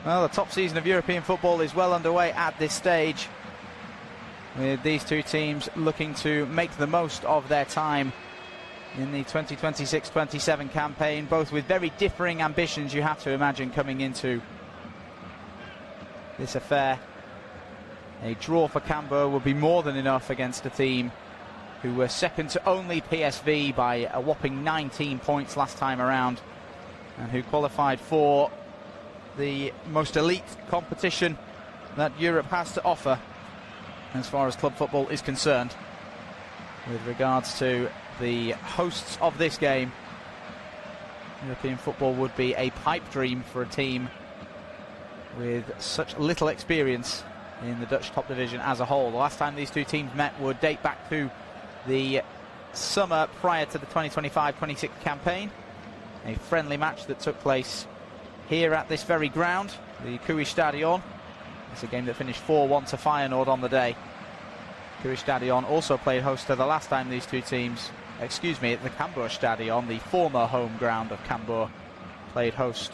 Well, the top season of European football is well underway at this stage, with these two teams looking to make the most of their time in the 2026-27 campaign, both with very differing ambitions, you have to imagine, coming into this affair. A draw for Cambuur will be more than enough against a team who were second to only PSV by a whopping 19 points last time around, and who qualified for the most elite competition that Europe has to offer as far as club football is concerned. With regards to the hosts of this game, European football would be a pipe dream for a team with such little experience in the Dutch top division as a whole. The last time these two teams met would date back to the summer prior to the 2025-26 campaign, a friendly match that took place here at this very ground, the Cui Stadion. It's a game that finished 4-1 to Feyenoord on the day. Cui Stadion also played host to the last time these two teams, at the Cambuur Stadion, the former home ground of Cambuur, played host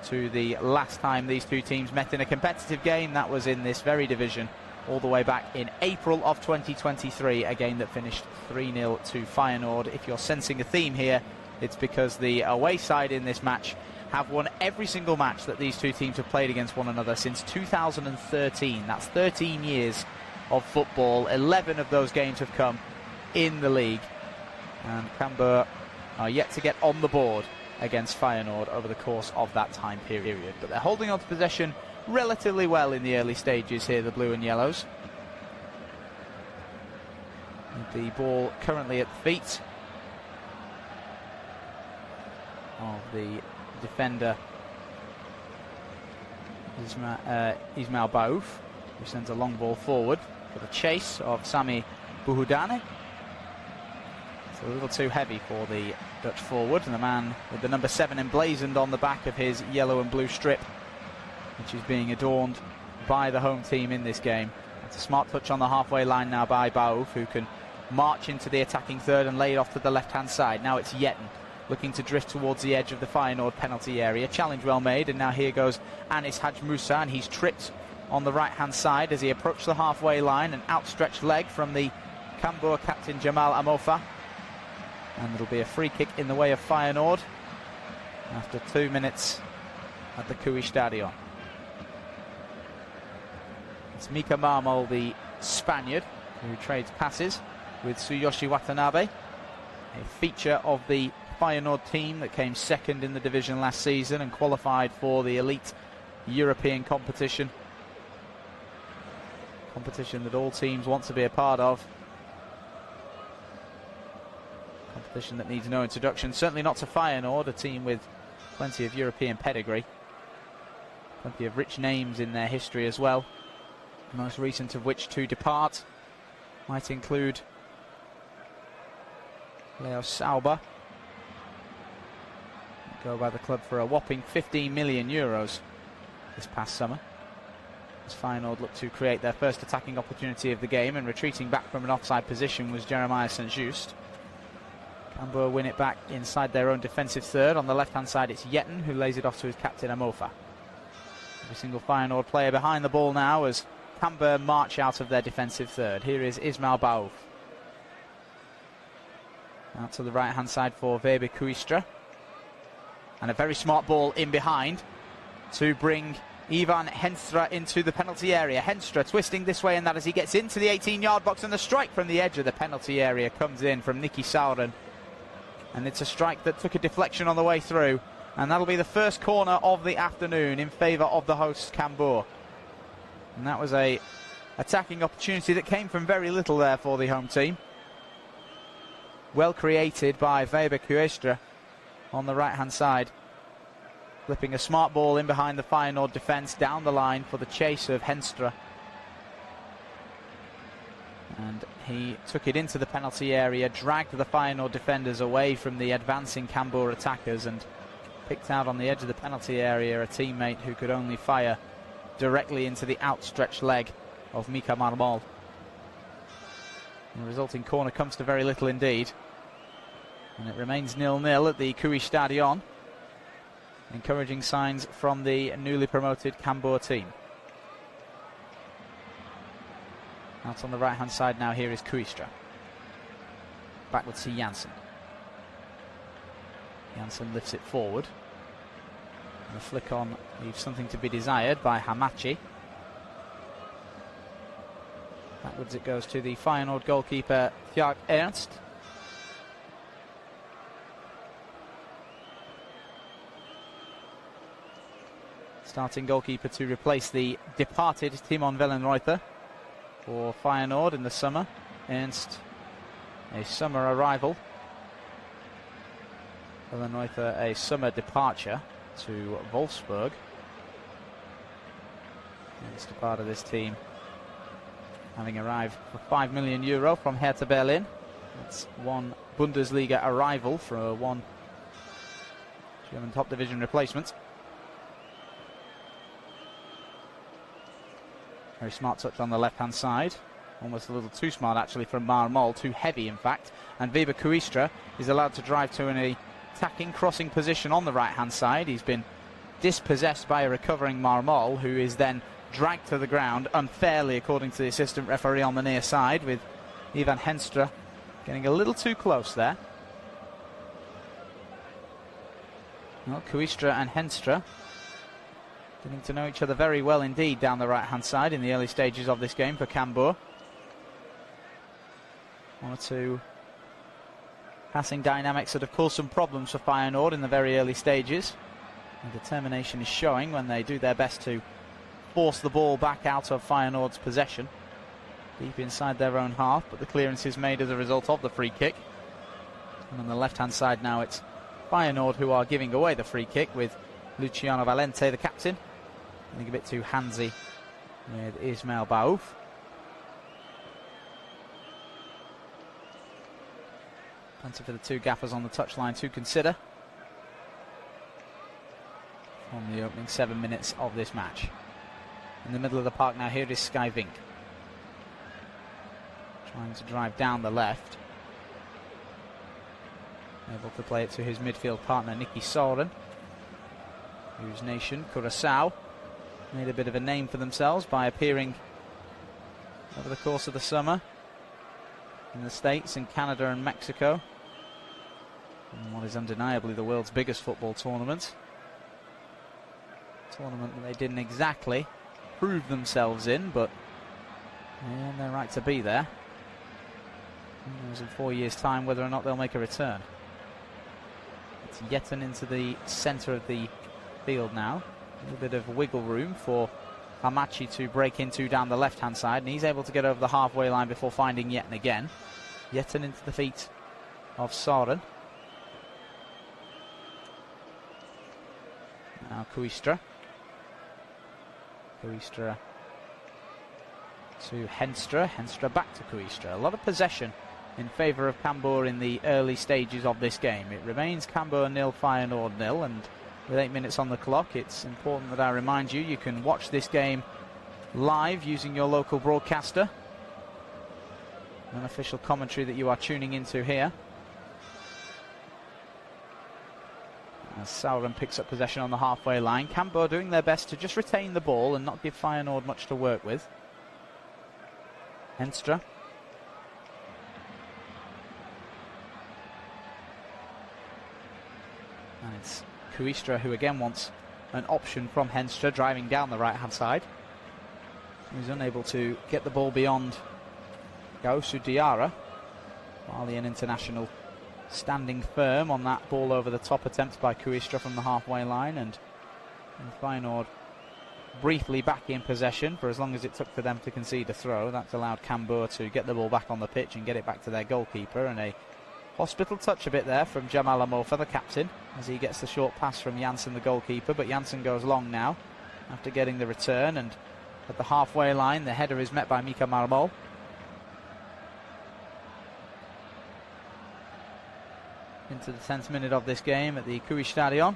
to the last time these two teams met in a competitive game. That was in this very division all the way back in April of 2023, a game that finished 3-0 to Feyenoord. If you're sensing a theme here, it's because the away side in this match have won every single match that these two teams have played against one another since 2013. That's 13 years of football. 11 of those games have come in the league, and Cambuur are yet to get on the board against Feyenoord over the course of that time period. But they're holding on to possession relatively well in the early stages here, the Blue and Yellows. The ball currently at the feet of the defender Ismail Baouf, who sends a long ball forward for the chase of Sami Buhudane. It's a little too heavy for the Dutch forward, and the man with the number 7 emblazoned on the back of his yellow and blue strip, which is being adorned by the home team in this game. It's a smart touch on the halfway line now by Baouf, who can march into the attacking third and lay it off to the left-hand side. Now it's Yetten looking to drift towards the edge of the Feyenoord penalty area. Challenge well made, and now here goes Anis Haj Musa, and he's tripped on the right-hand side as he approached the halfway line. An outstretched leg from the Cambuur captain Jamal Amofa, and it'll be a free kick in the way of Feyenoord after 2 minutes at the Cui Stadion. It's Mika Marmol, the Spaniard, who trades passes with Tsuyoshi Watanabe, a feature of the Feyenoord team that came second in the division last season and qualified for the elite European competition that all teams want to be a part of. Competition that needs no introduction, certainly not to Feyenoord, a team with plenty of European pedigree, plenty of rich names in their history as well, the most recent of which to depart might include Leo Sauber, go by the club for a whopping 15 million euros this past summer, as Feyenoord looked to create their first attacking opportunity of the game, and retreating back from an offside position was Jeremiah St-Just. Cambuur win it back inside their own defensive third. On the left-hand side, it's Yetten who lays it off to his captain Amofa. Every single Feyenoord player behind the ball now as Cambuur march out of their defensive third. Here is Ismail Baouf. Out to the right-hand side for Weber Kuistra. And a very smart ball in behind to bring Ivan Henstra into the penalty area. Henstra twisting this way and that as he gets into the 18-yard box, and the strike from the edge of the penalty area comes in from Nicky Sauren. And it's a strike that took a deflection on the way through, and that'll be the first corner of the afternoon in favour of the hosts Cambuur. And that was a attacking opportunity that came from very little there for the home team. Well created by Weber Kuistra on the right-hand side, flipping a smart ball in behind the Feyenoord defence down the line for the chase of Henstra. And he took it into the penalty area, dragged the Feyenoord defenders away from the advancing Cambuur attackers, and picked out on the edge of the penalty area a teammate who could only fire directly into the outstretched leg of Mika Marmol. The resulting corner comes to very little indeed, and it remains 0-0 at the Cui Stadion. Encouraging signs from the newly promoted Cambuur team. Out on the right hand side now, here is Kuistra. Backwards to Janssen. Janssen lifts it forward. And the flick on leaves something to be desired by Hamachi. Backwards it goes to the Feyenoord goalkeeper Tjark Ernst. Starting goalkeeper to replace the departed Timon Wellenreuther for Feyenoord in the summer. Ernst, a summer arrival. Wellenreuther, a summer departure to Wolfsburg. Ernst, a part of this team, having arrived for €5 million from Hertha Berlin. That's one Bundesliga arrival for one German top division replacement. Very smart touch on the left-hand side. Almost a little too smart, actually, from Marmol. Too heavy, in fact. And Weber Kuistra is allowed to drive to an attacking, crossing position on the right-hand side. He's been dispossessed by a recovering Marmol, who is then dragged to the ground unfairly, according to the assistant referee on the near side, with Ivan Henstra getting a little too close there. Well, Kuistra and Henstra getting to know each other very well indeed down the right-hand side in the early stages of this game for Cambuur. One or two passing dynamics that have caused some problems for Feyenoord in the very early stages. And determination is showing when they do their best to force the ball back out of Feyenoord's possession, deep inside their own half, but the clearance is made as a result of the free kick. And on the left-hand side now, it's Feyenoord who are giving away the free kick, with Luciano Valente, the captain, getting a bit too handsy with Ismail Baouf. Plenty for the two gaffers on the touchline to consider from the opening 7 minutes of this match. In the middle of the park now, here is Sky Vink, trying to drive down the left. Able to play it to his midfield partner, Nicky Soren, whose nation, Curaçao, made a bit of a name for themselves by appearing over the course of the summer in the States, in Canada and Mexico, in what is undeniably the world's biggest football tournament. Tournament that they didn't exactly prove themselves in, but yeah, they're right to be there. Who knows in 4 years' time whether or not they'll make a return. It's Yetten into the centre of the field now. A little bit of wiggle room for Hamachi to break into down the left-hand side, and he's able to get over the halfway line before finding Yetten again. Yetten into the feet of Soren. Now Kuistra. Kuistra to Henstra. Henstra back to Kuistra. A lot of possession in favour of Cambuur in the early stages of this game. It remains Cambuur 0, Feyenoord 0, and with 8 minutes on the clock, it's important that I remind you can watch this game live using your local broadcaster. An official commentary that you are tuning into here. As Sauron picks up possession on the halfway line, Cambuur doing their best to just retain the ball and not give Feyenoord much to work with. Henstra. And it's Kuistra who again wants an option from Henstra, driving down the right-hand side. He's unable to get the ball beyond Gausu Diarra. Malian international standing firm on that ball over the top attempt by Kuistra from the halfway line, and Feyenoord briefly back in possession for as long as it took for them to concede a throw. That's allowed Cambuur to get the ball back on the pitch and get it back to their goalkeeper, and a hospital touch a bit there from Jamal Amofa, the captain, as he gets the short pass from Janssen, the goalkeeper, but Janssen goes long now after getting the return, and at the halfway line the header is met by Mika Marmol. Into the 10th minute of this game at the Cui Stadion.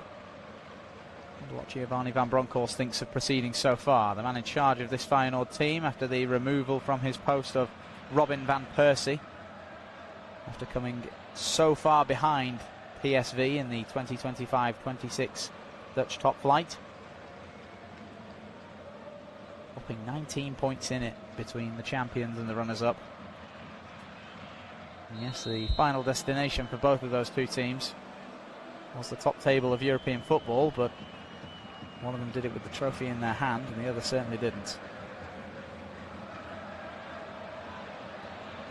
And what Giovanni van Bronckhorst thinks of proceedings so far. The man in charge of this Feyenoord team after the removal from his post of Robin van Persie, after coming so far behind PSV in the 2025-26 Dutch top flight. Whopping 19 points in it between the champions and the runners-up. Yes, the final destination for both of those two teams was the top table of European football, but one of them did it with the trophy in their hand and the other certainly didn't.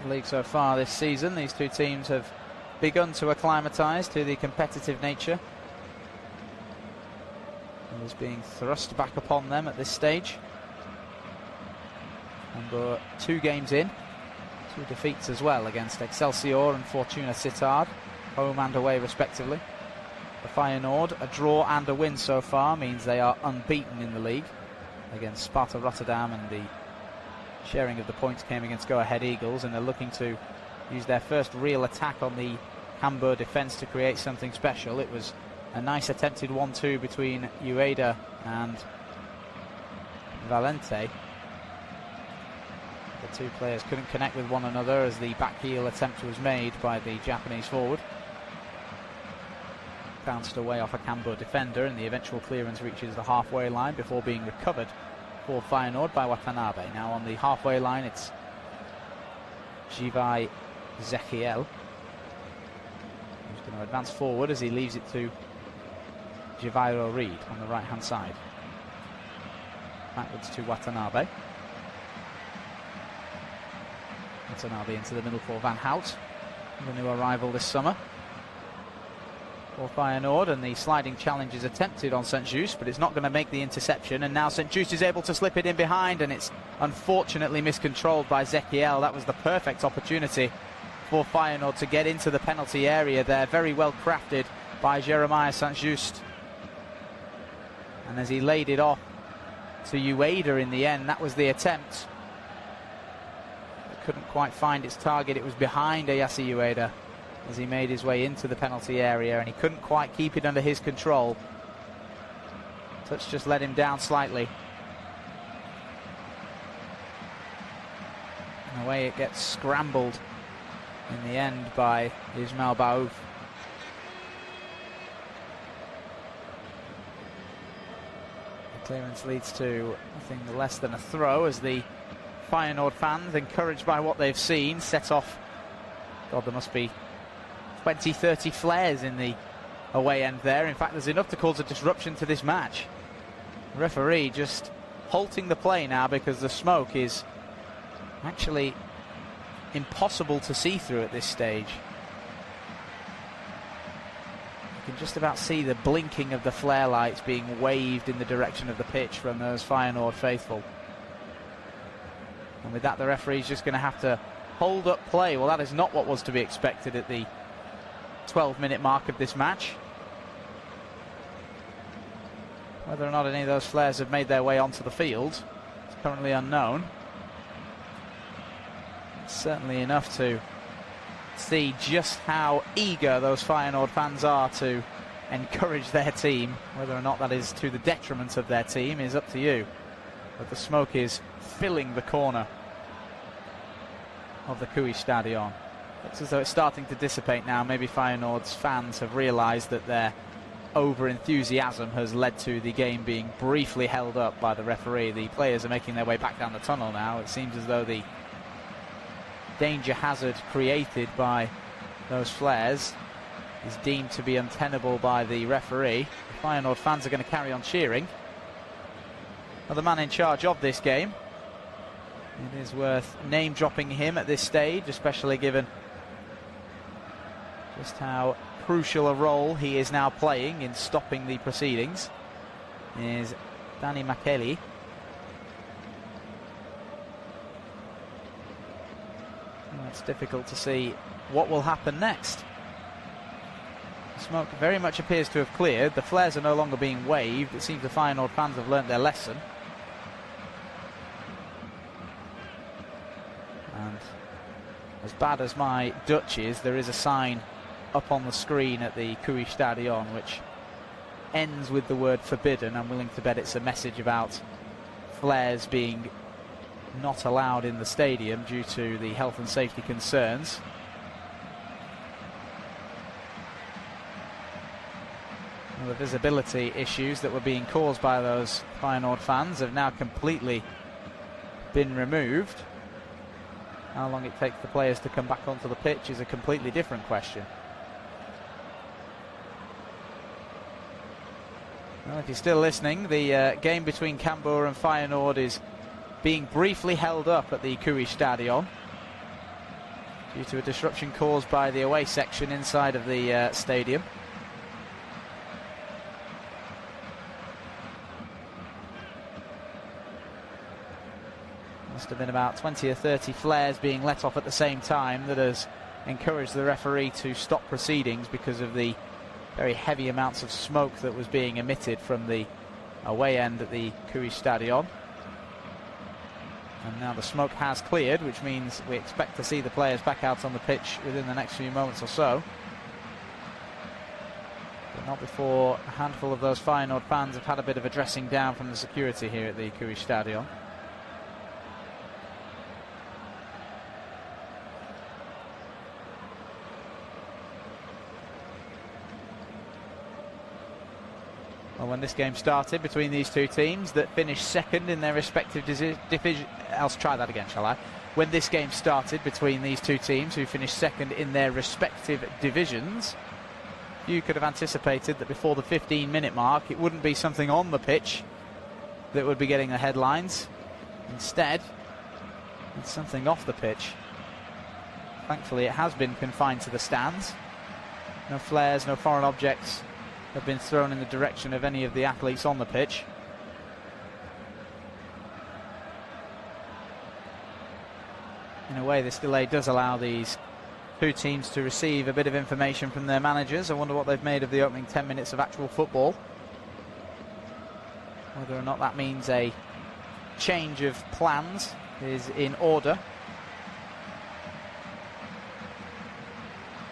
The league so far this season, these two teams have begun to acclimatise to the competitive nature that is being thrust back upon them at this stage. And we're 2 games in, 2 defeats as well against Excelsior and Fortuna Sittard, home and away respectively. For Feyenoord, a draw and a win so far means they are unbeaten in the league against Sparta Rotterdam, and the sharing of the points came against Go Ahead Eagles, and they're looking to use their first real attack on the Cambuur defence to create something special. It was a nice attempted 1-2 between Ueda and Valente. The two players couldn't connect with one another as the back heel attempt was made by the Japanese forward. Bounced away off a Cambuur defender, and the eventual clearance reaches the halfway line before being recovered for Feyenoord by Watanabe. Now on the halfway line it's Jivai Zechiel, who's going to advance forward as he leaves it to Javairo Reed on the right hand side. Backwards to Watanabe. Watanabe into the middle for Van Hout, the new arrival this summer for Feyenoord, and the sliding challenge is attempted on St-Just, but it's not going to make the interception, and now St-Just is able to slip it in behind, and it's unfortunately miscontrolled by Zechiel. That was the perfect opportunity for Feyenoord to get into the penalty area there, very well crafted by Jeremiah St-Just, and as he laid it off to Ueda in the end, that was the attempt. It couldn't quite find its target. It was behind Ayase Ueda as he made his way into the penalty area, and he couldn't quite keep it under his control. Touch just let him down slightly. And away it gets scrambled in the end by Ismail Baouf. The clearance leads to nothing less than a throw as the Feyenoord fans, encouraged by what they've seen, set off. God, there must be 20-30 flares in the away end there. In fact, there's enough to cause a disruption to this match. The referee just halting the play now because the smoke is actually impossible to see through at this stage. You can just about see the blinking of the flare lights being waved in the direction of the pitch from those Feyenoord faithful. And with that, the referee's just going to have to hold up play. Well, that is not what was to be expected at the 12-minute mark of this match. Whether or not any of those flares have made their way onto the field is currently unknown. It's certainly enough to see just how eager those Feyenoord fans are to encourage their team. Whether or not that is to the detriment of their team is up to you. But the smoke is filling the corner of the Cui Stadion. Looks as though it's starting to dissipate now. Maybe Feyenoord's fans have realised that their over-enthusiasm has led to the game being briefly held up by the referee. The players are making their way back down the tunnel now. It seems as though the danger hazard created by those flares is deemed to be untenable by the referee. The Feyenoord fans are going to carry on cheering. Well, the man in charge of this game, it is worth name-dropping him at this stage, especially given just how crucial a role he is now playing in stopping the proceedings, is Danny Makeli. Well, it's difficult to see what will happen next. The smoke very much appears to have cleared. The flares are no longer being waved. It seems the Feyenoord fans have learnt their lesson. And as bad as my Dutch is, there is a sign up on the screen at the Cui Stadion which ends with the word forbidden. I'm willing to bet it's a message about flares being not allowed in the stadium due to the health and safety concerns. Well, the visibility issues that were being caused by those Feyenoord fans have now completely been removed. How long it takes the players to come back onto the pitch is a completely different question. Well, if you're still listening, the game between Cambuur and Feyenoord is being briefly held up at the Eredivisie-Cambuur-Feyenoord-LIVE due to a disruption caused by the away section inside of the stadium. Must have been about 20 or 30 flares being let off at the same time that has encouraged the referee to stop proceedings because of the very heavy amounts of smoke that was being emitted from the away end at the Eredivisie-Cambuur-Feyenoord-LIVE. And now the smoke has cleared, which means we expect to see the players back out on the pitch within the next few moments or so. But not before a handful of those Feyenoord fans have had a bit of a dressing down from the security here at the Eredivisie-Cambuur-Feyenoord-LIVE. Well, when this game started between these two teams that finished second in their respective division, I'll try that again, shall I? When this game started between these two teams who finished second in their respective divisions, you could have anticipated that before the 15-minute mark it wouldn't be something on the pitch that would be getting the headlines. Instead, it's something off the pitch. Thankfully, it has been confined to the stands. No flares, no foreign objects have been thrown in the direction of any of the athletes on the pitch. In a way, this delay does allow these two teams to receive a bit of information from their managers. I wonder what they've made of the opening 10 minutes of actual football. Whether or not that means a change of plans is in order.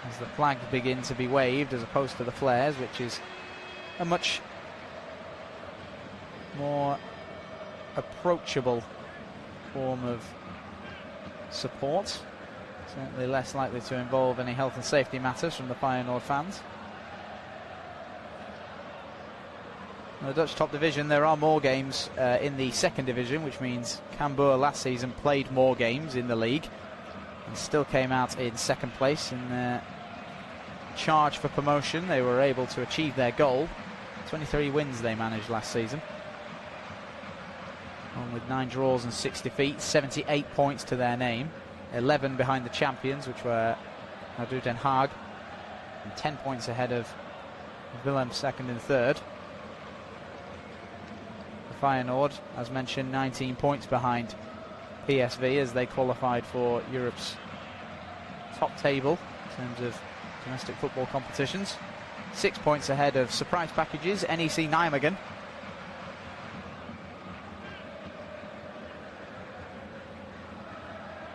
As the flags begin to be waved as opposed to the flares, which is a much more approachable form of support. Certainly less likely to involve any health and safety matters from the Feyenoord fans. In the Dutch top division, there are more games in the second division, which means Cambuur last season played more games in the league and still came out in second place in their charge for promotion. They were able to achieve their goal. 23 wins they managed last season, along with 9 draws and 6 defeats, 78 points to their name, 11 behind the champions, which were ADO Den Haag, and 10 points ahead of Willem second and third. The Feyenoord, as mentioned, 19 points behind PSV as they qualified for Europe's top table in terms of domestic football competitions. 6 points ahead of surprise packages, NEC Nijmegen.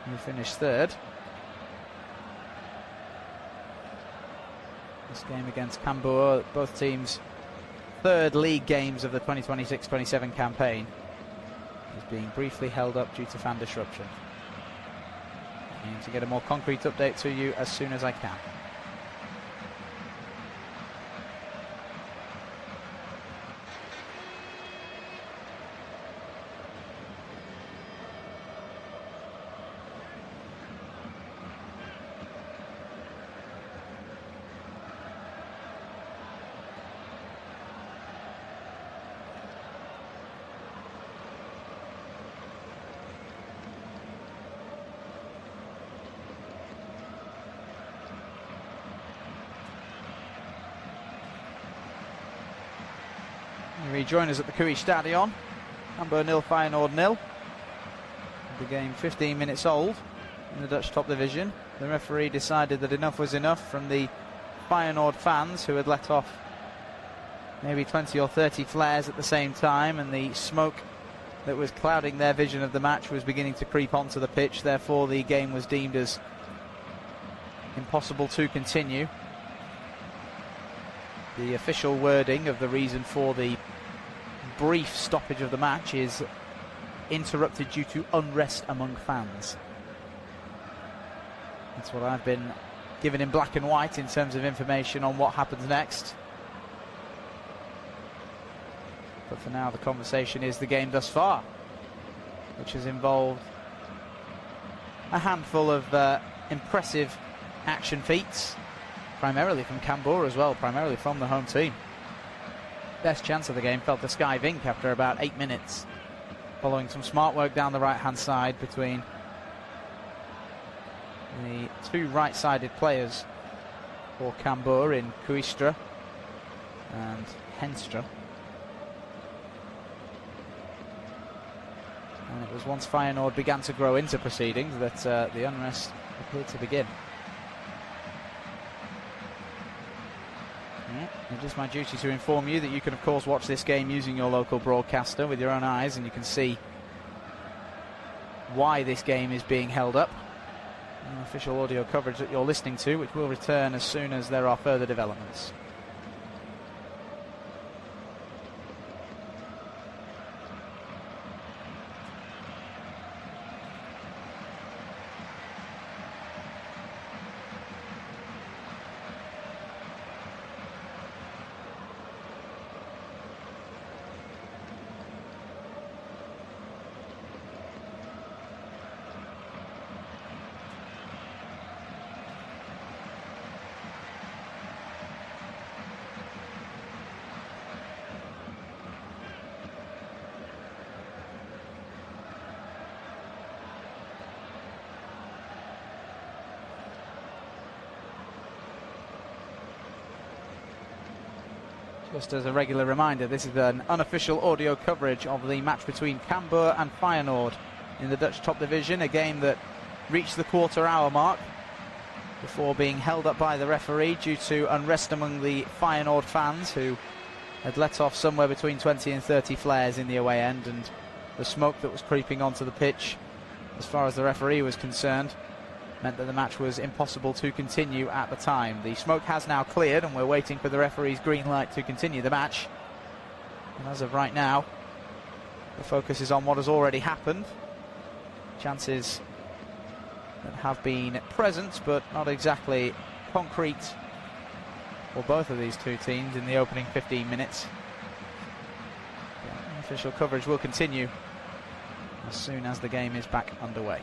Who finished third. This game against Cambuur, both teams' third league games of the 2026-27 campaign, is being briefly held up due to fan disruption. I aim to get a more concrete update to you as soon as I can. Rejoin us at the Eredivisie-Cambuur-Feyenoord-LIVE. Cambuur 0, Feyenoord 0. The game 15 minutes old in the Dutch top division. The referee decided that enough was enough from the Feyenoord fans, who had let off maybe 20 or 30 flares at the same time, and the smoke that was clouding their vision of the match was beginning to creep onto the pitch. Therefore, the game was deemed as impossible to continue. The official wording of the reason for the brief stoppage of the match is interrupted due to unrest among fans. That's what I've been given in black and white in terms of information on what happens next. But for now, the conversation is the game thus far, which has involved a handful of impressive action feats, primarily from Cambuur as well, primarily from the home team. Best chance of the game fell to Sky Vink after about 8 minutes, following some smart work down the right-hand side between the two right-sided players for Cambuur in Kuistra and Henstra. And it was once Feyenoord began to grow into proceedings that the unrest appeared to begin. It is my duty to inform you that you can of course watch this game using your local broadcaster with your own eyes, and you can see why this game is being held up. Official audio coverage that you're listening to, which will return as soon as there are further developments. Just as a regular reminder, this is an unofficial audio coverage of the match between Cambuur and Feyenoord in the Dutch top division, a game that reached the quarter-hour mark before being held up by the referee due to unrest among the Feyenoord fans, who had let off somewhere between 20 and 30 flares in the away end, and the smoke that was creeping onto the pitch, as far as the referee was concerned, meant that the match was impossible to continue at the time. The smoke has now cleared and we're waiting for the referee's green light to continue the match. And as of right now, the focus is on what has already happened. Chances that have been present but not exactly concrete for both of these two teams in the opening 15 minutes. The official coverage will continue as soon as the game is back underway.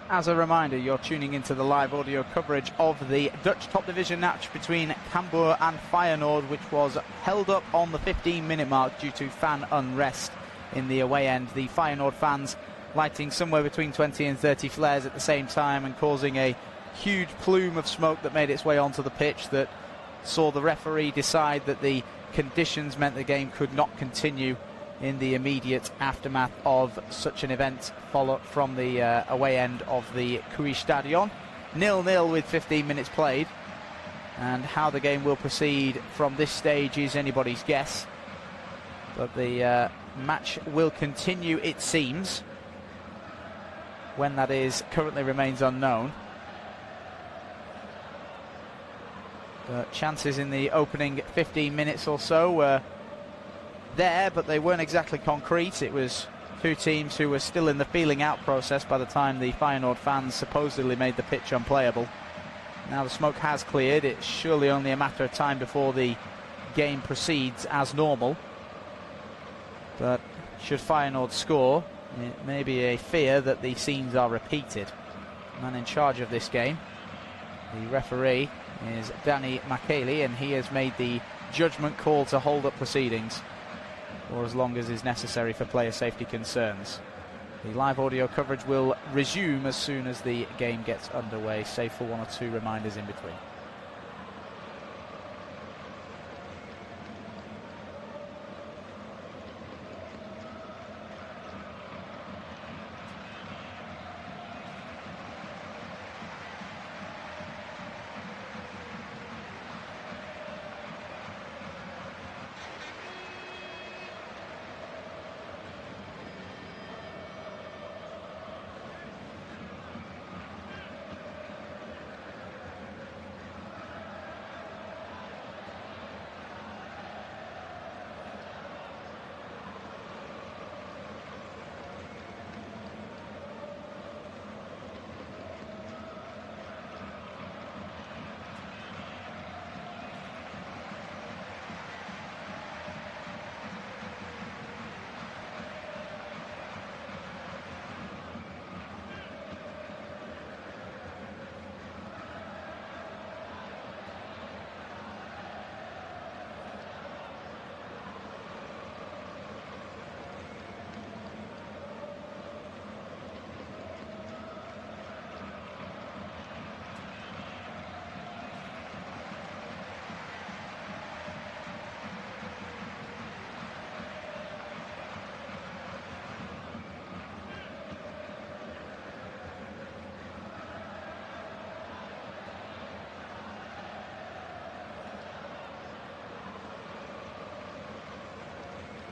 As a reminder, you're tuning into the live audio coverage of the Dutch top division match between Cambuur and Feyenoord, which was held up on the 15-minute mark due to fan unrest in the away end. The Feyenoord fans lighting somewhere between 20 and 30 flares at the same time and causing a huge plume of smoke that made its way onto the pitch, that saw the referee decide that the conditions meant the game could not continue in the immediate aftermath of such an event from the away end of the Kui Stadion. 0-0 with 15 minutes played, and how the game will proceed from this stage is anybody's guess, but the match will continue, it seems. When that is currently remains unknown. The chances in the opening 15 minutes or so were there, but they weren't exactly concrete. It was two teams who were still in the feeling out process by the time the Feyenoord fans supposedly made the pitch unplayable. Now the smoke has cleared. It's surely only a matter of time before the game proceeds as normal. But should Feyenoord score, it may be a fear that the scenes are repeated. The man in charge of this game, the referee, is Danny Makeli, and he has made the judgment call to hold up proceedings for as long as is necessary for player safety concerns. The live audio coverage will resume as soon as the game gets underway, save for one or two reminders in between.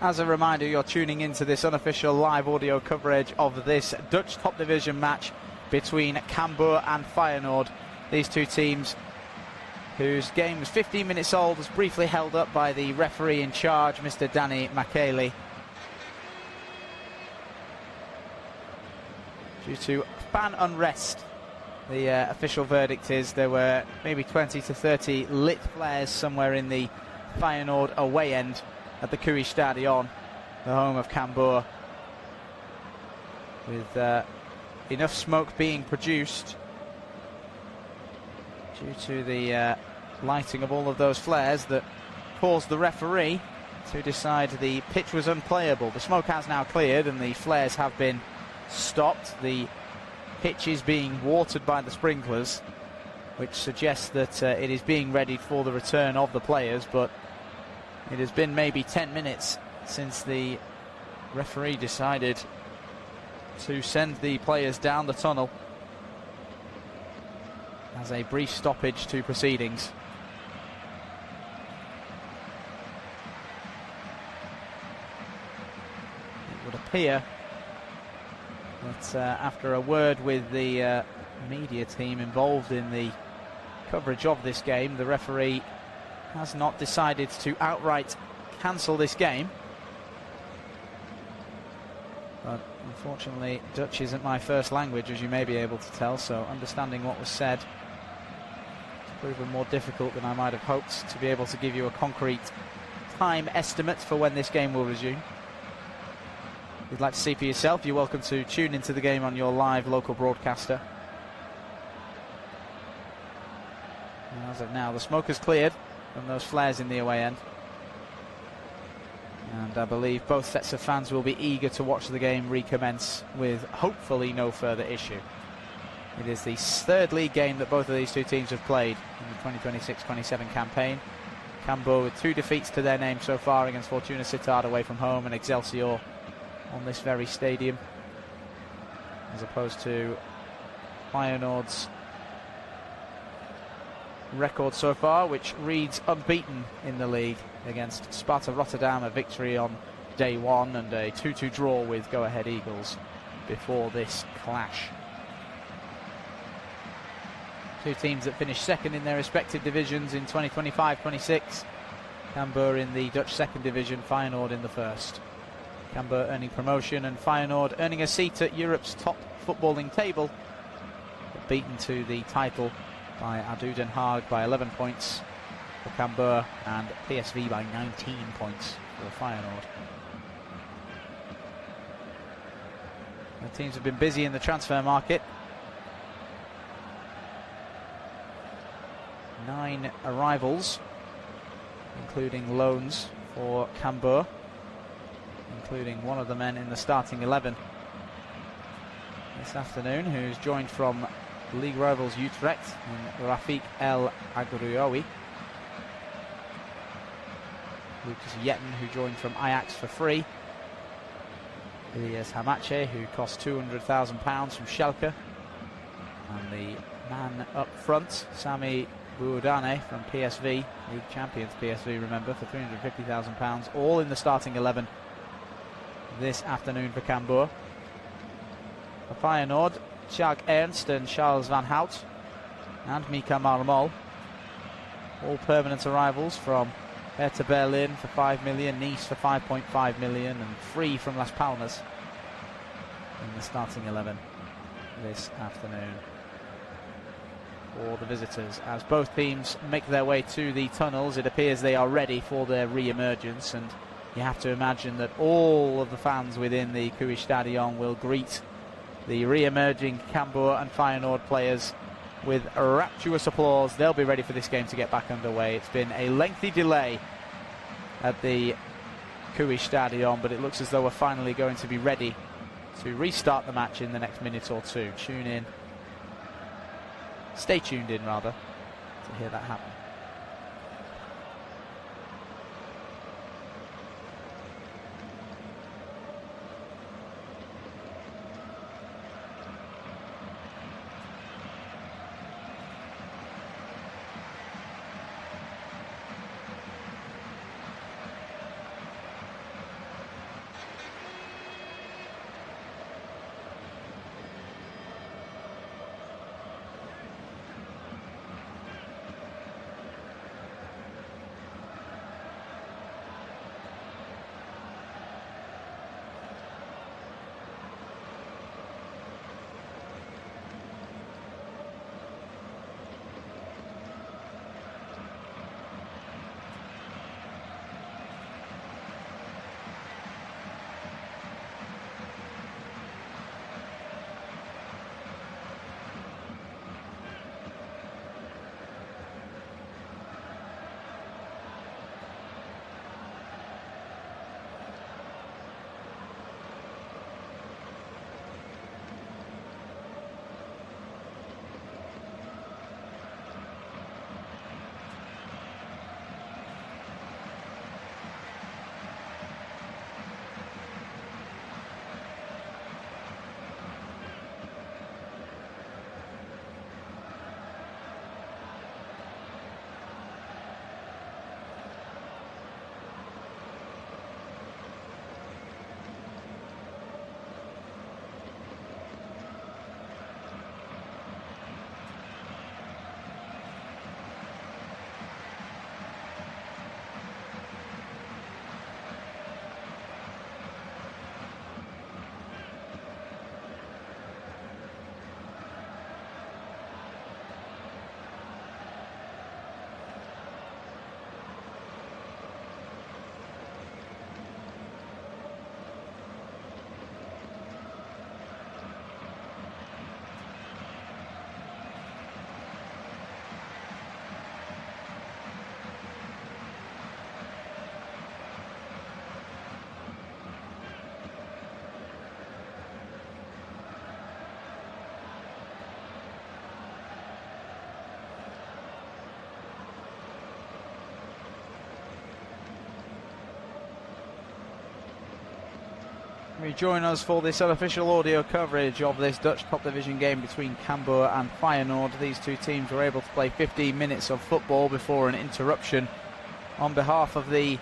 As a reminder, you're tuning into this unofficial live audio coverage of this Dutch top division match between Cambuur and Feyenoord. These two teams whose game was 15 minutes old was briefly held up by the referee in charge, Mr. Danny Makeli, due to fan unrest. The official verdict is there were maybe 20 to 30 lit flares somewhere in the Feyenoord away end at the Kui Stadion, the home of Cambuur, with enough smoke being produced due to the lighting of all of those flares that caused the referee to decide the pitch was unplayable. The smoke has now cleared and the flares have been stopped. The pitch is being watered by the sprinklers, which suggests that it is being readied for the return of the players, but it has been maybe 10 minutes since the referee decided to send the players down the tunnel as a brief stoppage to proceedings. It would appear that after a word with the media team involved in the coverage of this game, the referee has not decided to outright cancel this game. But unfortunately, Dutch isn't my first language, as you may be able to tell, so understanding what was said has proven more difficult than I might have hoped to be able to give you a concrete time estimate for when this game will resume. If you'd like to see for yourself, you're welcome to tune into the game on your live local broadcaster. And as of now, the smoke has cleared from those flares in the away end. And I believe both sets of fans will be eager to watch the game recommence with hopefully no further issue. It is the third league game that both of these two teams have played in the 2026-27 campaign. Cambuur with 2 defeats to their name so far against Fortuna Sittard away from home and Excelsior on this very stadium, as opposed to Feyenoord's record so far, which reads unbeaten in the league against Sparta Rotterdam, a victory on day 1 and a 2-2 draw with Go Ahead Eagles before this clash. Two teams that finished second in their respective divisions in 2025-26. Cambuur in the Dutch second division, Feyenoord in the first. Cambuur earning promotion and Feyenoord earning a seat at Europe's top footballing table, but beaten to the title by ADO Den Haag by 11 points for Cambuur and PSV by 19 points for Feyenoord. The teams have been busy in the transfer market. 9 arrivals, including loans for Cambuur, including one of the men in the starting 11 this afternoon, who's joined from league rivals Utrecht in Rafik El Agroui. Lucas Yetten, who joined from Ajax for free. Elias Hamache, who cost £200,000 from Schalke. And the man up front, Sami Buudane from PSV, league champions PSV, remember, for £350,000, all in the starting 11 this afternoon for Cambuur. For Feyenoord, Tjaag Ernst and Charles van Hout and Mika Marmol, all permanent arrivals from Hertha Berlin for 5 million, Nice for 5.5 million, and free from Las Palmas in the starting 11 this afternoon for the visitors. As both teams make their way to the tunnels, it appears they are ready for their re-emergence, and you have to imagine that all of the fans within the Cui Stadion will greet the re-emerging Cambuur and Feyenoord players with rapturous applause. They'll be ready for this game to get back underway. It's been a lengthy delay at the Cui Stadion, but it looks as though we're finally going to be ready to restart the match in the next minute or two. Tune in. Stay tuned in, rather, to hear that happen. Rejoin us for this unofficial audio coverage of this Dutch top division game between Cambuur and Feyenoord. These two teams were able to play 15 minutes of football before an interruption on behalf of the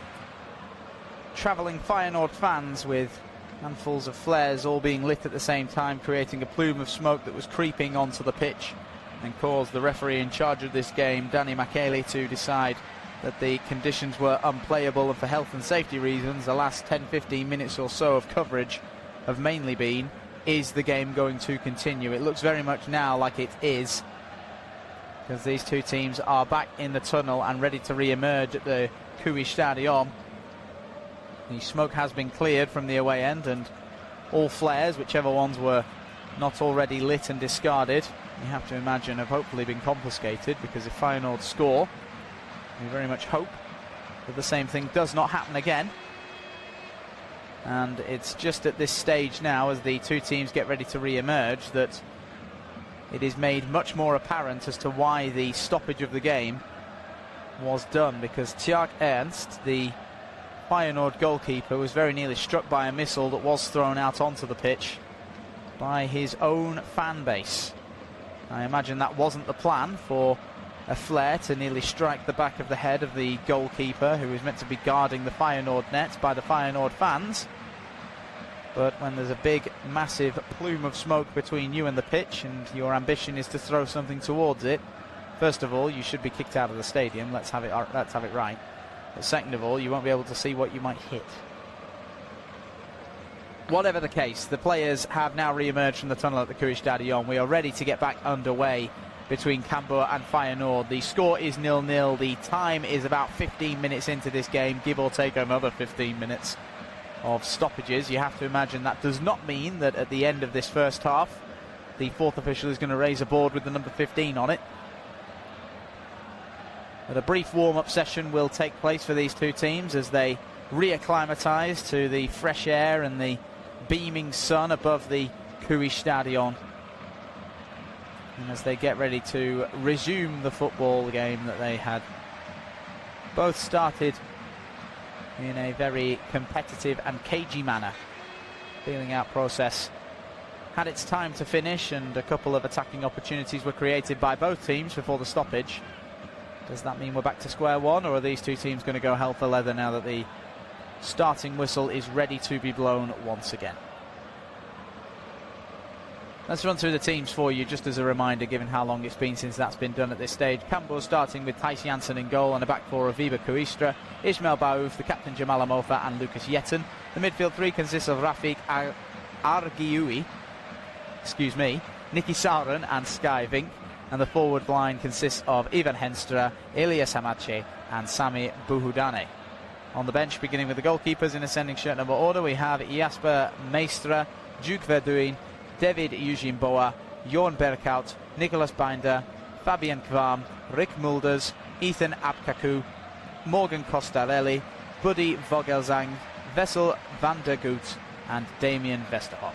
travelling Feyenoord fans, with handfuls of flares all being lit at the same time, creating a plume of smoke that was creeping onto the pitch and caused the referee in charge of this game, Danny Makele, to decide that the conditions were unplayable, and for health and safety reasons the last 10-15 minutes or so of coverage have mainly been, is the game going to continue? It looks very much now like it is, because these two teams are back in the tunnel and ready to re-emerge at the Cui Stadion. The smoke has been cleared from the away end, and all flares, whichever ones were not already lit and discarded, you have to imagine have hopefully been confiscated, because if Feyenoord score, we very much hope that the same thing does not happen again. And it's just at this stage now, as the two teams get ready to re-emerge, that it is made much more apparent as to why the stoppage of the game was done, because Tjaak Ernst, the Feyenoord goalkeeper, was very nearly struck by a missile that was thrown out onto the pitch by his own fan base. I imagine that wasn't the plan, for a flare to nearly strike the back of the head of the goalkeeper, who is meant to be guarding the Feyenoord net by the Feyenoord fans. But when there's a big, massive plume of smoke between you and the pitch, and your ambition is to throw something towards it, first of all, you should be kicked out of the stadium. Let's have it right. But second of all, you won't be able to see what you might hit. Whatever the case, the players have now re-emerged from the tunnel at the Cui Stadion. We are ready to get back underway between Cambuur and Feyenoord. The score is 0-0. The time is about 15 minutes into this game, give or take another 15 minutes of stoppages. You have to imagine that does not mean that at the end of this first half the fourth official is going to raise a board with the number 15 on it. But a brief warm-up session will take place for these two teams as they re-acclimatise to the fresh air and the beaming sun above the Cui Stadion, and as they get ready to resume the football game that they had both started in a very competitive and cagey manner. Feeling out process had its time to finish, and a couple of attacking opportunities were created by both teams before the stoppage. Does that mean we're back to square one, or are these two teams going to go hell for leather now that the starting whistle is ready to be blown once again? Let's run through the teams for you, just as a reminder, given how long it's been since that's been done at this stage. Cambuur starting with Thijs Jansen in goal, and a back four of Wiebe Koistra, Ismail Baouf, the captain Jamal Amofa, and Lucas Jetten. The midfield three consists of Rafik Argiui, Nicky Sauren and Sky Vink, and the forward line consists of Ivan Henstra, Elias Hamache, and Sami Buhudane. On the bench, beginning with the goalkeepers in ascending shirt number order, we have Jasper Meistra, Duke Verduin, David Eugene Boa, Jorn Berghout, Nicolas Binder, Fabian Kvam, Rick Mulders, Ethan Abkaku, Morgan Costarelli, Buddy Vogelsang, Wessel van der Goot, and Damien Westerhoff.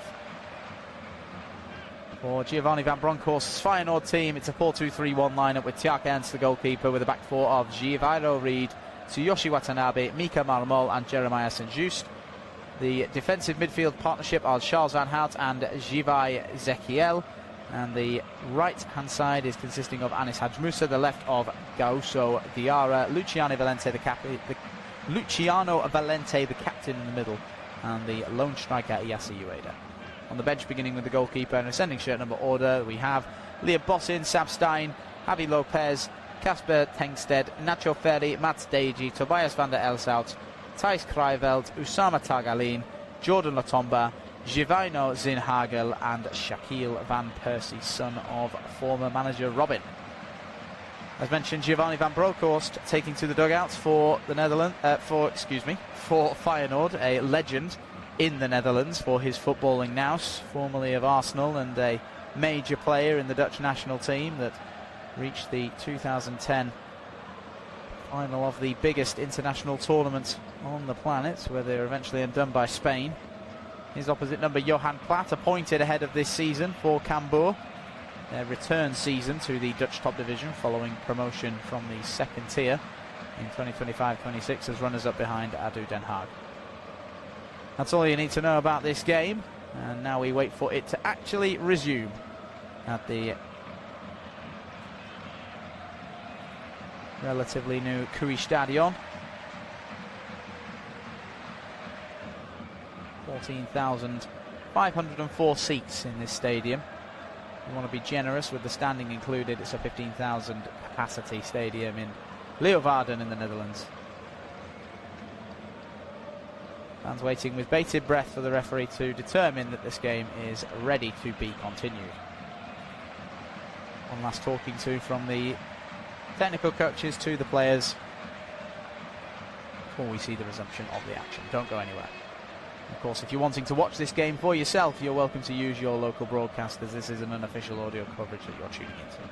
For Giovanni van Bronckhorst's Feyenoord team, it's a 4-2-3-1 lineup with Tjaak Ernst, the goalkeeper, with a back four of Giviro Reed, Tsuyoshi Watanabe, Mika Marmol, and Jeremiah St-Just. The defensive midfield partnership are Charles Van Hout and Jivai Zekiel, and the right-hand side is consisting of Anis Hajmusa, the left of Gauso Diarra, Luciano Valente, the captain in the middle, and the lone striker Iyasa Ueda. On the bench, beginning with the goalkeeper in ascending shirt number order, we have Liam Bossin, Sam Stein, Javi Lopez, Kasper Tengsted, Nacho Ferri, Mats Deji, Tobias van der Elsout, Thijs Kruijveld, Usama Tagalin, Jordan Latomba, Givino Zinhagel, and Shaquille Van Persie, son of former manager Robin. As mentioned, Giovanni van Bronckhorst taking to the dugouts for the Netherlands, for Feyenoord, a legend in the Netherlands for his footballing nous, formerly of Arsenal and a major player in the Dutch national team that reached the 2010 final of the biggest international tournament on the planet, where they were eventually undone by Spain. His opposite number, Johan Platt, appointed ahead of this season for Cambuur, their return season to the Dutch top division following promotion from the second tier in 2025-26 as runners-up behind ADO Den Haag. That's all you need to know about this game. And now we wait for it to actually resume at the relatively new Cui Stadion. 14,504 seats in this stadium. You want to be generous with the standing included. It's a 15,000 capacity stadium in Leeuwarden in the Netherlands. Fans waiting with bated breath for the referee to determine that this game is ready to be continued. One last talking to from the technical coaches to the players before we see the resumption of the action. Don't go anywhere. Of course, if you're wanting to watch this game for yourself, you're welcome to use your local broadcasters. This is an unofficial audio coverage that you're tuning into.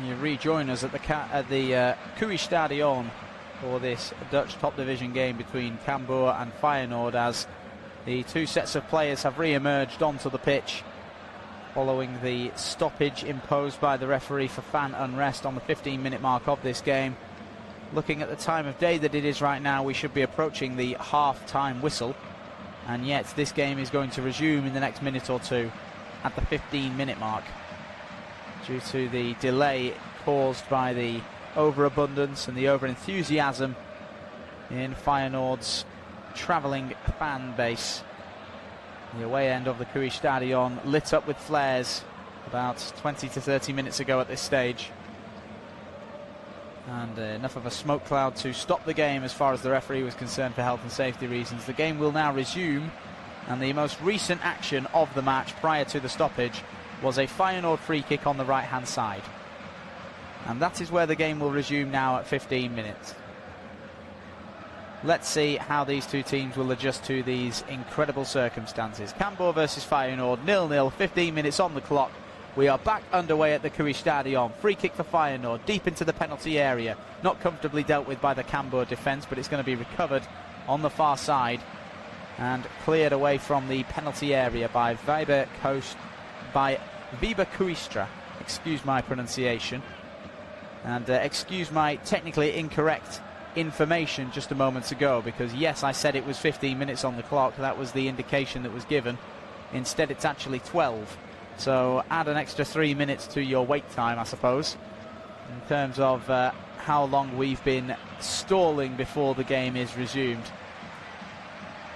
You rejoin us at the Cui Stadion for this Dutch top division game between Cambuur and Feyenoord, as the two sets of players have re-emerged onto the pitch following the stoppage imposed by the referee for fan unrest on the 15-minute mark of this game. Looking at the time of day that it is right now, we should be approaching the half-time whistle, and yet this game is going to resume in the next minute or two at the 15-minute mark, due to the delay caused by the overabundance and the over-enthusiasm in Feyenoord's travelling fan base. The away end of the Cui Stadion lit up with flares about 20 to 30 minutes ago at this stage. And enough of a smoke cloud to stop the game as far as the referee was concerned for health and safety reasons. The game will now resume, and the most recent action of the match prior to the stoppage was a Feyenoord free kick on the right-hand side. And that is where the game will resume now at 15 minutes. Let's see how these two teams will adjust to these incredible circumstances. Cambuur versus Feyenoord, 0-0, 15 minutes on the clock. We are back underway at the Cui Stadion. Free kick for Feyenoord, deep into the penalty area. Not comfortably dealt with by the Cambuur defence, but it's going to be recovered on the far side and cleared away from the penalty area by Wiebe Kuistra. Excuse my pronunciation, and excuse my technically incorrect information just a moment ago, because yes, I said it was 15 minutes on the clock. That was the indication that was given. Instead, it's actually 12. So add an extra 3 minutes to your wait time, I suppose, in terms of how long we've been stalling before the game is resumed.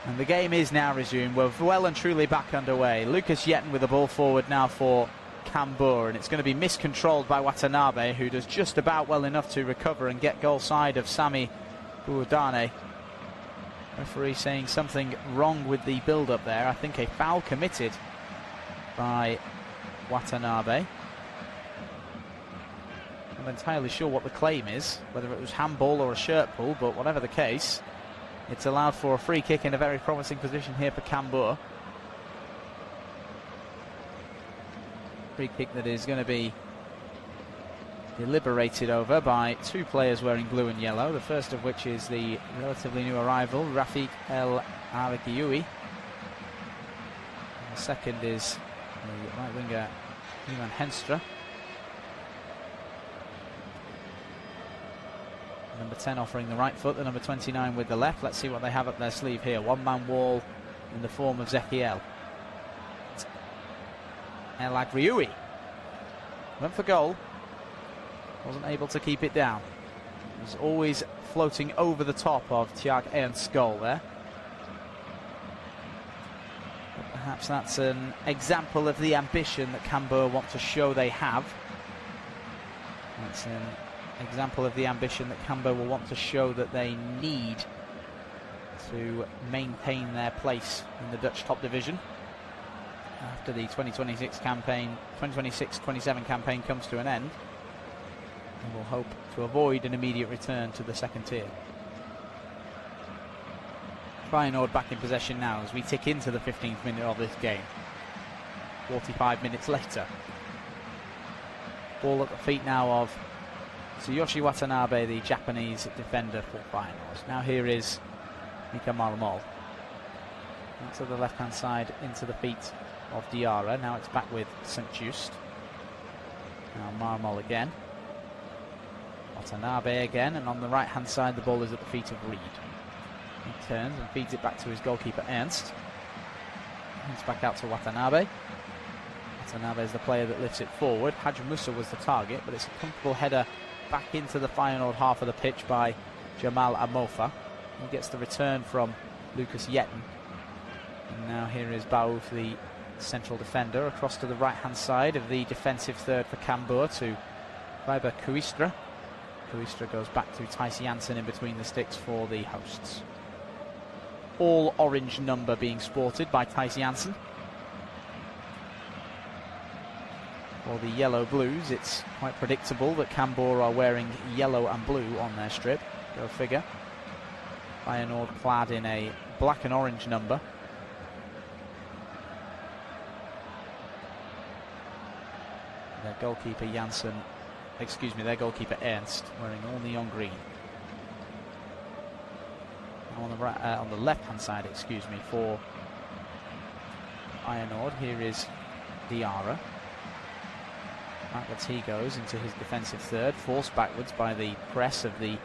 And the game is now resumed. We're well and truly back underway. Lucas Yetten with the ball forward now for Cambuur, and it's going to be miscontrolled by Watanabe, who does just about well enough to recover and get goal side of Sami Buudane. Referee saying something wrong with the build-up there. I think a foul committed by Watanabe. entirely sure what the claim is, whether it was handball or a shirt pull, but whatever the case, it's allowed for a free kick in a very promising position here for Cambuur. Free kick that is going to be deliberated over by two players wearing blue and yellow, the first of which is the relatively new arrival, Rafik El Arekiyoui. The second is the right winger, Ivan Henstra. Number 10 offering the right foot, the number 29 with the left. Let's see what they have up their sleeve here. One-man wall in the form of Zekiel. El Arekiyoui went for goal. Wasn't able to keep it down. It was always floating over the top of Tjaag Ernst's goal there. But perhaps that's an example of the ambition that Cambuur want to show they have. It's an example of the ambition that Cambuur will want to show that they need to maintain their place in the Dutch top division after the 2026 campaign, 2026-27 campaign comes to an end. And we'll hope to avoid an immediate return to the second tier. Feyenoord back in possession now as we tick into the 15th minute of this game. 45 minutes later. Ball at the feet now of Tsuyoshi Watanabe, the Japanese defender for Feyenoord. Now here is Mika Marmol. To the left-hand side, into the feet of Diarra. Now it's back with St. Just. Now Marmol again. Watanabe again, and on the right hand side the ball is at the feet of Reed. He turns and feeds it back to his goalkeeper Ernst. It's back out to Watanabe. Watanabe is the player that lifts it forward. Hadj Musa was the target, but it's a comfortable header back into the Feyenoord half of the pitch by Jamal Amofa. He gets the return from Lucas Yetten. And now here is Baouf, the central defender, across to the right hand side of the defensive third for Cambuur to Fiber Kuistra. Kuistra goes back to Thijs Jansen in between the sticks for the hosts. All orange number being sported by Thijs Jansen. For the yellow blues, it's quite predictable that Cambuur are wearing yellow and blue on their strip. Go figure. Feyenoord clad in a black and orange number. Their goalkeeper Jansen, their goalkeeper Ernst wearing all neon green. Now on the left-hand side, for Feyenoord, here is Diarra. Backwards he goes into his defensive third, forced backwards by the press of the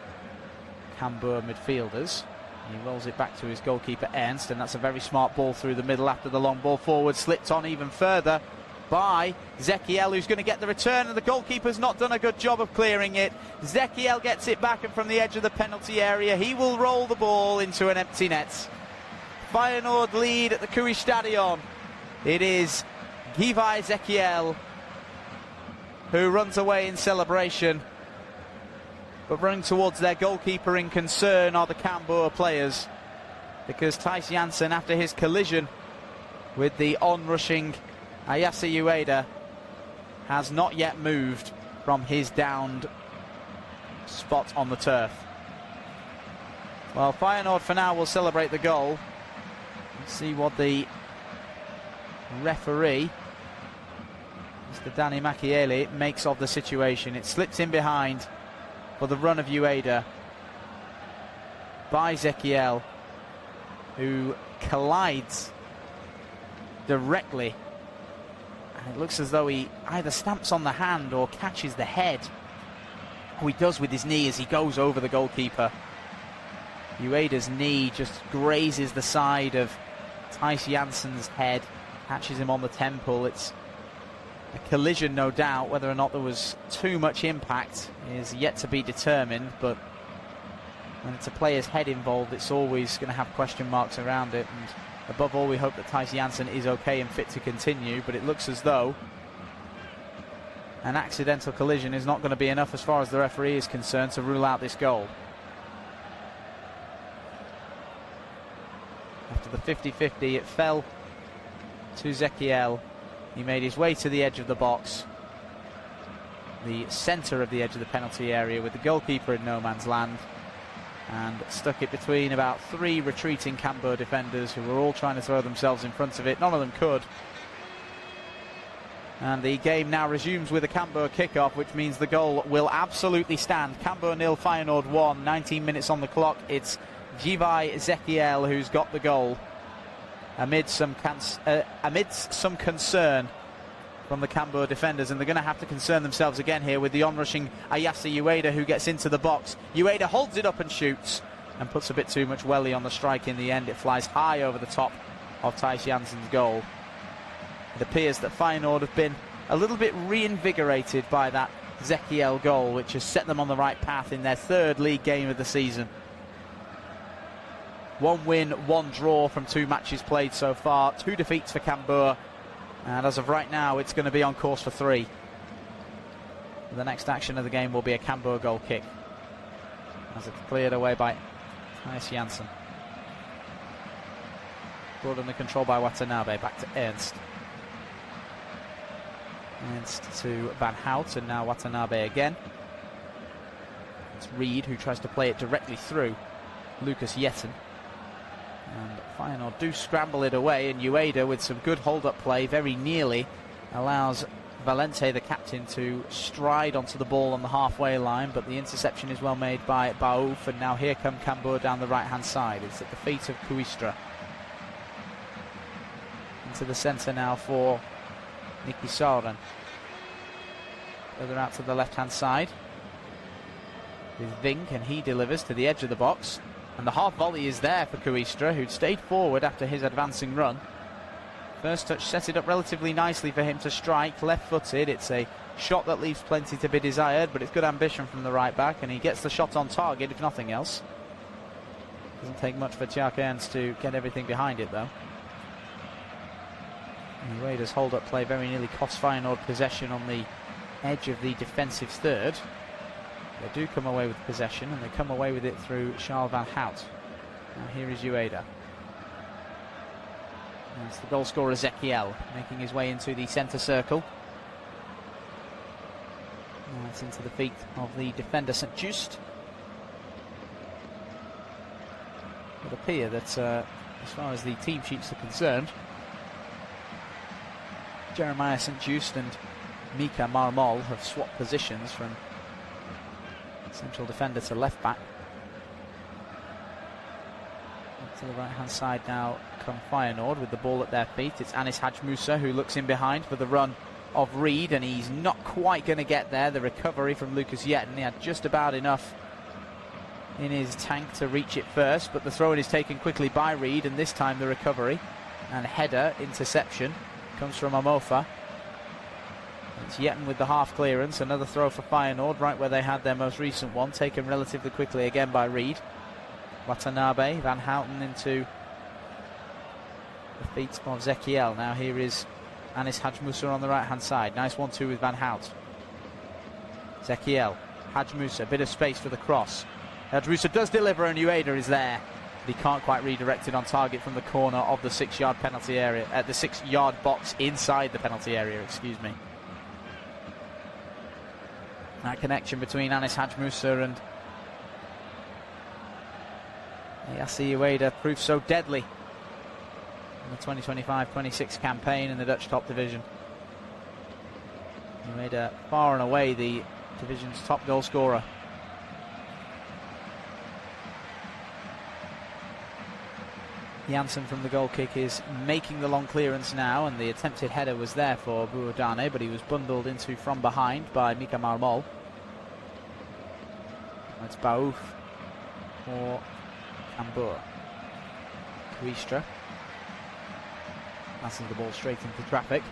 Cambuur midfielders. He rolls it back to his goalkeeper Ernst, and that's a very smart ball through the middle after the long ball forward, slipped on even further by Zekiel, who's going to get the return, and the goalkeeper's not done a good job of clearing it. Zekiel gets it back, and from the edge of the penalty area he will roll the ball into an empty net. Feyenoord lead at the Kui Stadion. It is Givai Zekiel who runs away in celebration, but running towards their goalkeeper in concern are the Cambuur players, because Thijs Jansen, after his collision with the onrushing Ayase Ueda, has not yet moved from his downed spot on the turf. Well, Feyenoord for now will celebrate the goal. Let's see what the referee, Mr. Danny Makiele, makes of the situation. It slips in behind for the run of Ueda by Zekiel, who collides directly. And it looks as though he either stamps on the hand or catches the head. Oh, he does with his knee as he goes over the goalkeeper. Ueda's knee just grazes the side of Thijs Jansen's head, catches him on the temple. It's a collision, no doubt. Whether or not there was too much impact is yet to be determined, but when it's a player's head involved, it's always going to have question marks around it. And above all, we hope that Thijs Jansen is okay and fit to continue, but it looks as though an accidental collision is not going to be enough as far as the referee is concerned to rule out this goal. After the 50-50, it fell to Zekiel. He made his way to the edge of the box, the centre of the edge of the penalty area with the goalkeeper in no man's land, and stuck it between about 3 retreating Cambuur defenders who were all trying to throw themselves in front of it. None of them could. And the game now resumes with a Cambuur kickoff, which means the goal will absolutely stand. Cambuur 0, Feyenoord 1, 19 minutes on the clock. It's Jivai Zekiel who's got the goal amidst some concern from the Cambuur defenders, and they're going to have to concern themselves again here with the onrushing Ayase Ueda, who gets into the box. Ueda holds it up and shoots and puts a bit too much welly on the strike in the end. It flies high over the top of Thijs Jansen's goal. It appears that Feyenoord have been a little bit reinvigorated by that Zekiel goal, which has set them on the right path in their 3rd league game of the season. 1 win, 1 draw from 2 matches played so far, 2 defeats for Cambuur, and as of right now it's going to be on course for 3. The next action of the game will be a Cambuur goal kick, as it's cleared away by Thijs Jansen. Brought under control by Watanabe, back to Ernst. Ernst to Van Hout, and now Watanabe again. It's Reed who tries to play it directly through Lucas Yetten. And Feyenoord do scramble it away, and Ueda, with some good hold-up play, very nearly allows Valente, the captain, to stride onto the ball on the halfway line, but the interception is well made by Baouf, and now here come Cambuur down the right-hand side. It's at the feet of Kuistra. Into the centre now for Nicky Sauren. Further out to the left-hand side with Vink, and he delivers to the edge of the box. And the half volley is there for Kuistra, who'd stayed forward after his advancing run. First touch set it up relatively nicely for him to strike, left-footed. It's a shot that leaves plenty to be desired, but it's good ambition from the right-back, and he gets the shot on target, if nothing else. Doesn't take much for Tjaak Ernst to get everything behind it, though. And Ueda's hold-up play very nearly cost Feyenoord possession on the edge of the defensive third. They do come away with possession, and they come away with it through Charles Van Hout. Now here is Ueda. And it's the goal scorer Zekiel making his way into the centre circle. Now it's into the feet of the defender St Just. It would appear that as far as the team sheets are concerned, Jeremiah St Just and Mika Marmol have swapped positions from central defender to left back. Up to the right hand side now come Feyenoord with the ball at their feet. It's Anis Hadj Moussa who looks in behind for the run of Reed, and he's not quite going to get there. The recovery from Lucas Yetten, he had just about enough in his tank to reach it first, but the throw-in is taken quickly by Reed, and this time the recovery and header interception comes from Amofa. It's Yetten with the half clearance. Another throw for Feyenoord, right where they had their most recent one, taken relatively quickly again by Reed. Watanabe, Van Houten into the feet of Zekiel. Now here is Anis Hadj Moussa on the right hand side. Nice 1-2 with Van Hout. Zekiel, Hadj Moussa, bit of space for the cross. Hadj Moussa does deliver, and Ueda is there. But he can't quite redirect it on target from the corner of the 6-yard penalty area, at the 6-yard box inside the penalty area, excuse me. That connection between Anis Hadj Moussa and Ayase Ueda proves so deadly in the 2025-26 campaign in the Dutch top division. Ueda far and away the division's top goal scorer. Jansen from the goal kick is making the long clearance now, and the attempted header was there for Buodane, but he was bundled into from behind by Mika Marmol. It's Baouf for Cambuur. Kuistra passes the ball straight into traffic.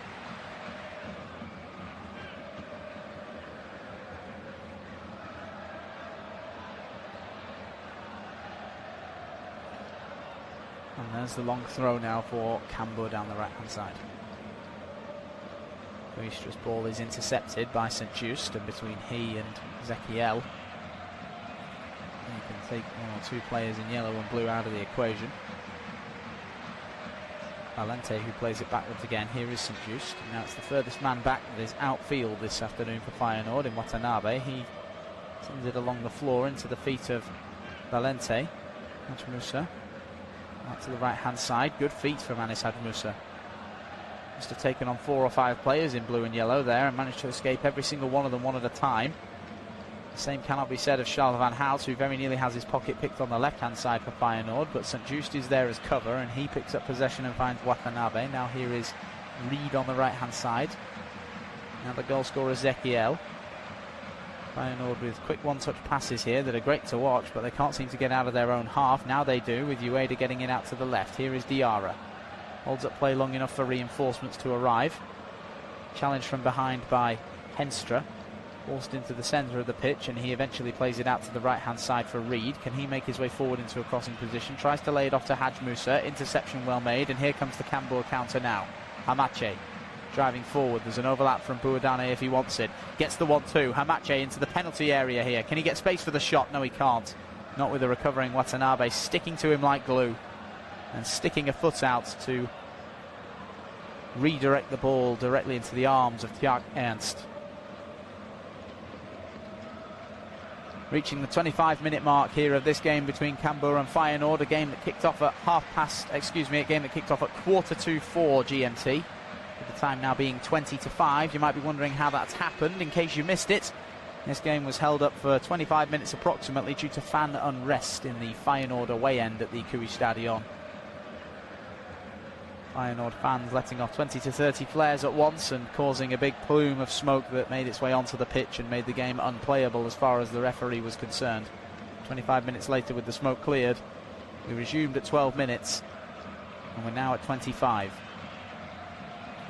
And there's the long throw now for Cambuur down the right-hand side. Kuistra's ball is intercepted by St Just, and between he and Zekiel, you can take 1 or 2 players in yellow and blue out of the equation. Valente, who plays it backwards again. Here is St. Just. Now it's the furthest man back that is outfield this afternoon for Feyenoord in Watanabe. He sends it along the floor into the feet of Valente. Hadj-Moussa out to the right hand side. Good feet from Anis Hadj-Moussa. Must have taken on 4 or 5 players in blue and yellow there and managed to escape every single one of them one at a time. The same cannot be said of Charles van Hout, who very nearly has his pocket picked on the left-hand side for Feyenoord, but St. Just is there as cover, and he picks up possession and finds Watanabe. Now here is Reed on the right-hand side. Now the goal scorer, Ezekiel. Feyenoord with quick one-touch passes here that are great to watch, but they can't seem to get out of their own half. Now they do, with Ueda getting it out to the left. Here is Diarra. Holds up play long enough for reinforcements to arrive. Challenged from behind by Henstra. Forced into the centre of the pitch, and he eventually plays it out to the right-hand side for Reed. Can he make his way forward into a crossing position? Tries to lay it off to Hadj-Moussa. Interception well made, and here comes the Cambuur counter now. Hamache driving forward. There's an overlap from Bouadane if he wants it. Gets the 1-2. Hamache into the penalty area here. Can he get space for the shot? No, he can't. Not with a recovering Watanabe sticking to him like glue and sticking a foot out to redirect the ball directly into the arms of Tjaak Ernst. Reaching the 25-minute mark here of this game between Cambuur and Feyenoord, a game that kicked off at a game that kicked off at 4:45 GMT, with the time now being 20:05. You might be wondering how that's happened. In case you missed it, this game was held up for 25 minutes approximately due to fan unrest in the Feyenoord away end at the KUI Stadion. Feyenoord fans letting off 20 to 30 flares at once and causing a big plume of smoke that made its way onto the pitch and made the game unplayable as far as the referee was concerned. 25 minutes later, with the smoke cleared, we resumed at 12 minutes and we're now at 25.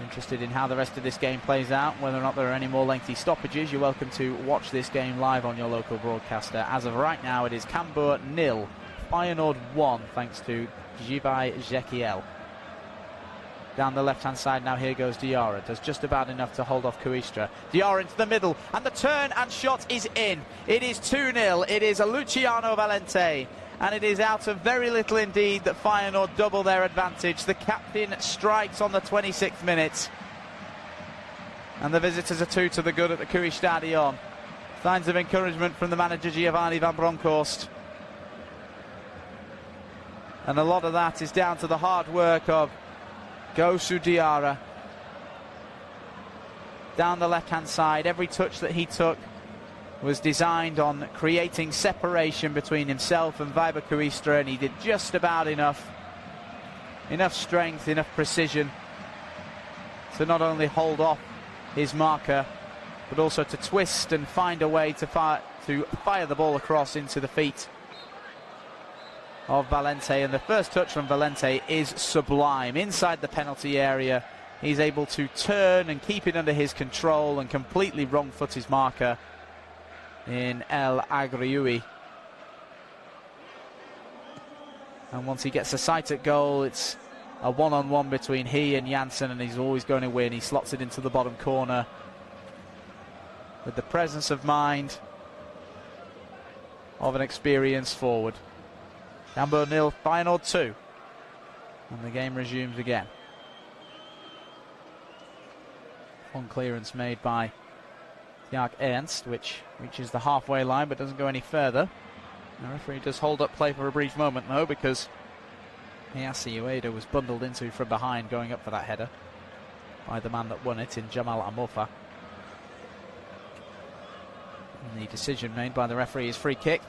Interested in how the rest of this game plays out, whether or not there are any more lengthy stoppages, you're welcome to watch this game live on your local broadcaster. As of right now, it is Cambuur 0, Feyenoord 1, thanks to Jivai Ezekiel. Down the left-hand side now, here goes Diarra. Does just about enough to hold off Kuistra. Diarra into the middle, and the turn and shot is in. It is 2-0. It is a Luciano Valente, and it is out of very little indeed that Feyenoord double their advantage. The captain strikes on the 26th minute, and the visitors are 2 to the good at the KUI Stadion. Signs of encouragement from the manager Giovanni van Bronckhorst. And a lot of that is down to the hard work of Gosu Diarra. Down the left-hand side, every touch that he took was designed on creating separation between himself and Viber Kuistra, and he did just about enough strength, enough precision to not only hold off his marker, but also to twist and find a way to fire the ball across into the feet of Valente. And the first touch from Valente is sublime. Inside the penalty area, he's able to turn and keep it under his control and completely wrong-foot his marker in El Agrioui. And once he gets a sight at goal, it's a one-on-one between he and Janssen, and he's always going to win. He slots it into the bottom corner with the presence of mind of an experienced forward. Cambuur 0, Feyenoord 2. And the game resumes again. One clearance made by Tjaak Ernst, which reaches the halfway line but doesn't go any further. The referee does hold up play for a brief moment though, because Iyasi Ueda was bundled into from behind going up for that header by the man that won it in Jamal Amofa. And the decision made by the referee is free kick.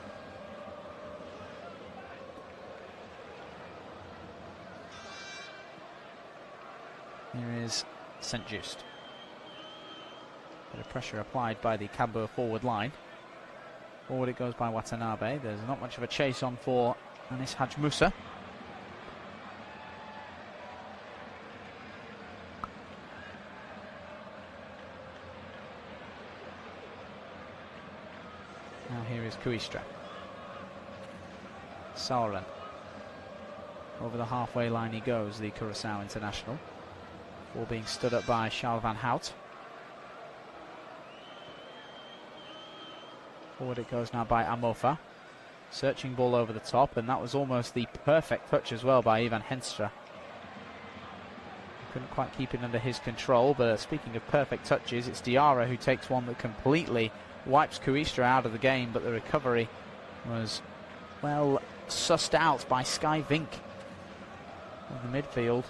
Here is St. Just. Bit of pressure applied by the Cambuur forward line. Forward it goes by Watanabe. There's not much of a chase on for Anis Hadj-Moussa. Now here is Kuistra. Sauren. Over the halfway line he goes, the Curaçao international. Ball being stood up by Charles van Hout. Forward it goes now by Amofa. Searching ball over the top, and that was almost the perfect touch as well by Ivan Henstra. Couldn't quite keep it under his control, but speaking of perfect touches, it's Diarra who takes one that completely wipes Kuistra out of the game, but the recovery was well sussed out by Sky Vink in the midfield,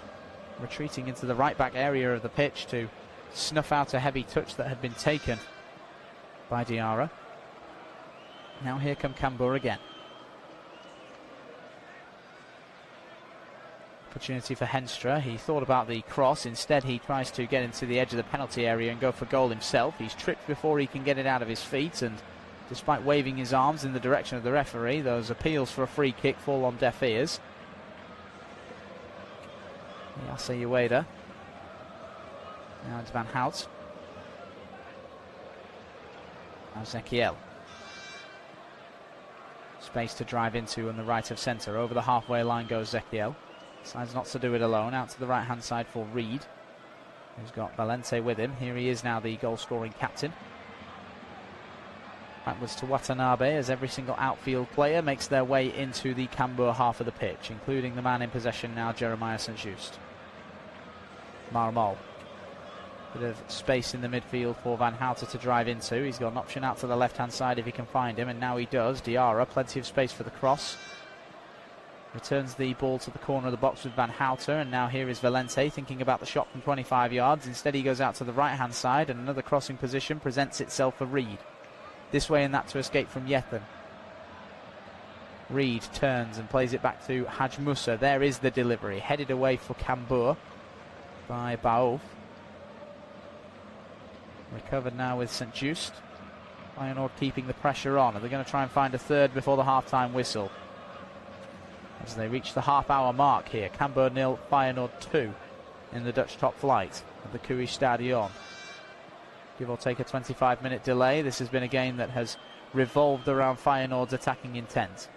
retreating into the right back area of the pitch to snuff out a heavy touch that had been taken by Diarra. Now here come Cambuur again. Opportunity for Henstra. He thought about the cross. Instead, he tries to get into the edge of the penalty area and go for goal himself. He's tripped before he can get it out of his feet, and despite waving his arms in the direction of the referee, those appeals for a free kick fall on deaf ears. Yasa Ueda. Now it's Van Hout. Now Zekiel. Space to drive into on the right of centre. Over the halfway line goes Zekiel. Decides not to do it alone. Out to the right hand side for Reed, who's got Valente with him. Here he is now, the goal scoring captain. Backwards to Watanabe as every single outfield player makes their way into the Cambuur half of the pitch, including the man in possession now, Jeremiah St. Just. Marmol. Bit of space in the midfield for Van Houten to drive into. He's got an option out to the left hand side if he can find him, and now he does. Diarra, plenty of space for the cross. Returns the ball to the corner of the box with Van Houten, and now here is Valente thinking about the shot from 25 yards. Instead he goes out to the right hand side, and another crossing position presents itself for Reed. This way and that to escape from Yethen. Reed turns and plays it back to Haj Musa. There is the delivery, headed away for Cambuur by Baouf. Recovered now with St. Just. Feyenoord keeping the pressure on. Are they going to try and find a third before the half-time whistle? As they reach the half-hour mark here, Cambuur 0, Feyenoord 2 in the Dutch top flight at the Cui Stadion. Give or take a 25-minute delay, this has been a game that has revolved around Feyenoord's attacking intent.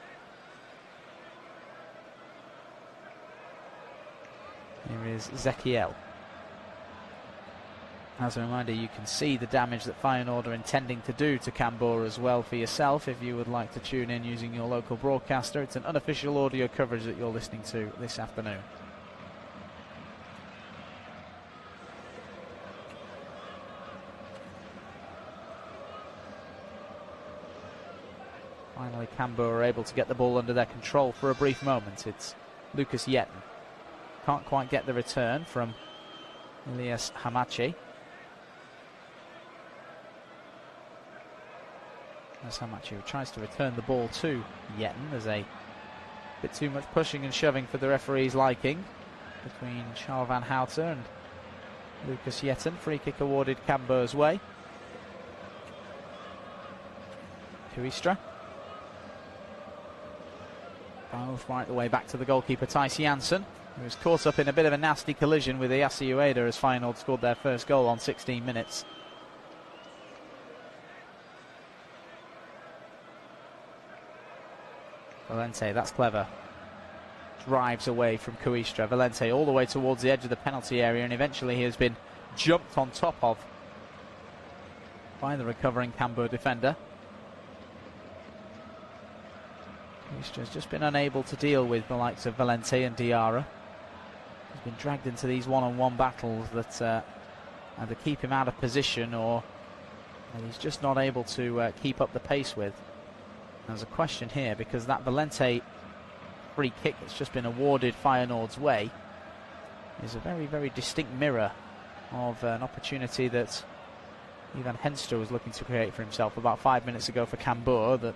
Here is Zekiel. As a reminder, you can see the damage that Feyenoord are intending to do to Cambuur as well for yourself if you would like to tune in using your local broadcaster. It's an unofficial audio coverage that you're listening to this afternoon. Finally, Cambuur are able to get the ball under their control for a brief moment. It's Lucas Yetton. Can't quite get the return from Elias Hamachi. As Hamachi tries to return the ball to Yetton. There's a bit too much pushing and shoving for the referee's liking between Charles Van Houten and Lucas Yetton. Free kick awarded Cambuur's way. Kuistra. Both right the way back to the goalkeeper Thijs Janssen, who was caught up in a bit of a nasty collision with Yasa Ueda as Feyenoord scored their first goal on 16 minutes. Valente, that's clever. Drives away from Kuistra. Valente all the way towards the edge of the penalty area, and eventually he has been jumped on top of by the recovering Cambuur defender. Kuistra has just been unable to deal with the likes of Valente and Diarra. He's been dragged into these one-on-one battles that either keep him out of position or he's just not able to keep up the pace with. There's a question here because that Valente free kick that's just been awarded Feyenoord's way is a very, very distinct mirror of an opportunity that Ivan Henstra was looking to create for himself about 5 minutes ago for Cambuur that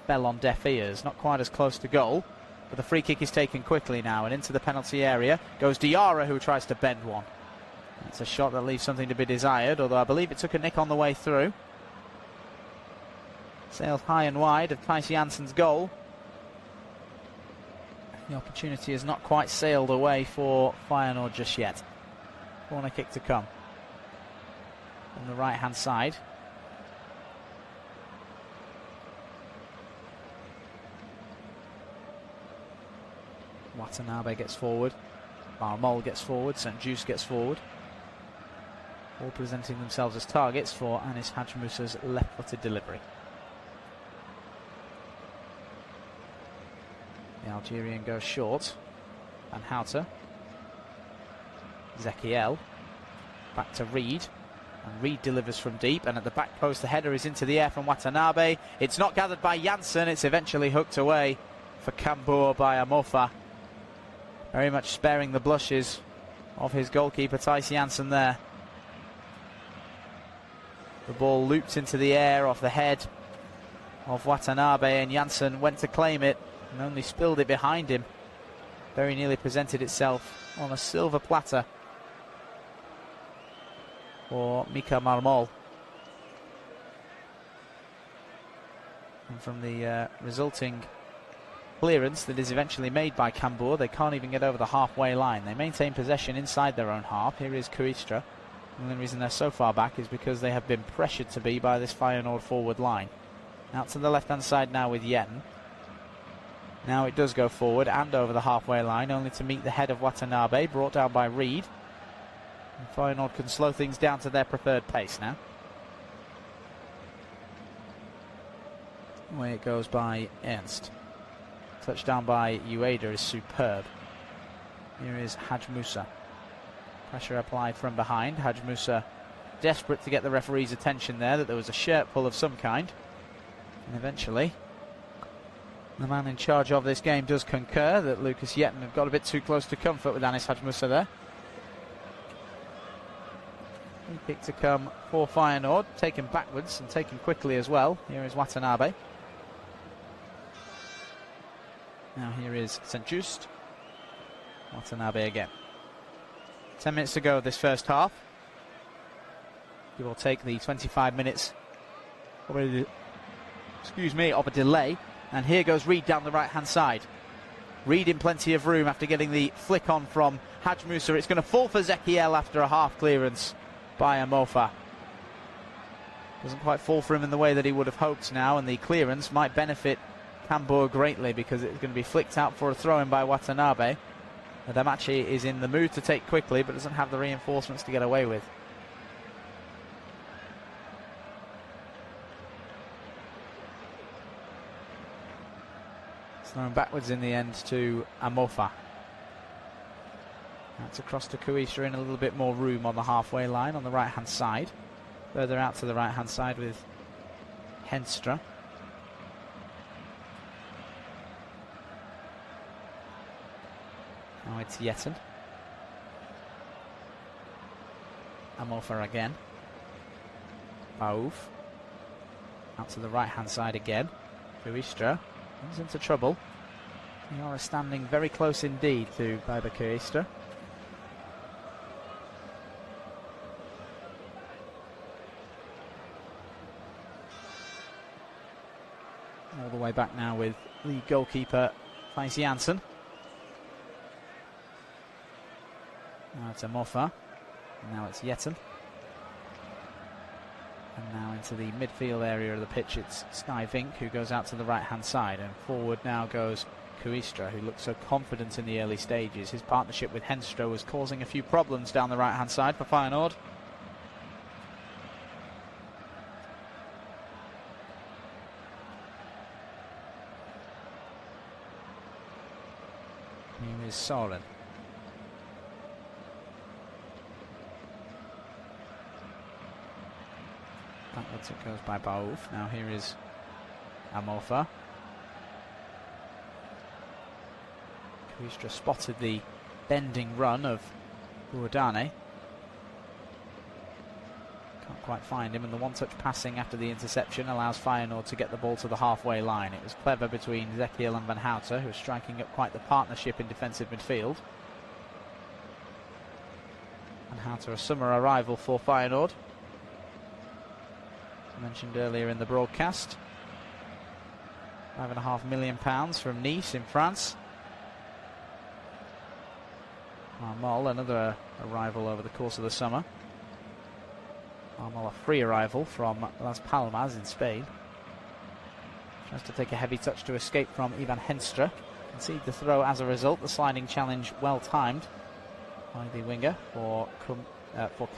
fell on deaf ears. Not quite as close to goal, but the free kick is taken quickly now, and into the penalty area goes Diarra, who tries to bend one. It's a shot that leaves something to be desired, although I believe it took a nick on the way through. Sailed high and wide of Thijs Janssen's goal. The opportunity has not quite sailed away for Feyenoord just yet. Corner kick to come on the right hand side. Watanabe gets forward. Marmol gets forward. St. Just gets forward. All presenting themselves as targets for Anis Haj Musa's left-footed delivery. The Algerian goes short. Van Houten. Ezekiel. Back to Reed. And Reed delivers from deep, and at the back post the header is into the air from Watanabe. It's not gathered by Janssen, it's eventually hooked away for Cambuur by Amofa. Very much sparing the blushes of his goalkeeper Thijs Janssen there. The ball looped into the air off the head of Watanabe, and Janssen went to claim it and only spilled it behind him. Very nearly presented itself on a silver platter for Mika Marmol. And from the resulting clearance that is eventually made by Cambuur, they can't even get over the halfway line. They maintain possession inside their own half. Here is Kuistra. The only reason they're so far back is because they have been pressured to be by this Feyenoord forward line. Out to the left-hand side now with Yetten. Now it does go forward and over the halfway line, only to meet the head of Watanabe, brought down by Reed. And Feyenoord can slow things down to their preferred pace now. Away it goes by Ernst. Touchdown by Ueda is superb. Here is Haj Musa. Pressure applied from behind. Haj Musa desperate to get the referee's attention there, that there was a shirt pull of some kind. And eventually, the man in charge of this game does concur that Lucas Yetten had got a bit too close to comfort with Anis Haj Musa there. Free kick to come for Feyenoord, taken backwards and taken quickly as well. Here is Watanabe. Now here is St. Just. Watanabe again. 10 minutes to go this first half. Give or take the 25 minutes of a delay. And here goes Reed down the right-hand side. Reed in plenty of room after getting the flick on from Haj Musa. It's going to fall for Ezekiel after a half clearance by Amofa. Doesn't quite fall for him in the way that he would have hoped now, and the clearance might benefit Cambuur greatly because it's going to be flicked out for a throw-in by Watanabe. Adamachi is in the mood to take quickly, but doesn't have the reinforcements to get away with. Thrown backwards in the end to Amofa. That's across to Kuistra in a little bit more room on the halfway line on the right-hand side. Further out to the right-hand side with Henstra. Now it's Yetten. Amofa again. Baouf. Out to the right-hand side again. Kuistra. He's into trouble. They are standing very close indeed to Baba Kuistra. All the way back now with the goalkeeper Thijs Janssen. Now it's Amofa. Now it's Yetten. And now into the midfield area of the pitch, it's Sky Vink who goes out to the right-hand side, and forward now goes Kuistra, who looked so confident in the early stages. His partnership with Henstra was causing a few problems down the right-hand side for Feyenoord. Here is Soren. Backwards it goes by Baouf. Now here is Amofa. Kuistra spotted the bending run of Bourdane. Can't quite find him, and the one-touch passing after the interception allows Feyenoord to get the ball to the halfway line. It was clever between Ezekiel and Van Houten, who was striking up quite the partnership in defensive midfield. Van Houten, a summer arrival for Feyenoord. Mentioned earlier in the broadcast, £5.5 million from Nice in France. Marmol, another arrival over the course of the summer. Marmol, a free arrival from Las Palmas in Spain. Tries to take a heavy touch to escape from Ivan Henstra. Concede the throw as a result. The sliding challenge well timed by the winger for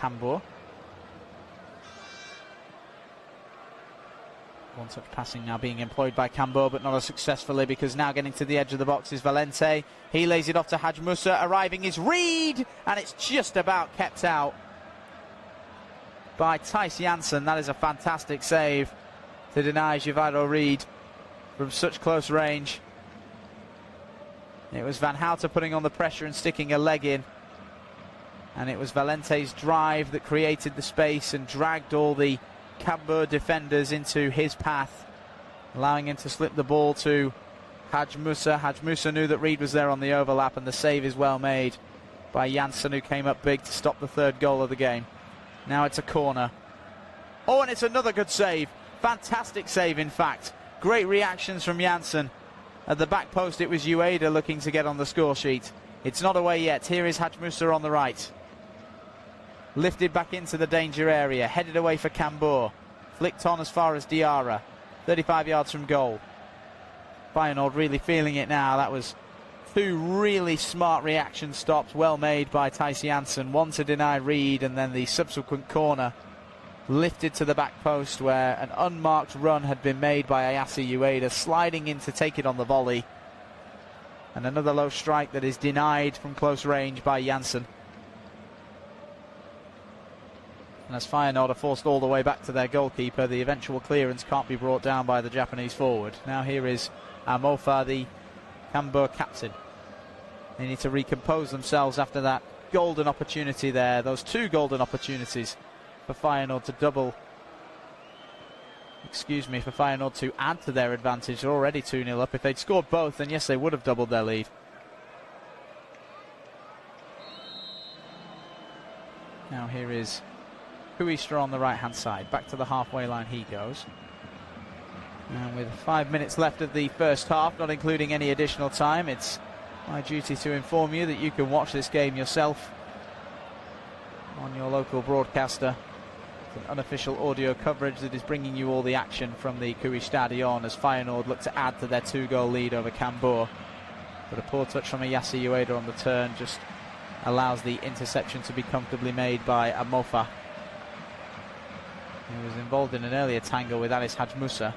Cambuur. One touch passing now being employed by Cambuur, but not as successfully, because now getting to the edge of the box is Valente. He lays it off to Haj Musa. Arriving is Reed, and it's just about kept out by Thijs Jansen. That is a fantastic save to deny Givaro Reed from such close range. It was Van Houten putting on the pressure and sticking a leg in, and it was Valente's drive that created the space and dragged all the Cambuur defenders into his path, allowing him to slip the ball to Haj Musa. Haj Musa knew that Reed was there on the overlap, and the save is well made by Jansen, who came up big to stop the third goal of the game. Now it's a corner. Oh, and it's another good save. Fantastic save, in fact. Great reactions from Jansen. At the back post, it was Ueda looking to get on the score sheet. It's not away yet. Here is Haj Musa on the right. Lifted back into the danger area, headed away for Cambuur. Flicked on as far as Diarra, 35 yards from goal. Feyenoord really feeling it now. That was two really smart reaction stops, well made by Thijs Jansen. One to deny Reed, and then the subsequent corner lifted to the back post, where an unmarked run had been made by Ayase Ueda, sliding in to take it on the volley. And another low strike that is denied from close range by Jansen. And as Feyenoord are forced all the way back to their goalkeeper, the eventual clearance can't be brought down by the Japanese forward. Now here is Amofa, the Cambuur captain. They need to recompose themselves after that golden opportunity there. Those two golden opportunities for Feyenoord to for Feyenoord to add to their advantage. They're already 2-0 up. If they'd scored both, then yes, they would have doubled their lead. Now here is Huistra on the right-hand side. Back to the halfway line he goes. And with 5 minutes left of the first half, not including any additional time, it's my duty to inform you that you can watch this game yourself on your local broadcaster. It's an unofficial audio coverage that is bringing you all the action from the Cui Stadion as Feyenoord look to add to their 2-goal lead over Cambuur. But a poor touch from Ayase Ueda on the turn just allows the interception to be comfortably made by Amofa. He was involved in an earlier tangle with Anis Haj Musa.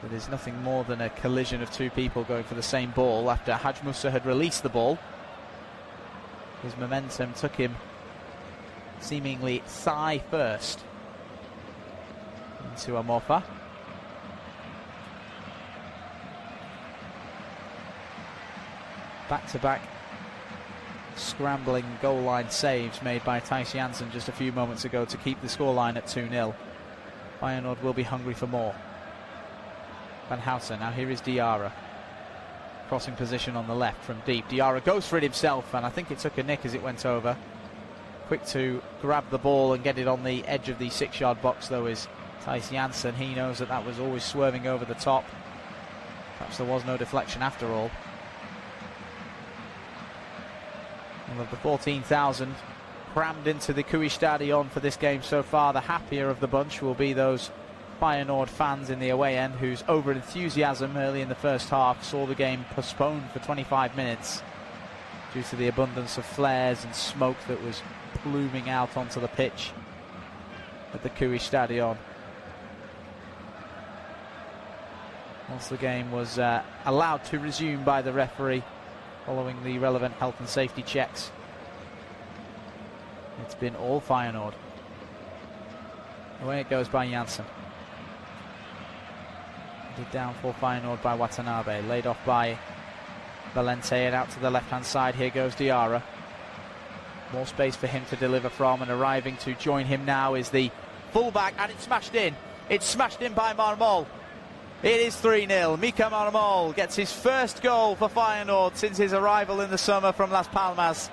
But there's nothing more than a collision of two people going for the same ball after Haj Musa had released the ball. His momentum took him seemingly thigh first into Amofa. Back-to-back scrambling goal line saves made by Thijs Jansen just a few moments ago to keep the scoreline at 2-0. Feyenoord will be hungry for more. Van Houten, now here is Diarra. Crossing position on the left from deep. Diarra goes for it himself, and I think it took a nick as it went over. Quick to grab the ball and get it on the edge of the 6-yard box, though, is Thijs Jansen. He knows that that was always swerving over the top. Perhaps there was no deflection after all. And of the 14,000 crammed into the Cui Stadion for this game so far, the happier of the bunch will be those Feyenoord fans in the away end whose over-enthusiasm early in the first half saw the game postponed for 25 minutes due to the abundance of flares and smoke that was pluming out onto the pitch at the Cui Stadion. Once the game was allowed to resume by the referee following the relevant health and safety checks, it's been all Feyenoord. Away it goes by Jansen. Down for Feyenoord by Watanabe, laid off by Valente, and out to the left-hand side. Here goes Diarra. More space for him to deliver from, and arriving to join him now is the fullback, and it's smashed in. It's smashed in by Marmol. It is 3-0. Mika Marmol gets his first goal for Feyenoord since his arrival in the summer from Las Palmas.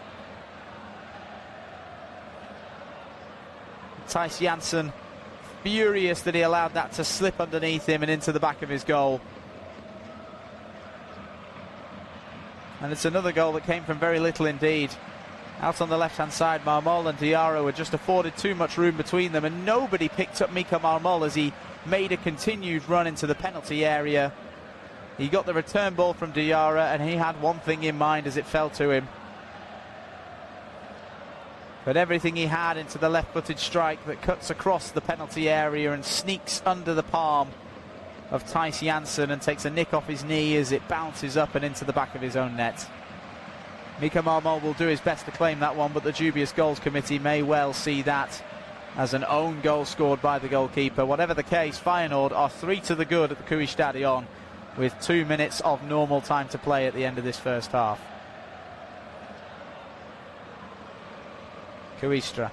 Thijs Jansen furious that he allowed that to slip underneath him and into the back of his goal. And it's another goal that came from very little indeed. Out on the left-hand side, Marmol and Diarra were just afforded too much room between them, and nobody picked up Mika Marmol as he made a continued run into the penalty area. He got the return ball from Diarra, and he had one thing in mind as it fell to him. But everything he had into the left-footed strike that cuts across the penalty area and sneaks under the palm of Thijs Jansen and takes a nick off his knee as it bounces up and into the back of his own net. Mika Marmol will do his best to claim that one, but the dubious goals committee may well see that as an own goal scored by the goalkeeper. Whatever the case, Feyenoord are 3 to the good at the KUI Stadion with 2 minutes of normal time to play at the end of this first half. Kuistra.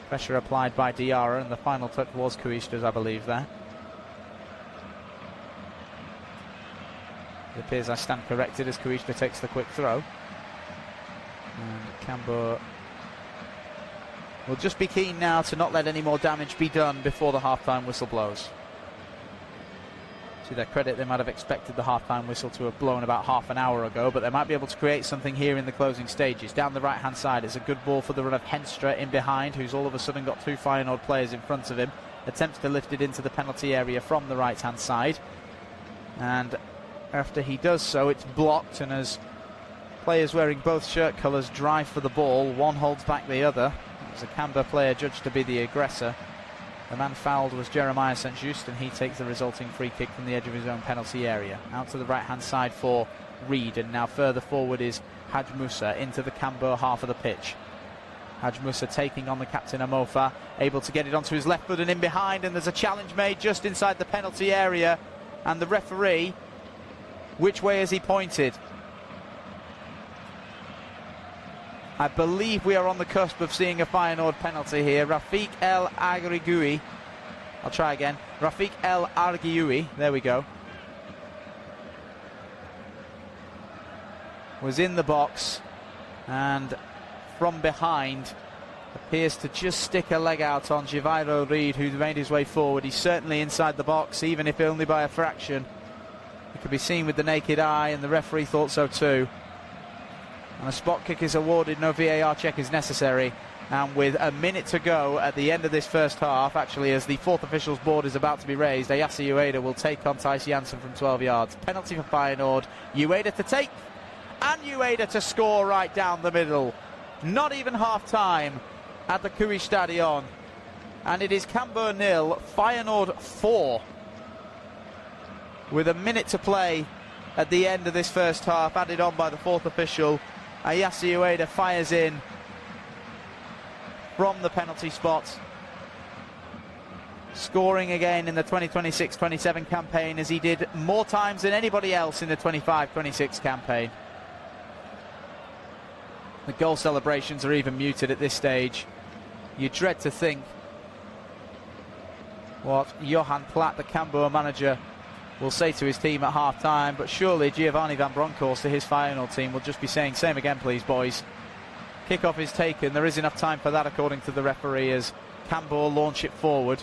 Pressure applied by Diarra, and the final touch was Kuistra's, I believe, there. It appears I stand corrected as Kuistra takes the quick throw. And Cambuur will just be keen now to not let any more damage be done before the half-time whistle blows. To their credit, they might have expected the half-time whistle to have blown about half an hour ago, but they might be able to create something here in the closing stages. Down the right-hand side, it's a good ball for the run of Henstra in behind, who's all of a sudden got 2 Feyenoord players in front of him. Attempts to lift it into the penalty area from the right-hand side. And after he does so, it's blocked, and as players wearing both shirt colours drive for the ball, one holds back the other. As a Cambuur player judged to be the aggressor. The man fouled was Jeremiah St. Just, and he takes the resulting free kick from the edge of his own penalty area. Out to the right-hand side for Reed, and now further forward is Haj Musa into the Cambuur half of the pitch. Haj Musa taking on the captain Amofa, able to get it onto his left foot and in behind, and there's a challenge made just inside the penalty area, and the referee, which way has he pointed? I believe we are on the cusp of seeing a Feyenoord penalty here. Rafik El Agrigui. I'll try again. Rafik El Agrigui. There we go. Was in the box and from behind appears to just stick a leg out on Jivairo Reed, who's made his way forward. He's certainly inside the box, even if only by a fraction. It could be seen with the naked eye, and the referee thought so too. And a spot kick is awarded, no VAR check is necessary. And with a minute to go at the end of this first half, actually as the fourth official's board is about to be raised, Ayase Ueda will take on Thijs Jansen from 12 yards. Penalty for Feyenoord, Ueda to take, and Ueda to score right down the middle. Not even half-time at the KUI Stadion. And it is Cambuur 0, Feyenoord 4. With a minute to play at the end of this first half, added on by the fourth official. Ayase Ueda fires in from the penalty spot, scoring again in the 2026-27 campaign, as he did more times than anybody else in the 25-26 campaign. The goal celebrations are even muted at this stage. You dread to think what Johan Platt, the Cambuur manager, will say to his team at half-time, but surely Giovanni van Bronckhorst to his Feyenoord team will just be saying, same again please boys. Kick-off is taken, there is enough time for that according to the referee, as Cambuur launch it forward.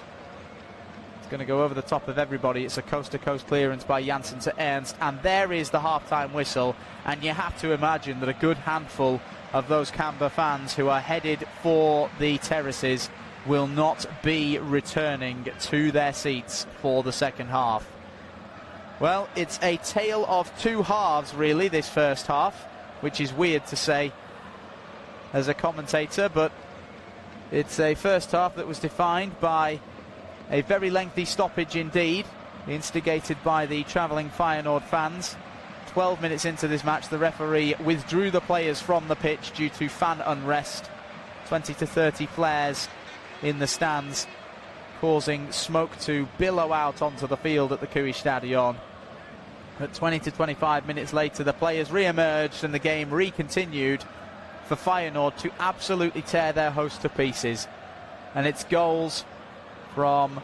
It's going to go over the top of everybody. It's a coast-to-coast clearance by Jansen to Ernst, and there is the half-time whistle, and you have to imagine that a good handful of those Cambuur fans who are headed for the terraces will not be returning to their seats for the second half. Well, it's a tale of two halves, really, this first half, which is weird to say as a commentator, but it's a first half that was defined by a very lengthy stoppage indeed, instigated by the travelling Feyenoord fans. 12 minutes into this match, the referee withdrew the players from the pitch due to fan unrest. 20 to 30 flares in the stands, causing smoke to billow out onto the field at the KUI Stadion. But 20 to 25 minutes later, the players re-emerged and the game re-continued for Feyenoord to absolutely tear their host to pieces. And it's goals from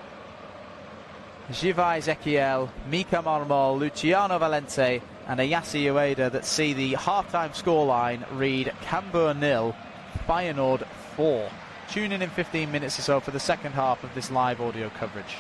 Jiva Ezequiel, Mika Marmol, Luciano Valente and Ayase Ueda that see the half-time scoreline read Cambuur 0, Feyenoord 4. Tune in 15 minutes or so for the second half of this live audio coverage.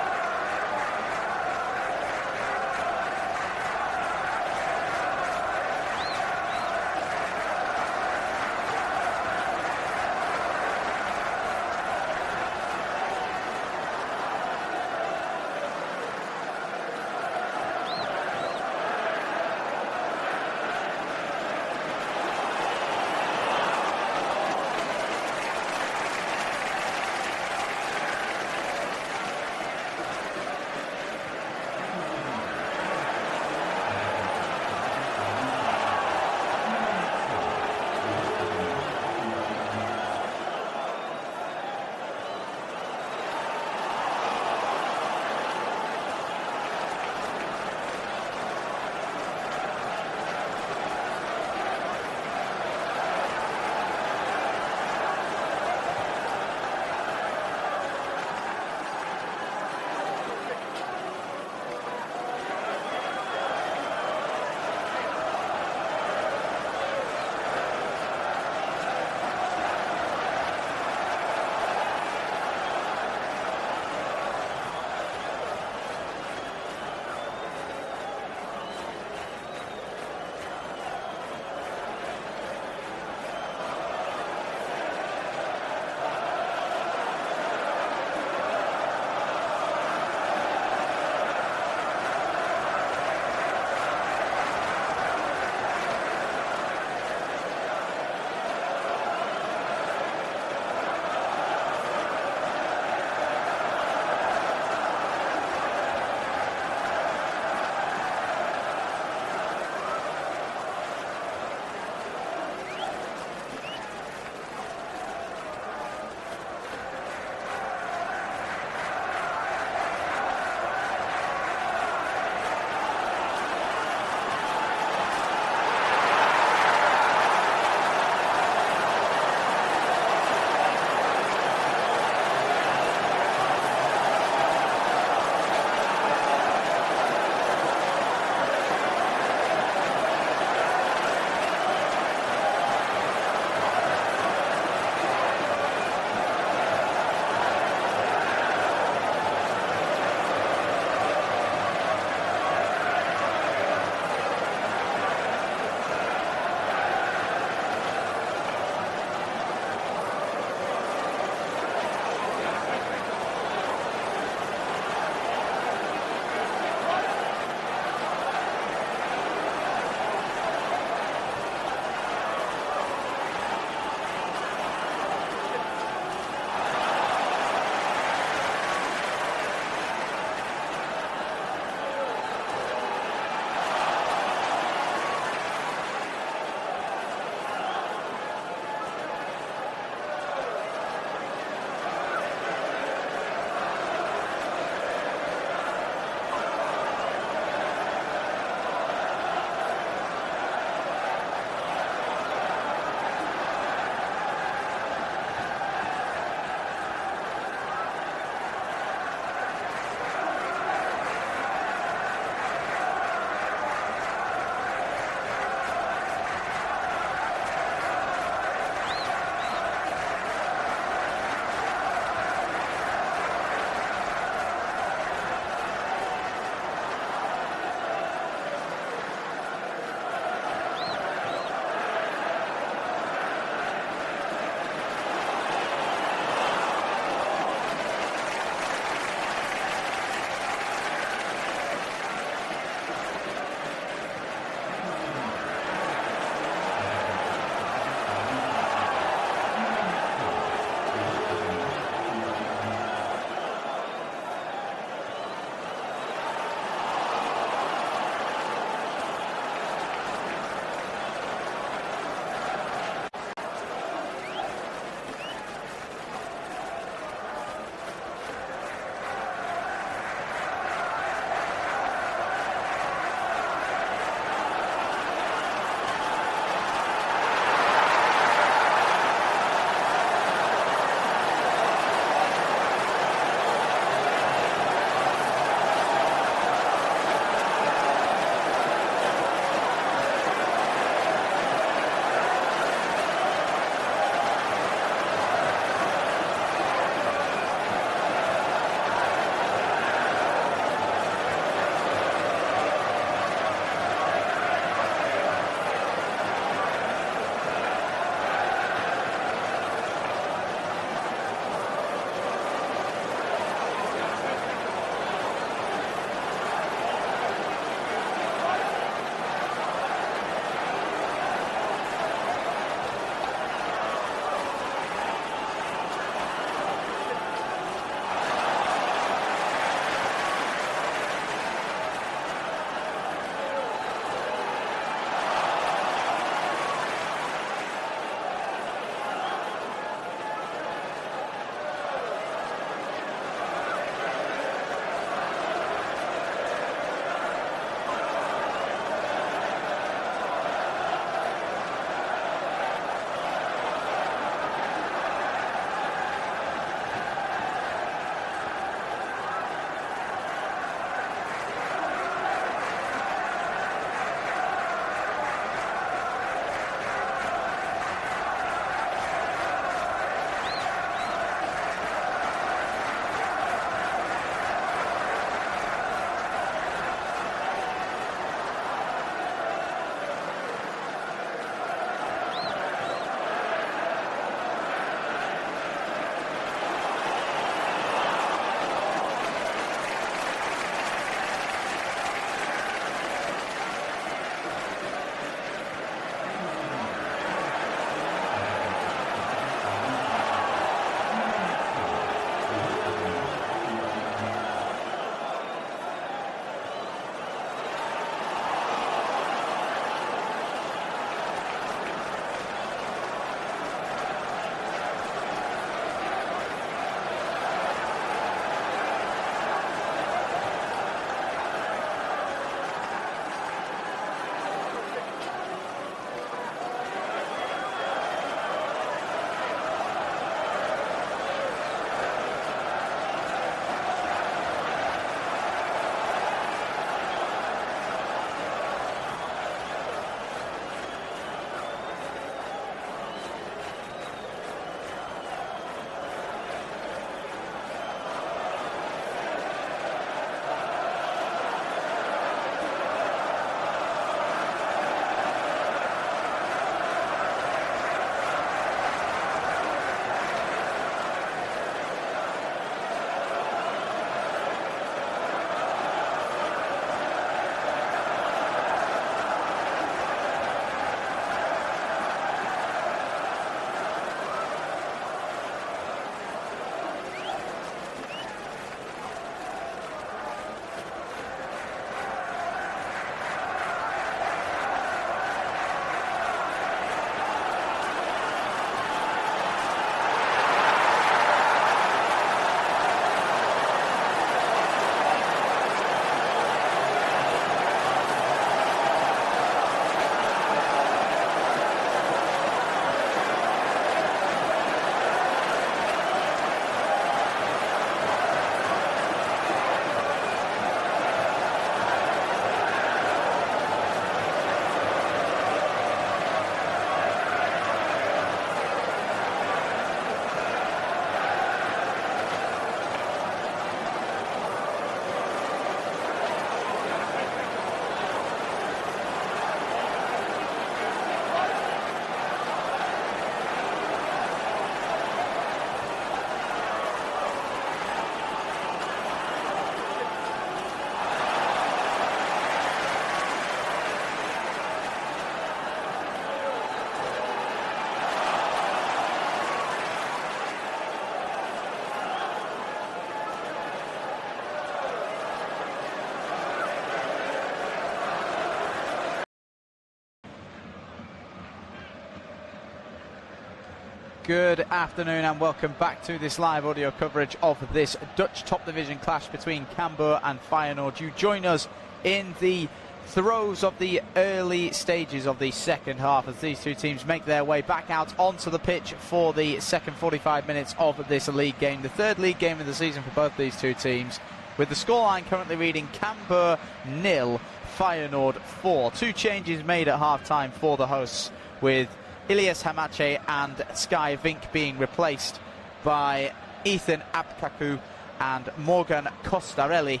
Good afternoon and welcome back to this live audio coverage of this Dutch top division clash between Cambuur and Feyenoord. You join us in the throes of the early stages of the second half as these two teams make their way back out onto the pitch for the second 45 minutes of this league game, the third league game of the season for both these two teams, with the scoreline currently reading Cambuur 0, Feyenoord 4. Two changes made at half-time for the hosts, with Ilyes Hamache and Sky Vink being replaced by Ethan Abkaku and Morgan Costarelli.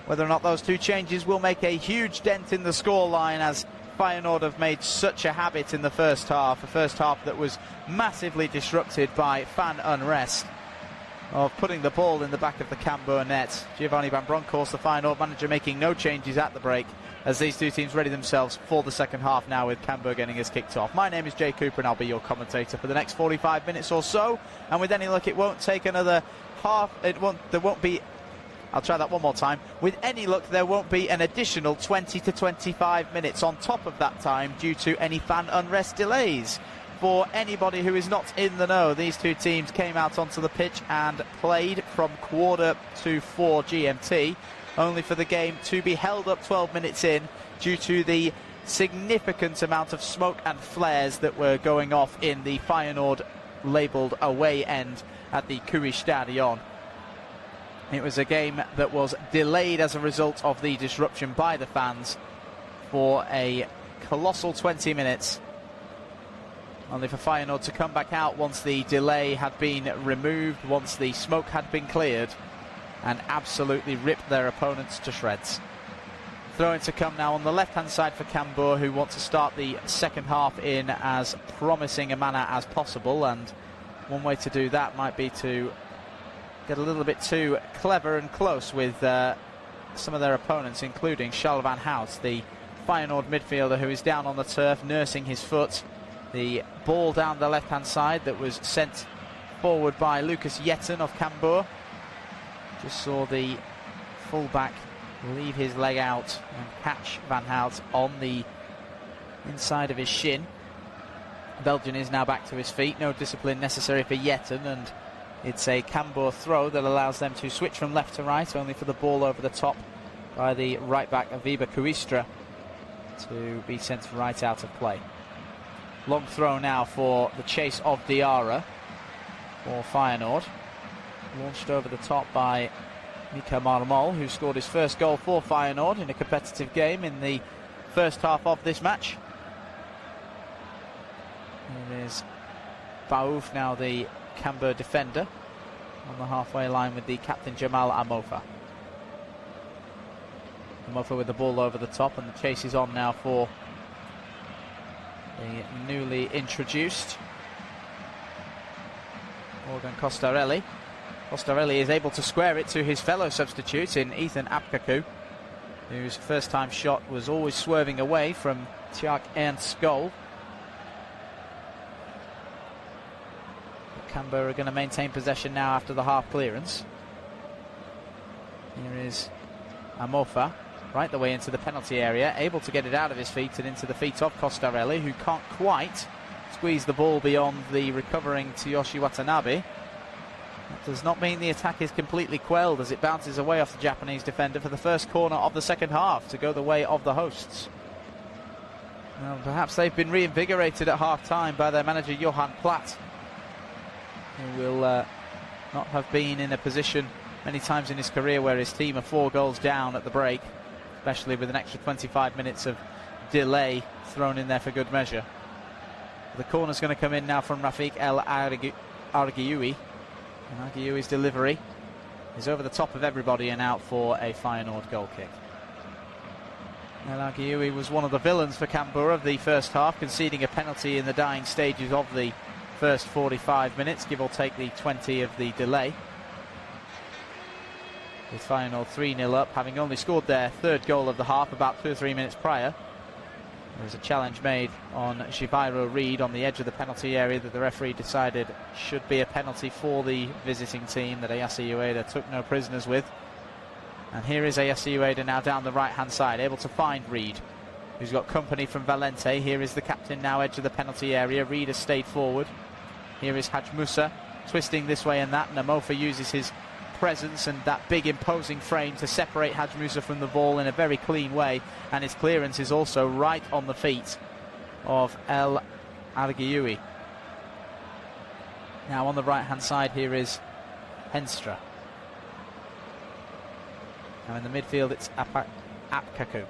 Whether or not those two changes will make a huge dent in the scoreline, as Feyenoord have made such a habit in the first half, a first half that was massively disrupted by fan unrest, of putting the ball in the back of the Cambuur net. Giovanni Van Bronckhorst, the Feyenoord manager, making no changes at the break as these two teams ready themselves for the second half now, with Cambuur getting us kicked off. My name is Jay Cooper and I'll be your commentator for the next 45 minutes or so, and with any luck it won't take another half, I'll try that one more time. With any luck, there won't be an additional 20 to 25 minutes on top of that time due to any fan unrest delays. For anybody who is not in the know, these two teams came out onto the pitch and played from 3:45 GMT, only for the game to be held up 12 minutes in due to the significant amount of smoke and flares that were going off in the Feyenoord labelled away end at the Cui Stadion. It was a game that was delayed as a result of the disruption by the fans for a colossal 20 minutes, only for Feyenoord to come back out once the delay had been removed, once the smoke had been cleared, and absolutely ripped their opponents to shreds. Throw-in to come now on the left-hand side for Cambuur, who want to start the second half in as promising a manner as possible, and one way to do that might be to get a little bit too clever and close with some of their opponents, including Charles van Hout, the Feyenoord midfielder, who is down on the turf nursing his foot. The ball down the left-hand side that was sent forward by Lucas Jetten of Cambuur. Just saw the fullback leave his leg out and catch Van Hout on the inside of his shin. Belgian is now back to his feet. No discipline necessary for Jetten, and it's a Cambuur throw that allows them to switch from left to right, only for the ball over the top by the right-back Aviba Kuistra to be sent right out of play. Long throw now for the chase of Diarra for Feyenoord. Launched over the top by Mika Marmol, who scored his first goal for Feyenoord in a competitive game in the first half of this match. It is Baouf now, the Cambuur defender, on the halfway line with the captain Jamal Amofa. Amofa with the ball over the top, and the chase is on now for the newly introduced Morgan Costarelli. Costarelli is able to square it to his fellow substitute in Ethan Abkaku, whose first time shot was always swerving away from Tjaak Ernst's goal. Cambuur are going to maintain possession now after the half clearance. Here is Amofa, right the way into the penalty area, able to get it out of his feet and into the feet of Costarelli, who can't quite squeeze the ball beyond the recovering Tsuyoshi Watanabe. That does not mean the attack is completely quelled, as it bounces away off the Japanese defender for the first corner of the second half to go the way of the hosts. Well, perhaps they've been reinvigorated at half-time by their manager Johan Platt, who will not have been in a position many times in his career where his team are 4 goals down at the break, especially with an extra 25 minutes of delay thrown in there for good measure. The corner's going to come in now from Rafik El Argioui, and Argioui's delivery is over the top of everybody and out for a Feyenoord goal kick. El Argioui was one of the villains for Cambuur of the first half, conceding a penalty in the dying stages of the first 45 minutes, give or take the 20 of the delay. With Feyenoord 3-0 up, having only scored their third goal of the half about 2 or 3 minutes prior. There was a challenge made on Shibairo Reed on the edge of the penalty area that the referee decided should be a penalty for the visiting team that Ayase Ueda took no prisoners with. And here is Ayase Ueda now down the right-hand side, able to find Reed, who's got company from Valente. Here is the captain now, edge of the penalty area. Reed has stayed forward. Here is Haj Musa twisting this way and that, and Amofa uses his presence and that big imposing frame to separate Haj Musa from the ball in a very clean way, and his clearance is also right on the feet of El Argioui. Now on the right hand side here is Henstra. Now in the midfield it's Apkaku.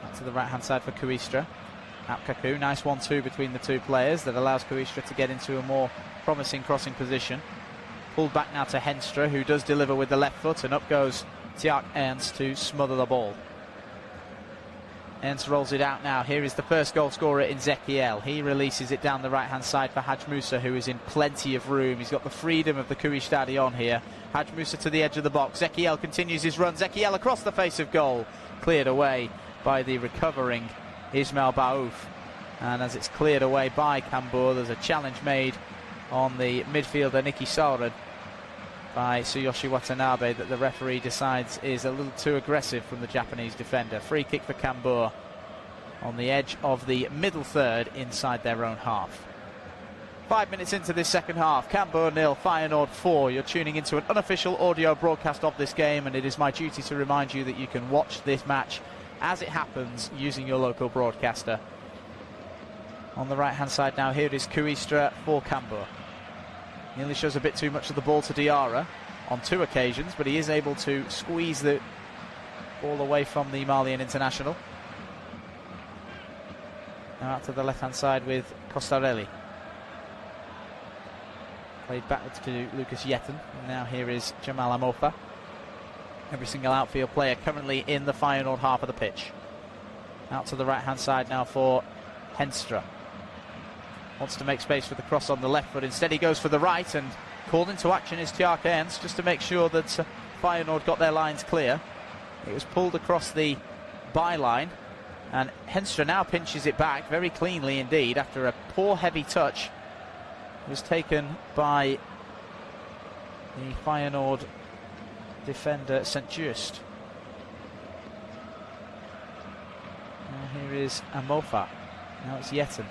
Back to the right hand side for Kuistra. Apkaku, nice 1-2 between the two players that allows Kuistra to get into a more promising crossing position. Pulled back now to Henstra, who does deliver with the left foot, and up goes Tjaak Ernst to smother the ball. Ernst rolls it out now. Here is the first goal scorer in Zekiel. He releases it down the right hand side for Haj Musa, who is in plenty of room. He's got the freedom of the Kui Stadion here. Haj Musa to the edge of the box. Zekiel continues his run. Zekiel across the face of goal. Cleared away by the recovering Ismail Baouf. And as it's cleared away by Cambuur, there's a challenge made on the midfielder Niki Sauren by Tsuyoshi Watanabe that the referee decides is a little too aggressive from the Japanese defender. Free kick for Cambuur on the edge of the middle third inside their own half. 5 minutes into this second half, Cambuur 0, Feyenoord 4. You're tuning into an unofficial audio broadcast of this game, and it is my duty to remind you that you can watch this match as it happens using your local broadcaster. On the right hand side now, here it is Kuistra for Cambuur. Nearly shows a bit too much of the ball to Diarra on 2 occasions, but he is able to squeeze the ball away from the Malian international. Now out to the left hand side with Costarelli. Played backwards to Lucas Yetten. And now here is Jamal Amofa. Every single outfield player currently in the Feyenoord half of the pitch. Out to the right hand side now for Henstra. Wants to make space for the cross on the left, but instead he goes for the right, and called into action is Tjaak Ernst just to make sure that Feyenoord got their lines clear. It was pulled across the byline, and Henstra now pinches it back very cleanly indeed after a poor heavy touch. It was taken by the Feyenoord defender St. Just. Now here is Amofa. Now it's Yetten.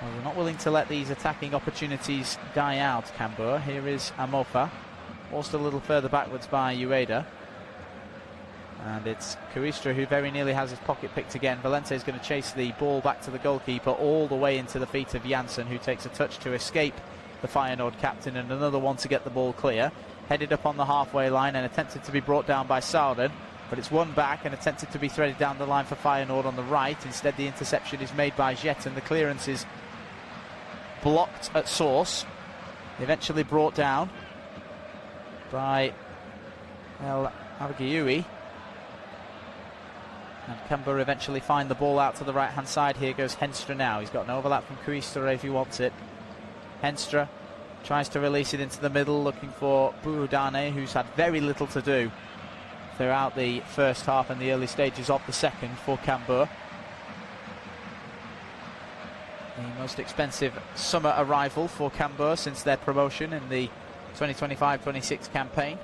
Well, we're not willing to let these attacking opportunities die out, Cambuur. Here is Amofa, forced a little further backwards by Ueda. And it's Kuistra who very nearly has his pocket picked again. Valente is going to chase the ball back to the goalkeeper all the way into the feet of Janssen, who takes a touch to escape the Feyenoord captain, and another one to get the ball clear. Headed up on the halfway line and attempted to be brought down by Sauren, but it's won back and attempted to be threaded down the line for Feyenoord on the right. Instead, the interception is made by Jetten. The clearance is blocked at source, eventually brought down by El Argioui, and Cambuur eventually find the ball out to the right hand side. Here goes Henstra now. He's got an overlap from Kuistra if he wants it. Henstra tries to release it into the middle, looking for Buudane, who's had very little to do throughout the first half and the early stages of the second for Cambuur. The most expensive summer arrival for Cambuur since their promotion in the 2025-26 campaign.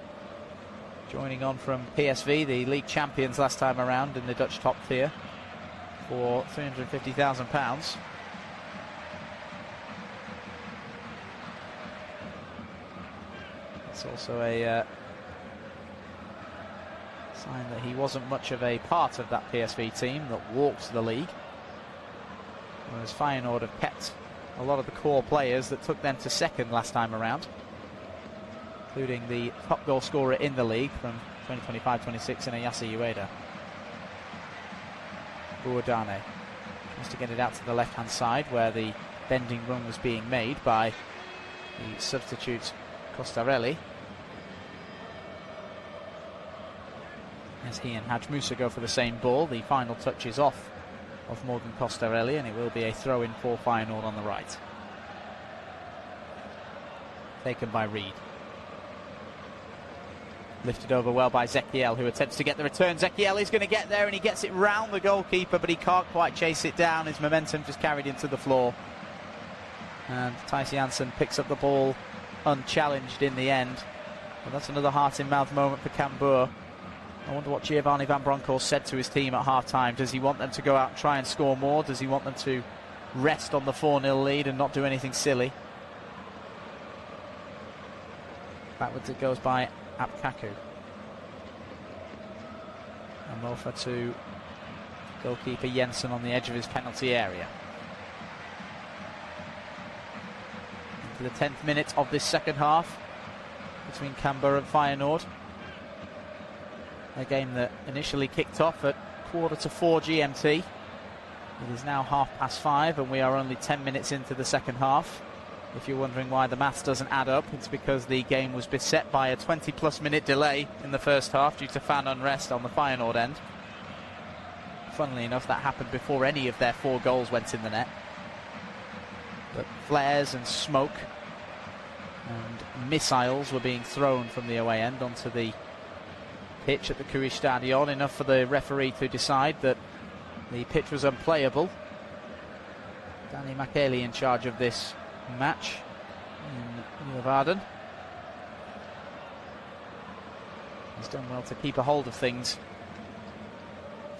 Joining on from PSV, the league champions last time around in the Dutch top tier, for £350,000. It's also a sign that he wasn't much of a part of that PSV team that walked the league. Whereas Feyenoord have kept a lot of the core players that took them to second last time around, including the top goal scorer in the league from 2025-26 in Ayase Ueda. Buudane tries to get it out to the left hand side where the bending run was being made by the substitute Costarelli. As he and Haj Musa go for the same ball, the final touch is off of Morgan Costarelli, and it will be a throw-in for Feyenoord on the right. Taken by Reed. Lifted over well by Zekiel, who attempts to get the return. Zekiel is going to get there, and he gets it round the goalkeeper, but he can't quite chase it down. His momentum just carried him to the floor. And Thijs Janssen picks up the ball unchallenged in the end. But that's another heart-in-mouth moment for Cambuur. I wonder what Giovanni Van Bronckhorst said to his team at half-time. Does he want them to go out and try and score more? Does he want them to rest on the 4-0 lead and not do anything silly? Backwards it goes by Apkaku. And Mofa to goalkeeper Jensen on the edge of his penalty area. Into the 10th minute of this second half between Cambuur and Feyenoord. A game that initially kicked off at 4:45 GMT. It is now 5:30 and we are only 10 minutes into the second half. If you're wondering why the maths doesn't add up, it's because the game was beset by a 20+ minute delay in the first half due to fan unrest on the Feyenoord end. Funnily enough, that happened before any of their 4 goals went in the net. But flares and smoke and missiles were being thrown from the away end onto the pitch at the Cúis Stadion, enough for the referee to decide that the pitch was unplayable. Danny McAley in charge of this match in Leeuwarden. He's done well to keep a hold of things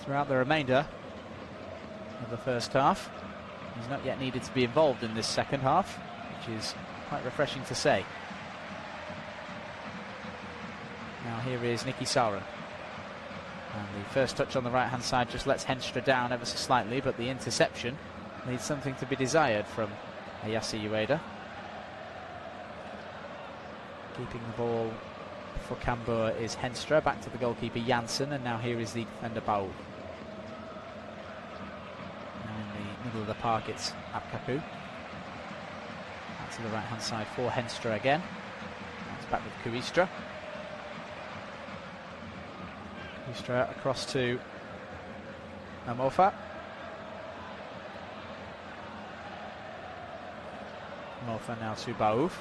throughout the remainder of the first half. He's not yet needed to be involved in this second half, which is quite refreshing to say. Now here is Nicky Sauron. And the first touch on the right hand side just lets Henstra down ever so slightly, but the interception leaves something to be desired from Ayase Ueda. Keeping the ball for Cambuur is Henstra, back to the goalkeeper Janssen, and now here is the defender Bau. Now in the middle of the park it's Apkaku. Back to the right hand side for Henstra again. That's back with Kuistra. Kuistra across to Mofa. Mofa now to Baouf.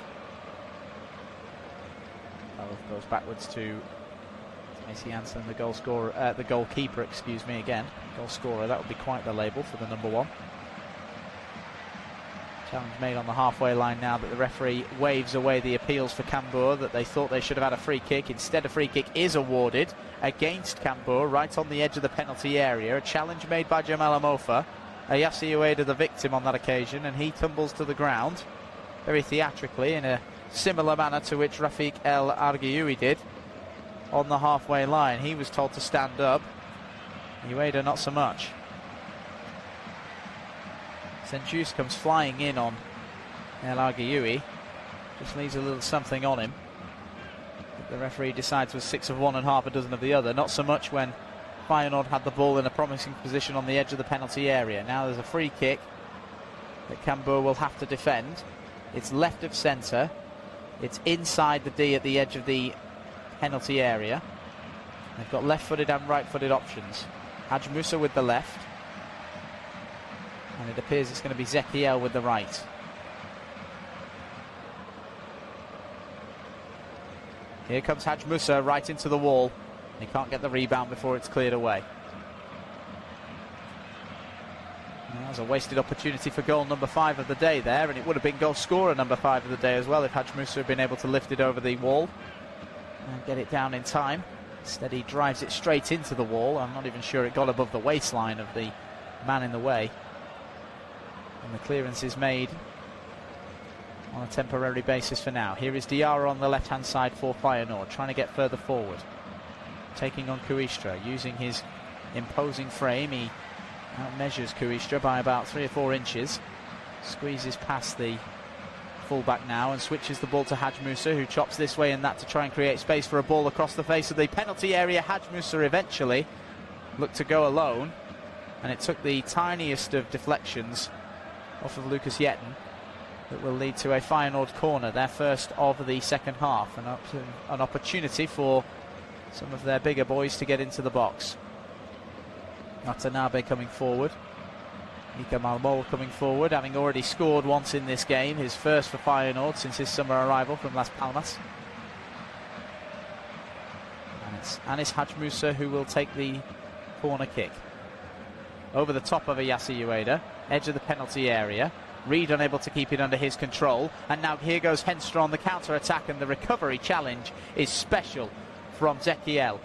Baouf goes backwards to Macy Janssen, the goal scorer, the goalkeeper, excuse me, again. Goal scorer, that would be quite the label for the number 1. Challenge made on the halfway line now, but the referee waves away the appeals for Cambuur that they thought they should have had a free kick. Instead, a free kick is awarded against Cambuur, right on the edge of the penalty area. A challenge made by Jamal Mofa. Ayase Ueda the victim on that occasion, and he tumbles to the ground very theatrically in a similar manner to which Rafiq El Argioui did on the halfway line. He was told to stand up. Ueda not so much. St-Just comes flying in on El Argioui. Just leaves a little something on him. But the referee decides with 6 of one and half a dozen of the other. Not so much when Feyenoord had the ball in a promising position on the edge of the penalty area. Now there's a free kick that Cambuur will have to defend. It's left of centre. It's inside the D at the edge of the penalty area. They've got left-footed and right-footed options. Haj Musa with the left. And it appears it's going to be Zekiel with the right. Here comes Haj Musa right into the wall. He can't get the rebound before it's cleared away. And that was a wasted opportunity for goal number 5 of the day there, and it would have been goal scorer number 5 of the day as well if Haj Musa had been able to lift it over the wall and get it down in time. Instead he drives it straight into the wall. I'm not even sure it got above the waistline of the man in the way. And the clearance is made on a temporary basis for now. Here is Diarra on the left-hand side for Feyenoord, trying to get further forward. Taking on Kuistra, using his imposing frame. He outmeasures Kuistra by about 3 or 4 inches. Squeezes past the fullback now and switches the ball to Haj Musa, who chops this way and that to try and create space for a ball across the face of the penalty area. Haj Musa eventually looked to go alone, and it took the tiniest of deflections off of Lucas Yetten that will lead to a Feyenoord corner, their first of the second half, and an opportunity for some of their bigger boys to get into the box. Watanabe coming forward. Ika Malmo coming forward, having already scored once in this game, his first for Feyenoord since his summer arrival from Las Palmas. And it's Anis Haj Musa who will take the corner kick. Over the top of Ayase Ueda, edge of the penalty area. Reed unable to keep it under his control, and now here goes Henstra on the counter-attack, and the recovery challenge is special from Zekiel.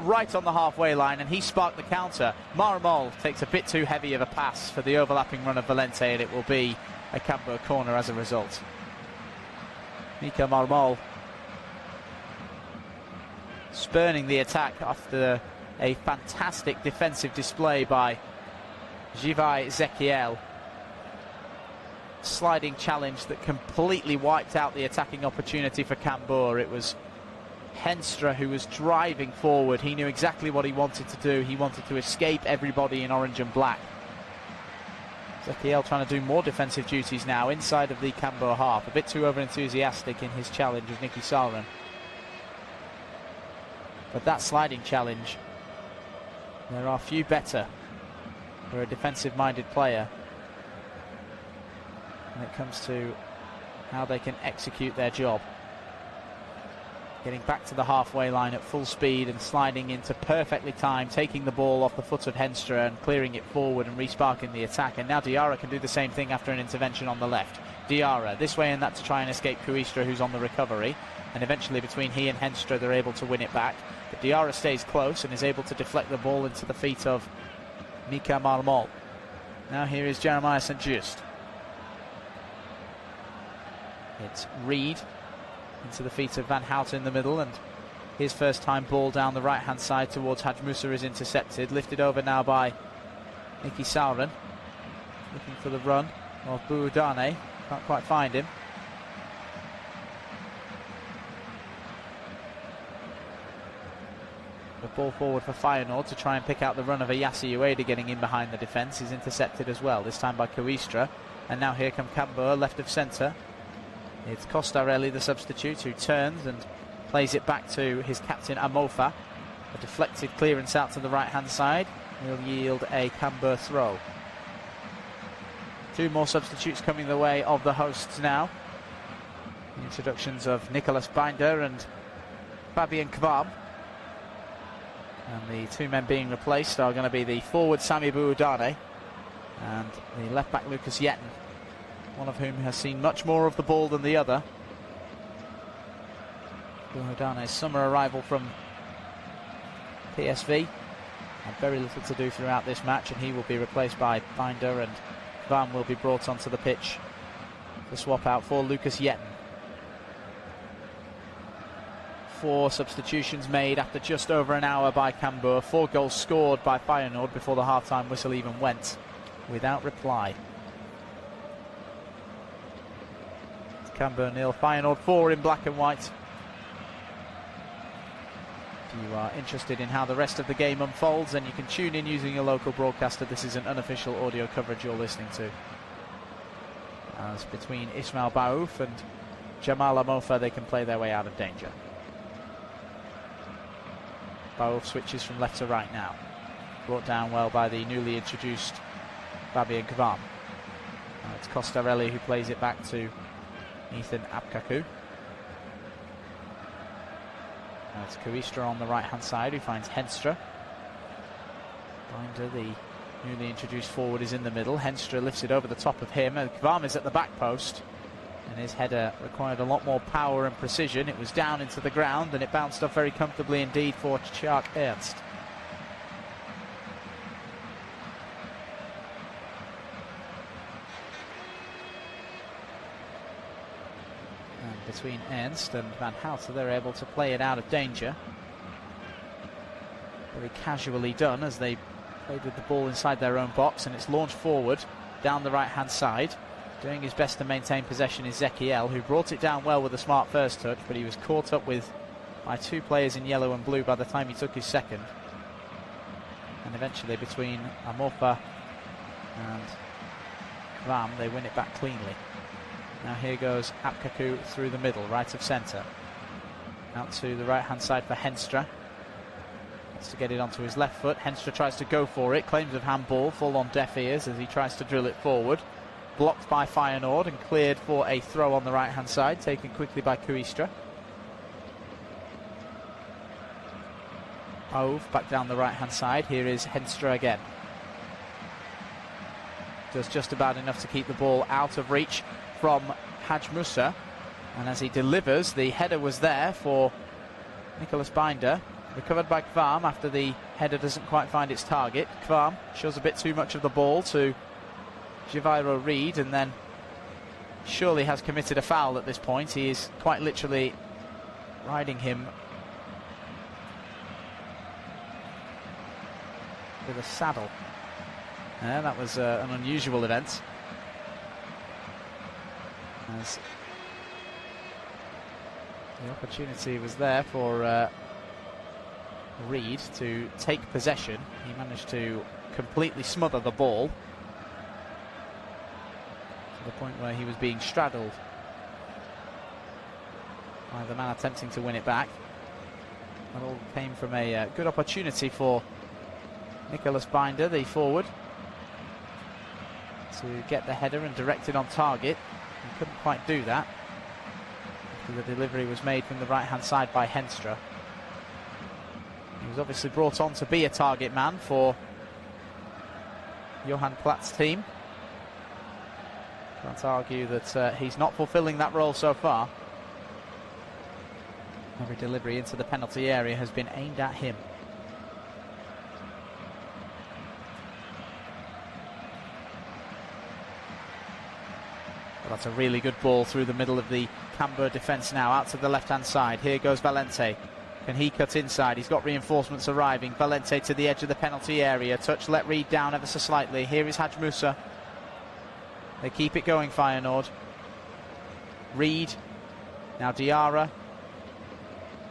right on the halfway line, and he sparked the counter. Marmol takes a bit too heavy of a pass for the overlapping run of Valente, and it will be a Cambuur corner as a result. Mika Marmol spurning the attack after a fantastic defensive display by Jivai Zekiel. Sliding challenge that completely wiped out the attacking opportunity for Cambuur. It was Henstra who was driving forward. He knew exactly what he wanted to do. He wanted to escape everybody in orange and black. Zekiel trying to do more defensive duties now inside of the Cambuur half. A bit too over-enthusiastic in his challenge of Nicky Salren. But that sliding challenge, there are few better for a defensive-minded player when it comes to how they can execute their job. Getting back to the halfway line at full speed and sliding into perfectly timed, taking the ball off the foot of Henstra and clearing it forward and resparking the attack. And now Diarra can do the same thing after an intervention on the left. Diarra this way and that to try and escape Kuistra, who's on the recovery. And eventually between he and Henstra they're able to win it back. But Diarra stays close and is able to deflect the ball into the feet of Mika Marmol. Now here is Jeremiah St. Just. It's Reed into the feet of Van Houten in the middle, and his first time ball down the right hand side towards Haj Musa is intercepted, lifted over now by Nicky Salren, looking for the run of Buudane, can't quite find him. The ball forward for Feyenoord to try and pick out the run of Ayasi Ueda getting in behind the defence, is intercepted as well, this time by Kuistra. And now here come Cambuur, left of centre. It's Costarelli, the substitute, who turns and plays it back to his captain Amofa. A deflected clearance out to the right-hand side will yield a Cambuur throw. Two more substitutes coming the way of the hosts now. The introductions of Nicolas Binder and Fabian Kvam. And the two men being replaced are going to be the forward Sami Buudane and the left-back Lucas Yetten, one of whom has seen much more of the ball than the other. Buudane's summer arrival from PSV had very little to do throughout this match, and he will be replaced by Binder, and Van will be brought onto the pitch to swap out for Lucas Yetten. 4 substitutions made after just over an hour by Cambuur. 4 goals scored by Feyenoord before the half-time whistle even went without reply. Cambuur 0, Feyenoord 4 in black and white. If you are interested in how the rest of the game unfolds, then you can tune in using your local broadcaster. This is an unofficial audio coverage you're listening to. As between Ismail Baouf and Jamal Amofa, they can play their way out of danger. Baouf switches from left to right now. Brought down well by the newly introduced Fabian Kvam. Now it's Costarelli who plays it back to Ethan Apkaku. Now it's Kuistra on the right hand side who finds Henstra. Binder, the newly introduced forward, is in the middle. Henstra lifts it over the top of him, and Kvam is at the back post, and his header required a lot more power and precision. It was down into the ground and it bounced off very comfortably indeed for Tjark Ernst. Between Ernst and Van Houten, they're able to play it out of danger. Very casually done as they played with the ball inside their own box, and it's launched forward down the right hand side. Doing his best to maintain possession is Zekiel, who brought it down well with a smart first touch, but he was caught up with by 2 players in yellow and blue by the time he took his second. And eventually between Amofa and Kvam, they win it back cleanly. Now here goes Apkaku through the middle, right of centre. Out to the right hand side for Henstra. Wants to get it onto his left foot. Henstra tries to go for it. Claims of handball fall on deaf ears as he tries to drill it forward. Blocked by Feyenoord and cleared for a throw on the right hand side, taken quickly by Kuistra. Ove back down the right hand side. Here is Henstra again. Does just about enough to keep the ball out of reach from Haj Musa, and as he delivers, the header was there for Nicolas Binder, Recovered by Kvarm after the header doesn't quite find its target. Kvarm shows a bit too much of the ball to Javairo Reed, and then surely has committed a foul at this point. He is quite literally riding him with a saddle. Yeah, that was an unusual event, as the opportunity was there for Reed to take possession. He managed to completely smother the ball to the point where he was being straddled by the man attempting to win it back. That all came from a good opportunity for Nicholas Binder, the forward, to get the header and direct it on target. He couldn't quite do that after the delivery was made from the right hand side by Henstra. He was obviously brought on to be a target man for Johan Platt's team. Can't argue that he's not fulfilling that role so far. Every delivery into the penalty area has been aimed at him. Well, that's a really good ball through the middle of the Cambuur defence now, out to the left-hand side. Here goes Valente. Can he cut inside? He's got reinforcements arriving. Valente to the edge of the penalty area. Touch let Reed down ever so slightly. Here is Haj Musa. They keep it going, Feyenoord. Reed. Now Diarra.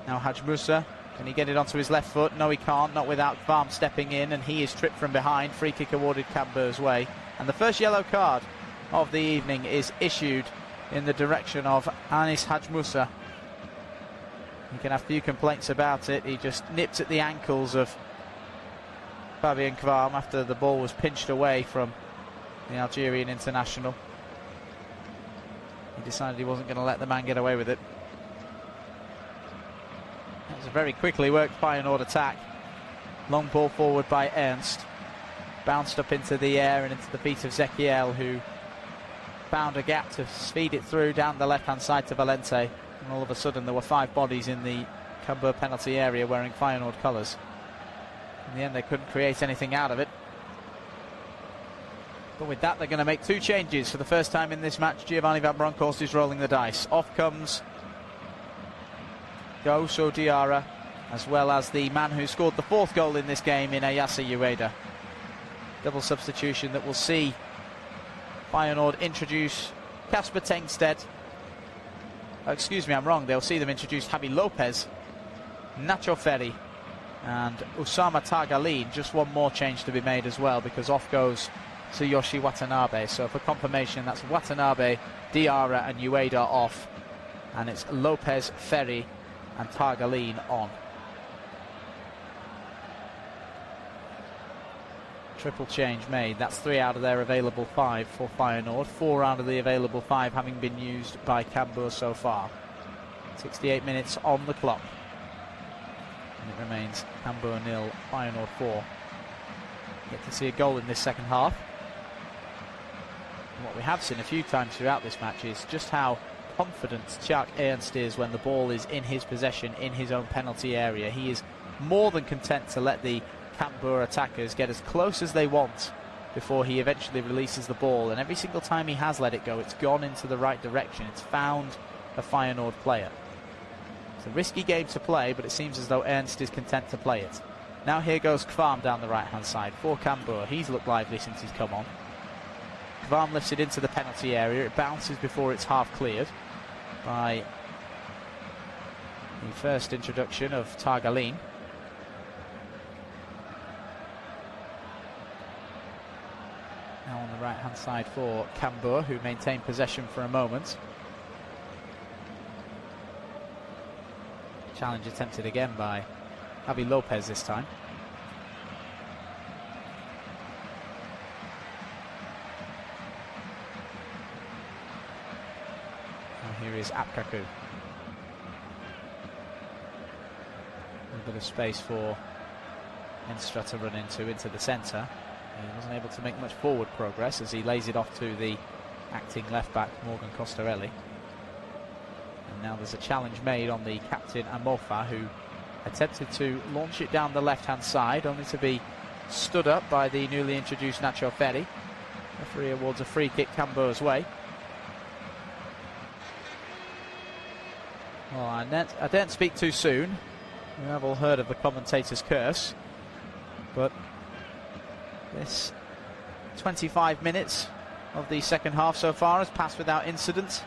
Now Haj Musa. Can he get it onto his left foot? No, he can't. Not without Kvarm stepping in, and he is tripped from behind. Free kick awarded Cambuur's way. And the first yellow card of the evening is issued in the direction of Anis Haj Musa. You can have few complaints about it. He just nipped at the ankles of Fabian Kvarm after the ball was pinched away from the Algerian international. He decided he wasn't going to let the man get away with it. That was a very quickly worked Feyenoord attack. Long ball forward by Ernst. Bounced up into the air and into the feet of Zekiel, who found a gap to feed it through down the left-hand side to Valente. And all of a sudden there were 5 bodies in the Cambuur penalty area wearing Feyenoord colours. In the end they couldn't create anything out of it. But with that they're going to make 2 changes for the first time in this match. Giovanni Van Bronckhorst is rolling the dice. Off comes Gouso Diarra, as well as the man who scored the 4th goal in this game in Ayasa Ueda. Double substitution that will see Feyenoord introduce Kasper Tengstedt. Excuse me, I'm wrong. They'll see them introduce Javi Lopez, Nacho Ferri and Usama Targalin. Just one more change to be made as well, because off goes Tsuyoshi Watanabe. So for confirmation, that's Watanabe, Diarra and Ueda off, and it's Lopez, Ferri and Targalin on. Triple change made. That's 3 out of their available 5 for Feyenoord. 4 out of the available 5 having been used by Cambuur so far. 68 minutes on the clock. And it remains Cambuur 0, Feyenoord 4. Get to see a goal in this second half. And what we have seen a few times throughout this match is just how confident Tjaak Ernst is when the ball is in his possession in his own penalty area. He is more than content to let the Cambuur attackers get as close as they want before he eventually releases the ball, and every single time he has let it go, it's gone into the right direction. It's found a Feyenoord player. It's a risky game to play, but it seems as though Ernst is content to play it. Now here goes Kvarm down the right hand side for Cambuur. He's looked lively since he's come on. Kvarm lifts it into the penalty area. It bounces before it's half cleared by the first introduction of Targalin. Now on the right hand side for Cambuur, who maintain possession for a moment. Challenge attempted again by Javi Lopez this time. Now here is Apkaku. A bit of space for Enstra to run into the centre. He wasn't able to make much forward progress as he lays it off to the acting left-back Morgan Costarelli. And now there's a challenge made on the captain Amofa, who attempted to launch it down the left-hand side, only to be stood up by the newly introduced Nacho Ferri. Referee awards a free kick Cambuur's way. Well, I didn't speak too soon. We have all heard of the commentator's curse, but this 25 minutes of the second half so far has passed without incident.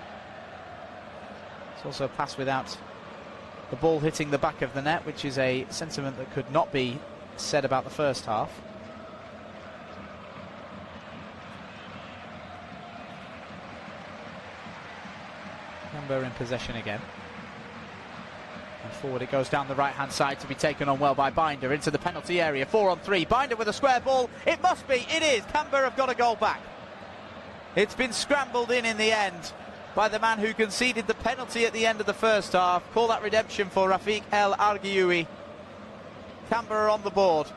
It's also passed without the ball hitting the back of the net, which is a sentiment that could not be said about the first half. Cambuur in possession again. And forward it goes down the right-hand side to be taken on well by Binder into the penalty area. 4-on-3. Binder with a square ball. It must be. It is. Cambuur have got a goal back. It's been scrambled in the end by the man who conceded the penalty at the end of the first half. Call that redemption for Rafiq El Argioui. Cambuur are on the board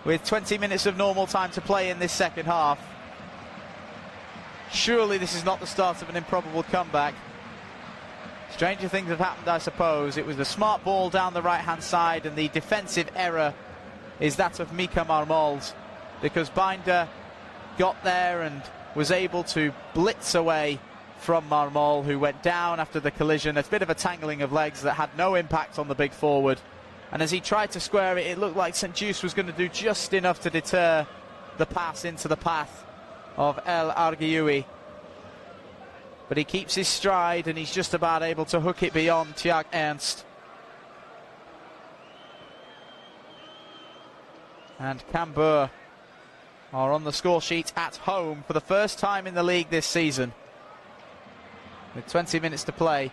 with 20 minutes of normal time to play in this second half. Surely this is not the start of an improbable comeback. Stranger things have happened, I suppose. It was a smart ball down the right-hand side, and the defensive error is that of Mika Marmold, because Binder got there and was able to blitz away from Marmol, who went down after the collision. A bit of a tangling of legs that had no impact on the big forward. And as he tried to square it, it looked like St. Just was going to do just enough to deter the pass into the path of El Argioui. But he keeps his stride, and he's just about able to hook it beyond Tjaak Ernst. And Cambuur are on the score sheet at home for the first time in the league this season. With 20 minutes to play,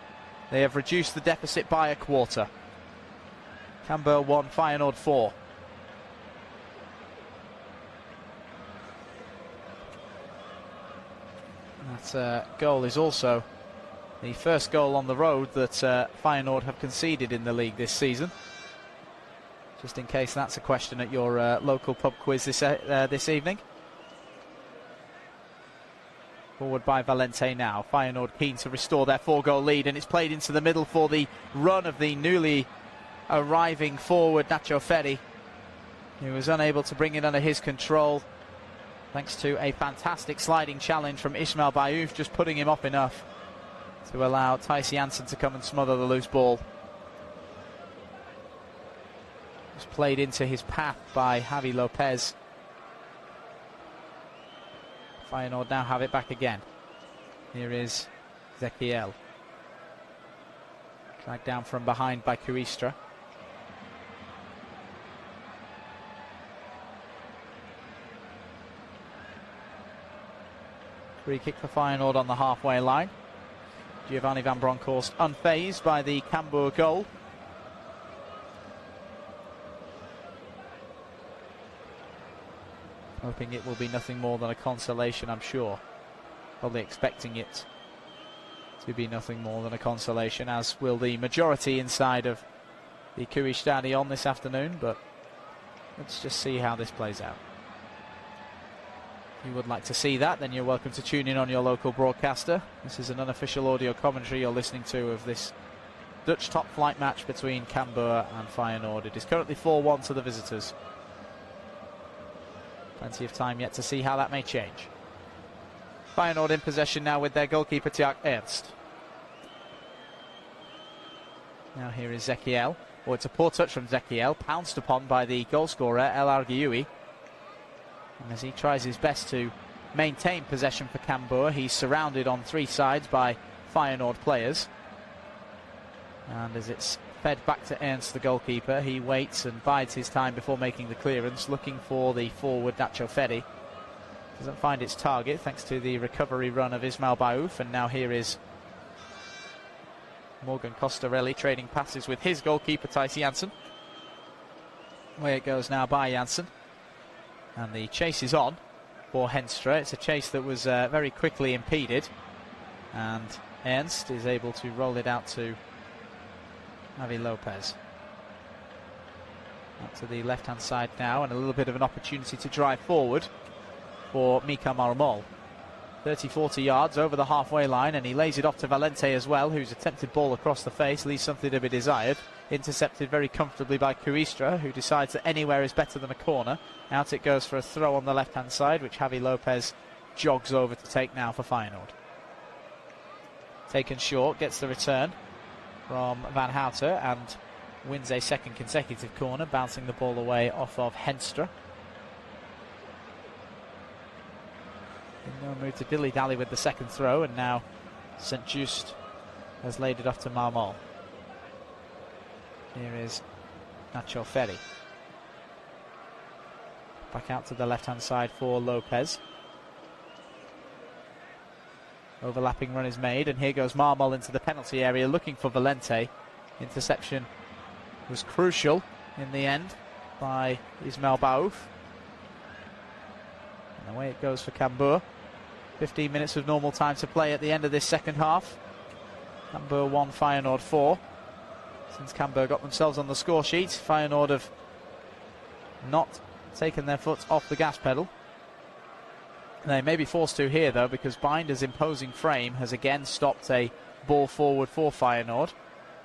they have reduced the deficit by a quarter. Cambuur 1, Feyenoord 4. That goal is also the first goal on the road that Feyenoord have conceded in the league this season. Just in case that's a question at your local pub quiz this evening. Forward by Valente now. Feyenoord keen to restore their 4-goal lead, and it's played into the middle for the run of the newly arriving forward Nacho Ferri. He was unable to bring it under his control, thanks to a fantastic sliding challenge from Ismail Bayouf, just putting him off enough to allow Thijs Jansen to come and smother the loose ball. It was played into his path by Javi Lopez. Feyenoord now have it back again. Here is Zekiel. Dragged down from behind by Kuistra. Free kick for Feyenoord on the halfway line. Giovanni van Bronckhorst unfazed by the Cambuur goal. Hoping it will be nothing more than a consolation, I'm sure. Probably expecting it to be nothing more than a consolation, as will the majority inside of the Cui Stadion this afternoon, but let's just see how this plays out. If you would like to see that, then you're welcome to tune in on your local broadcaster. This is an unofficial audio commentary you're listening to of this Dutch top flight match between Cambuur and Feyenoord. It is currently 4-1 to the visitors. Plenty of time yet to see how that may change. Feyenoord in possession now with their goalkeeper Tjaak Ernst. Now here is Zekiel. Oh, it's a poor touch from Zekiel, pounced upon by the goalscorer El Argioui. And as he tries his best to maintain possession for Cambuur, he's surrounded on three sides by Feyenoord players. And as it's fed back to Ernst, the goalkeeper, he waits and bides his time before making the clearance, looking for the forward Nacho Ferri. Doesn't find its target thanks to the recovery run of Ismail Bayouf, and now here is Morgan Costarelli trading passes with his goalkeeper Thijs Jansen. Away it goes now by Jansen, and the chase is on for Henstra. It's a chase that was very quickly impeded, and Ernst is able to roll it out to Javi Lopez. Out to the left hand side now, and a little bit of an opportunity to drive forward for Mika Marmol. 30-40 yards over the halfway line, and he lays it off to Valente as well, whose attempted ball across the face leaves something to be desired. intercepted very comfortably by Cuistra, who decides that anywhere is better than a corner. Out it goes for a throw on the left-hand side, which Javi Lopez jogs over to take now for Feyenoord. Taken short, gets the return from Van Houten and wins a second consecutive corner, bouncing the ball away off of Henstra. In no mood to dilly-dally with the second throw, and now St. Just has laid it off to Marmol. Here is Nacho Ferri. Back out to the left-hand side for Lopez. Overlapping run is made, and here goes Marmol into the penalty area looking for Valente. Interception was crucial in the end by Ismail Baouf. And away it goes for Cambuur. 15 minutes of normal time to play at the end of this second half. Cambuur 1, Feyenoord 4. Since Cambuur got themselves on the score sheet, Feyenoord have not taken their foot off the gas pedal. They may be forced to here though, because Binder's imposing frame has again stopped a ball forward for Feyenoord,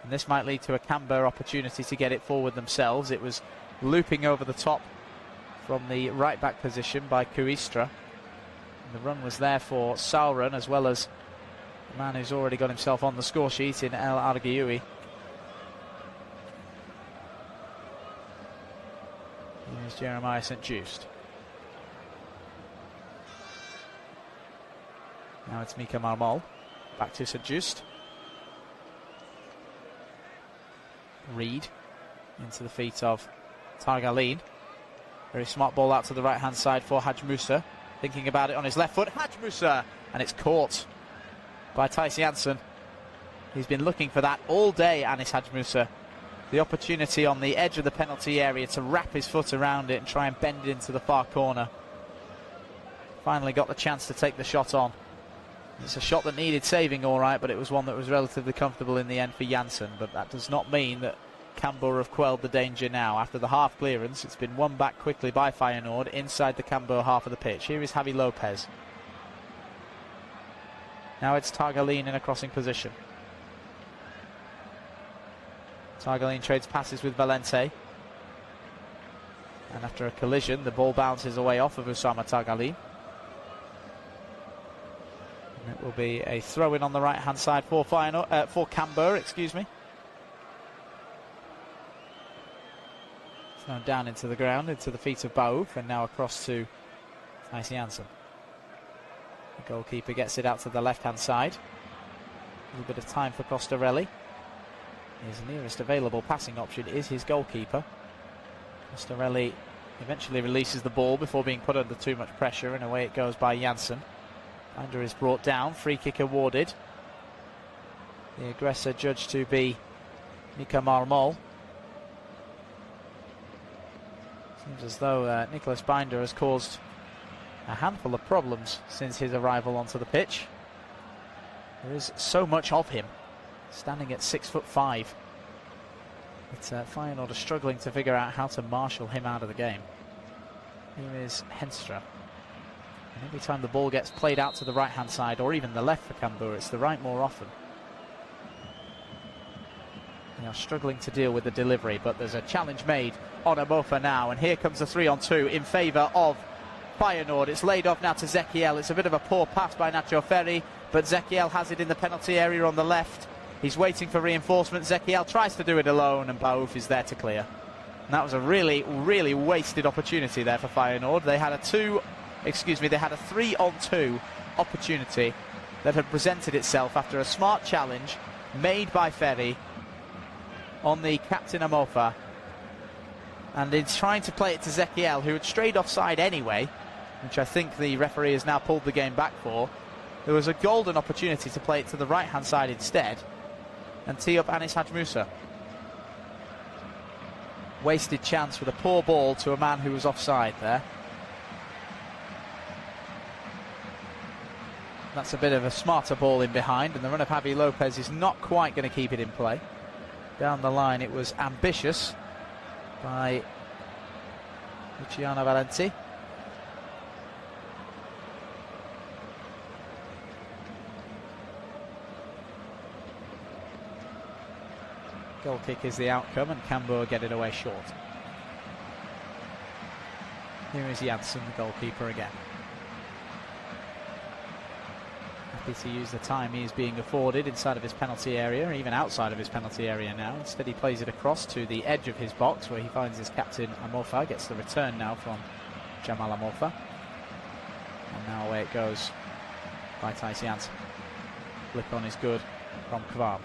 and this might lead to a Cambuur opportunity to get it forward themselves. It was looping over the top from the right back position by Cuistra. The run was there for Sauron, as well as the man who's already got himself on the score sheet in El Arguioui. Here's Jeremiah St. Just. Now it's Mika Marmol. Back to St. Just. Reed into the feet of Targaline. Very smart ball out to the right hand side for Haj Musa. Thinking about it on his left foot, Haj Musa, and it's caught by Thijs Janssen. He's been looking for that all day, Anis Haj Musa. The opportunity on the edge of the penalty area to wrap his foot around it and try and bend it into the far corner. Finally got the chance to take the shot on. It's a shot that needed saving all right, but it was one that was relatively comfortable in the end for Janssen. But that does not mean that Cambuur have quelled the danger now. After the half clearance, it's been won back quickly by Feyenoord inside the Cambuur half of the pitch. Here is Javi Lopez. Now it's Targaline in a crossing position. Targaline trades passes with Valente. And after a collision, the ball bounces away off of Oussama Targaline. And it will be a throw-in on the right-hand side for Cambuur, excuse me. Thrown down into the ground, into the feet of Baouf, and now across to Thijs Janssen. The goalkeeper gets it out to the left-hand side. A little bit of time for Costarelli. His nearest available passing option is his goalkeeper. Costarelli eventually releases the ball before being put under too much pressure, and away it goes by Janssen. Binder is brought down, free kick awarded. The aggressor judged to be Mika Marmol. Seems as though Nicholas Binder has caused a handful of problems since his arrival onto the pitch. There is so much of him, standing at 6'5". But Feyenoord are struggling to figure out how to marshal him out of the game. Here is Henstra. And every time the ball gets played out to the right-hand side, or even the left for Cambuur, it's the right more often. They are struggling to deal with the delivery, but there's a challenge made on Amofa now, and here comes the 3-on-2 in favour of Feyenoord. It's laid off now to Zekiel. It's a bit of a poor pass by Nacho Ferri, but Zekiel has it in the penalty area on the left. He's waiting for reinforcement. Zekiel tries to do it alone, and Baouf is there to clear. And that was a really, really wasted opportunity there for Feyenoord. They had a 3-on-2 opportunity that had presented itself after a smart challenge made by Ferri on the captain Amofa, and in trying to play it to Zekiel, who had strayed offside anyway, which I think the referee has now pulled the game back for. There was a golden opportunity to play it to the right hand side instead and tee up Anis Haj Musa. Wasted chance with a poor ball to a man who was offside there. That's a bit of a smarter ball in behind, and the run of Javi Lopez is not quite going to keep it in play. Down the line it was ambitious by Luciano Valenti. Goal kick is the outcome, and Cambuur get it away short. Here is Janssen, the goalkeeper again. Happy to use the time he is being afforded inside of his penalty area, even outside of his penalty area now. Instead he plays it across to the edge of his box where he finds his captain Amofa, gets the return now from Jamal Amofa. And now away it goes by Thijs Janssen. Flip on is good from Kvam.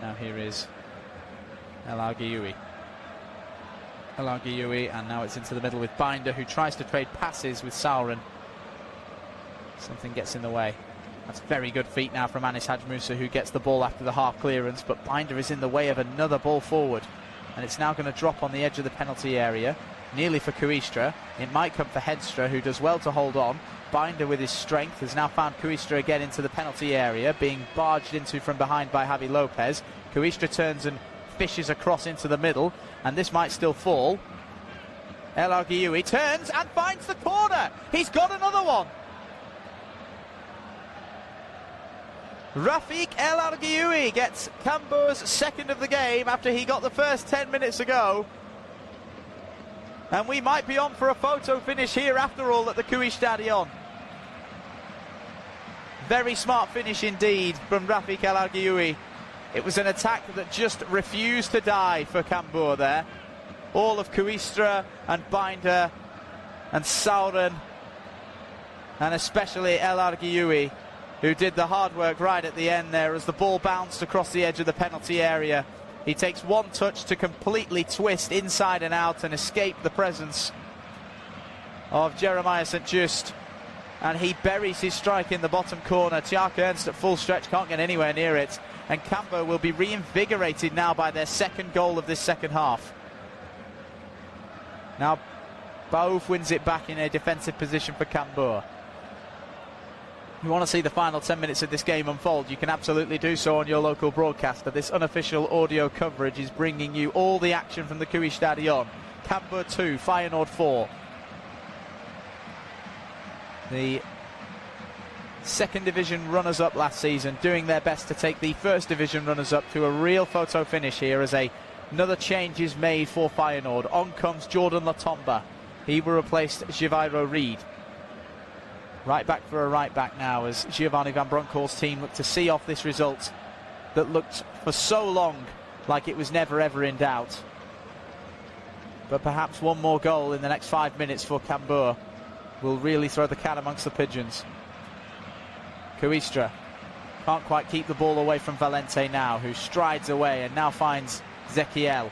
Now here is El Arguioui. El Arguioui, and now it's into the middle with Binder, who tries to trade passes with Sauron. Something gets in the way. That's very good feet now from Anis Hajmusa, who gets the ball after the half clearance, but Binder is in the way of another ball forward. And it's now going to drop on the edge of the penalty area, nearly for Kuistra. It might come for Hedstra, who does well to hold on. Binder with his strength has now found Kuistra again into the penalty area, being barged into from behind by Javi Lopez. Kuistra turns and fishes across into the middle, and this might still fall. El Arguioui turns and finds the corner. He's got another one. Rafiq El Arguioui gets Cambuur's second of the game after he got the first 10 minutes ago. And we might be on for a photo finish here after all at the Cui Stadion. Very smart finish indeed from Rafiq El Arguioui. It was an attack that just refused to die for Cambuur there. All of Kuistra and Binder and Sauron, and especially El Arguioui, who did the hard work right at the end there as the ball bounced across the edge of the penalty area. He takes one touch to completely twist inside and out and escape the presence of Jeremiah St. Just, and he buries his strike in the bottom corner. Tjark Ernst at full stretch can't get anywhere near it, and Cambuur will be reinvigorated now by their second goal of this second half. Now Baouf wins it back in a defensive position for Cambuur. If you want to see the final 10 minutes of this game unfold, you can absolutely do so on your local broadcaster. This unofficial audio coverage is bringing you all the action from the Cui Stadion. Cambuur 2, Feyenoord 4. The second division runners-up last season doing their best to take the first division runners-up to a real photo finish here as another change is made for Feyenoord. On comes Jordan Latomba. He will replace Givairo Reid. Right back for a right back now as Giovanni Van Bronckhorst's team look to see off this result that looked for so long like it was never ever in doubt. But perhaps one more goal in the next 5 minutes for Cambuur will really throw the cat amongst the pigeons. Kuistra can't quite keep the ball away from Valente now, who strides away and now finds Zekiel.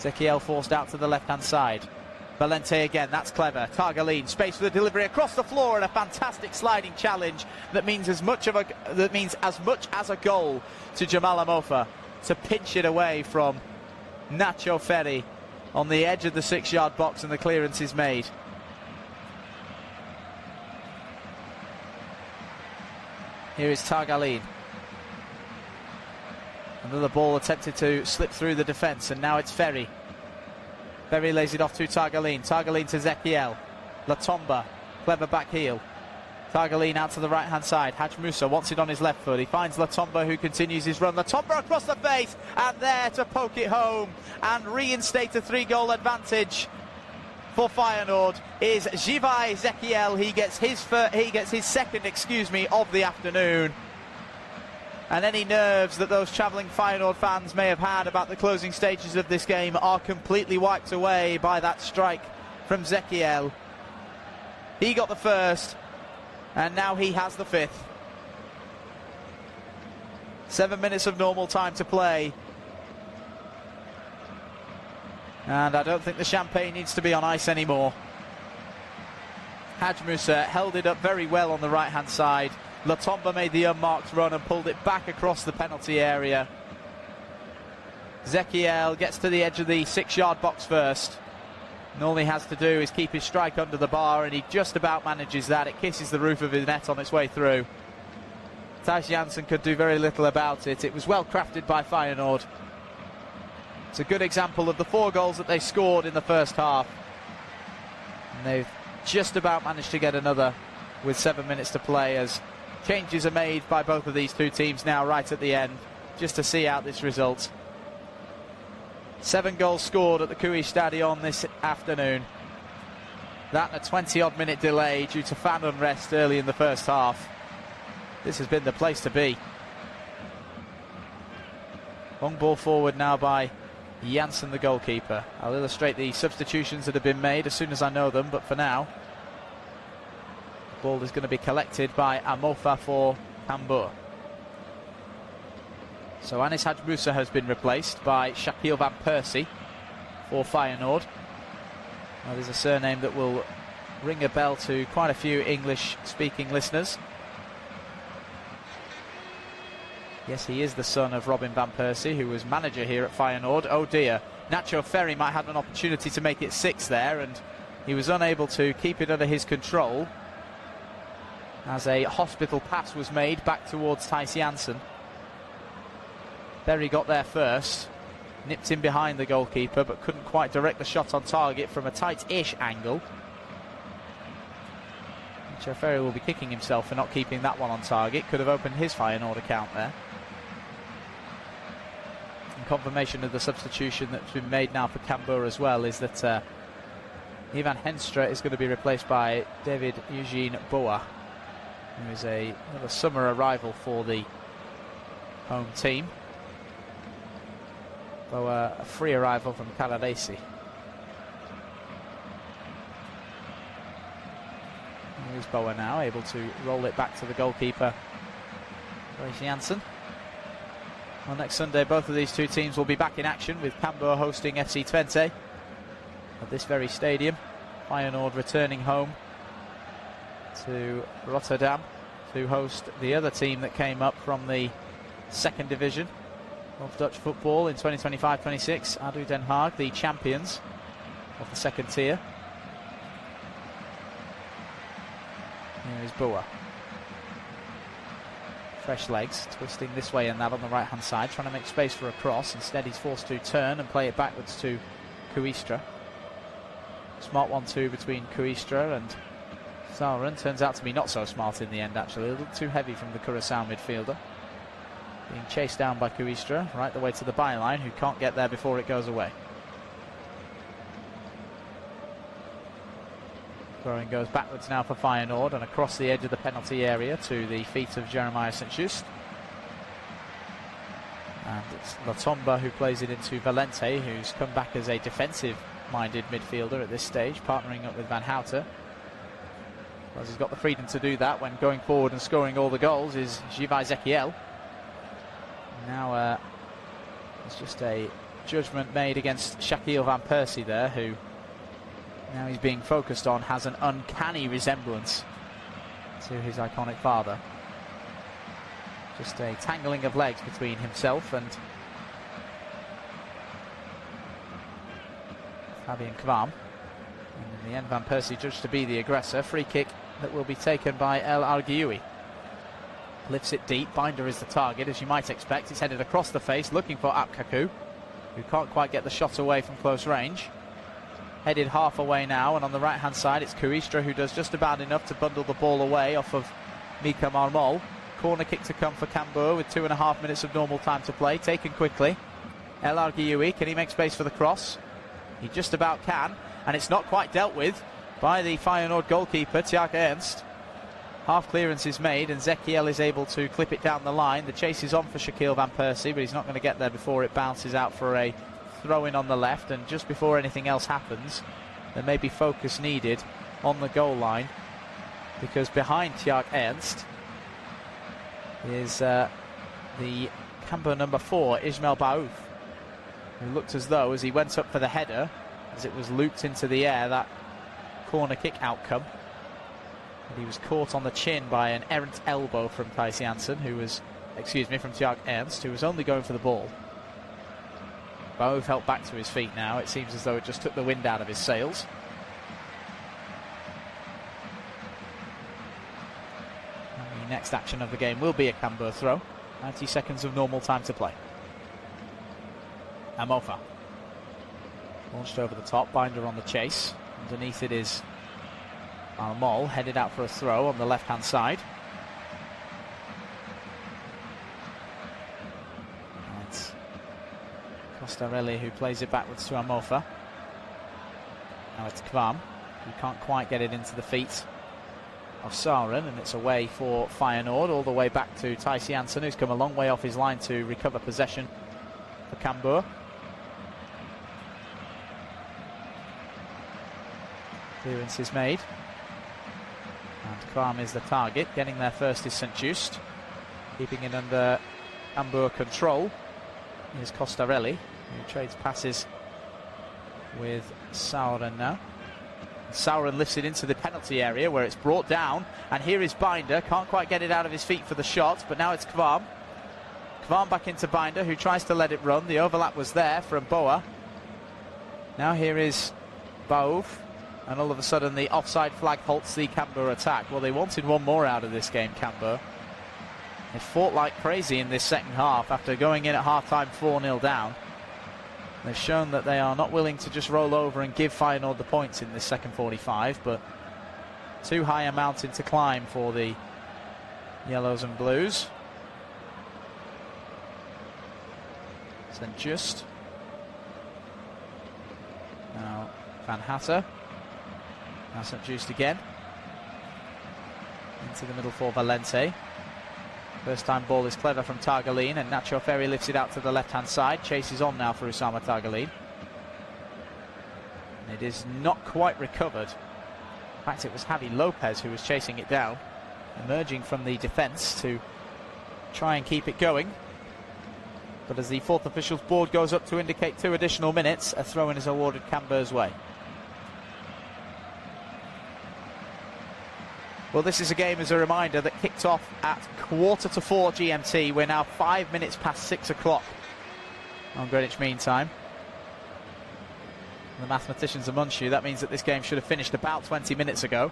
Zekiel forced out to the left-hand side. Valente again, that's clever. Targaline, space for the delivery across the floor, and a fantastic sliding challenge that means as much as a goal to Jamal Amofa to pinch it away from Nacho Ferri on the edge of the 6-yard box, and the clearance is made. Here is Targaline. Another ball attempted to slip through the defence, and now it's Ferri. Ferri lays it off to Targaline. Targaline to Zekiel. Latomba, clever back heel. Targaline out to the right-hand side. Hajmusa wants it on his left foot. He finds Latomba, who continues his run. Latomba across the face, and there to poke it home and reinstate a 3-goal advantage for Feyenoord is Jivai Zekiel. He gets his second, of the afternoon. And any nerves that those travelling Feyenoord fans may have had about the closing stages of this game are completely wiped away by that strike from Zekiel. He got the first, and now he has the fifth. 7 minutes of normal time to play. And I don't think the champagne needs to be on ice anymore. Hajmusa held it up very well on the right-hand side. Latomba made the unmarked run and pulled it back across the penalty area. Zekiel gets to the edge of the 6-yard box first. And all he has to do is keep his strike under the bar, and he just about manages that. It kisses the roof of his net on its way through. Thijs Janssen could do very little about it. It was well crafted by Feyenoord. It's a good example of the 4 goals that they scored in the first half. And they've just about managed to get another with 7 minutes to play as changes are made by both of these two teams now right at the end. just to see out this result. 7 goals scored at the Cui Stadion this afternoon. That and a 20-odd minute delay due to fan unrest early in the first half. This has been the place to be. Long ball forward now by Janssen, the goalkeeper. I'll illustrate the substitutions that have been made as soon as I know them, but for now, the ball is going to be collected by Amofa for Cambuur. So Anis Hadj Musa has been replaced by Shaquille Van Persie for Feyenoord. Well, there's a surname that will ring a bell to quite a few English-speaking listeners. Yes, he is the son of Robin Van Persie, who was manager here at Feyenoord. Oh dear, Nacho Ferry might have an opportunity to make it 6 there, and he was unable to keep it under his control as a hospital pass was made back towards Thijs Janssen. Ferry got there first, nipped in behind the goalkeeper, but couldn't quite direct the shot on target from a tight-ish angle. Nacho Ferry will be kicking himself for not keeping that one on target. Could have opened his Feyenoord account there. Confirmation of the substitution that's been made now for Cambuur as well is that Ivan Henstra is going to be replaced by David Eugene Boa, who is another summer arrival for the home team. Boa, a free arrival from Caladesi. Here's Boa now, able to roll it back to the goalkeeper, Thijs Janssen. Well, next Sunday, both of these two teams will be back in action, with Cambuur hosting FC Twente at this very stadium. Feyenoord returning home to Rotterdam to host the other team that came up from the second division of Dutch football in 2025-26, ADO Den Haag, the champions of the second tier. Here is Boa. Fresh legs, twisting this way and that on the right-hand side, trying to make space for a cross. Instead, he's forced to turn and play it backwards to Kuistra. Smart 1-2 between Kuistra and Sauron. Turns out to be not so smart in the end, actually. A little too heavy from the Curaçao midfielder. Being chased down by Kuistra, right the way to the byline, who can't get there before it goes away. Throwing goes backwards now for Feyenoord and across the edge of the penalty area to the feet of Jeremiah St. Just. And it's Latomba who plays it into Valente, who's come back as a defensive-minded midfielder at this stage, partnering up with Van Houten. Well, he's got the freedom to do that when going forward and scoring all the goals is Givai Zekiel. Now it's just a judgment made against Shaquille Van Persie there, who now he's being focused on has an uncanny resemblance to his iconic father. Just a tangling of legs between himself and Fabian Kvam. And in the end, Van Persie judged to be the aggressor. Free kick that will be taken by El Arguioui. Lifts it deep. Binder is the target, as you might expect. It's headed across the face, looking for Apkaku, who can't quite get the shot away from close range. Headed half away now, and on the right-hand side, it's Kuistra who does just about enough to bundle the ball away off of Mika Marmol. Corner kick to come for Cambuur with 2.5 minutes of normal time to play. Taken quickly. El Arguioui, can he make space for the cross? He just about can, and it's not quite dealt with by the Feyenoord goalkeeper, Tjaak Ernst. Half clearance is made, and Zekiel is able to clip it down the line. The chase is on for Shaquille Van Persie, but he's not going to get there before it bounces out for a throw-in on the left. And just before anything else happens, there may be focus needed on the goal line, because behind Tjaak Ernst is the Cambuur number 4, Ismail Baouf, who looked as though, as he went up for the header, as it was looped into the air, that corner kick outcome, and he was caught on the chin by an errant elbow from Thijs Janssen, who was, from Tjaak Ernst, who was only going for the ball. Baouf helped back to his feet now. It seems as though it just took the wind out of his sails. And the next action of the game will be a Cambuur throw. 90 seconds of normal time to play. Amofa. Launched over the top, Binder on the chase. Underneath it is Marmol, headed out for a throw on the left-hand side. Costarelli, who plays it backwards to Amofa. Now it's Kvam, who can't quite get it into the feet of Saren, and it's away for Feyenoord, all the way back to Thijs Jansen, who's come a long way off his line to recover possession for Cambuur. Clearance is made, and Kvam is the target. Getting there first is St Just. Keeping it under Cambuur control is Costarelli, who trades passes with Sauren now. Sauren lifts it into the penalty area where it's brought down, and here is Binder. Can't quite get it out of his feet for the shot, but now it's Kvam. Kvam back into Binder, who tries to let it run. The overlap was there from Boa. Now here is Baouf, and all of a sudden the offside flag halts the Cambuur attack. Well, they wanted one more out of this game, Cambuur. They fought like crazy in this second half after going in at half-time 4-0 down. They've shown that they are not willing to just roll over and give Feyenoord the points in this second 45, but too high a mountain to climb for the Yellows and Blues. St Just. Now Van Hatter. Now St Just again. Into the middle for Valente. First time ball is clever from Targaline, and Nacho Ferry lifts it out to the left-hand side. Chases on now for Usama Targaline. It is not quite recovered. In fact, it was Javi Lopez who was chasing it down, emerging from the defence to try and keep it going. But as the fourth officials board goes up to indicate 2 additional minutes, a throw-in is awarded Cambuur's way. Well, this is a game, as a reminder, that kicked off at 3:45 GMT. We're now 5 minutes past 6 o'clock on Greenwich Mean Time. The mathematicians amongst you, that means that this game should have finished about 20 minutes ago.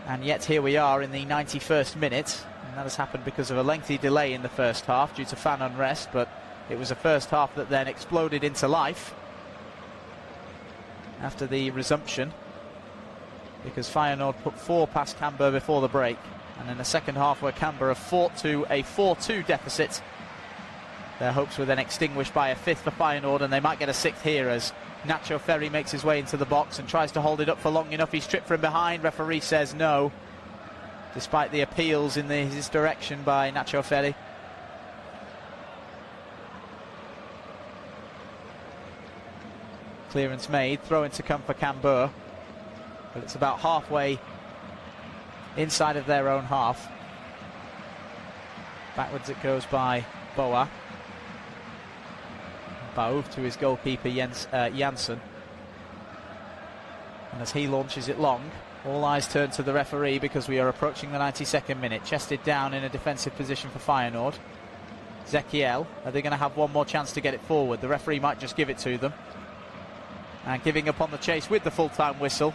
And yet here we are in the 91st minute. And that has happened because of a lengthy delay in the first half due to fan unrest. But it was a first half that then exploded into life after the resumption, because Feyenoord put 4 past Cambuur before the break. And in the second half, where Cambuur have fought to a 4-2 deficit, their hopes were then extinguished by a 5th for Feyenoord, and they might get a 6th here as Nacho Ferry makes his way into the box and tries to hold it up for long enough. He's tripped from behind. Referee says no, despite the appeals in his direction by Nacho Ferry. Clearance made, throw in to come for Cambuur. But it's about halfway inside of their own half. Backwards it goes by Boa. Baouf to his goalkeeper Jansen. And as he launches it long, all eyes turn to the referee because we are approaching the 92nd minute. Chested down in a defensive position for Feyenoord. Zekiel, are they going to have one more chance to get it forward? The referee might just give it to them. And giving up on the chase with the full-time whistle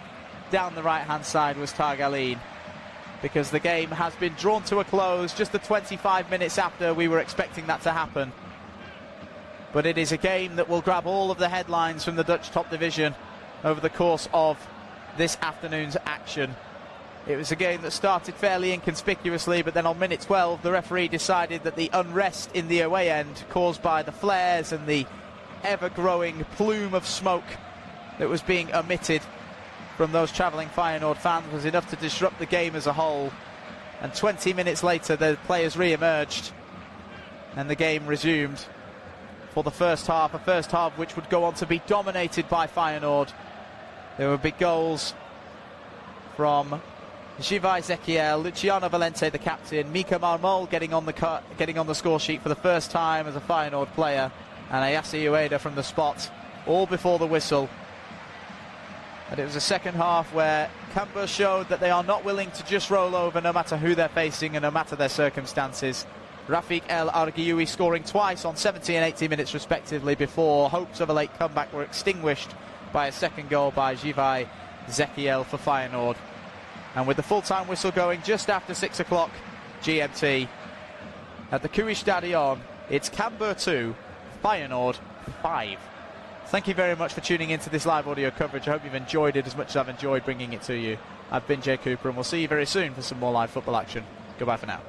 down the right-hand side was Targaline, because the game has been drawn to a close just the 25 minutes after we were expecting that to happen. But it is a game that will grab all of the headlines from the Dutch top division over the course of this afternoon's action. It was a game that started fairly inconspicuously, but then on minute 12 the referee decided that the unrest in the away end, caused by the flares and the ever-growing plume of smoke that was being emitted from those travelling Feyenoord fans, was enough to disrupt the game as a whole. And 20 minutes later the players re-emerged and the game resumed for the first half, a first half which would go on to be dominated by Feyenoord. There were big goals from Jivai Zekiel, Luciano Valente the captain, Mika Marmol getting on the score sheet for the first time as a Feyenoord player, and Ayase Ueda from the spot, all before the whistle. And it was a second half where Cambuur showed that they are not willing to just roll over no matter who they're facing and no matter their circumstances. Rafik El Argioui scoring twice on 70 and 80 minutes respectively before hopes of a late comeback were extinguished by a second goal by Jivai Zekiel for Feyenoord. And with the full-time whistle going just after 6 o'clock GMT at the Cui Stadion, it's Cambuur 2, Feyenoord 5. Thank you very much for tuning into this live audio coverage. I hope you've enjoyed it as much as I've enjoyed bringing it to you. I've been Jay Cooper, and we'll see you very soon for some more live football action. Goodbye for now.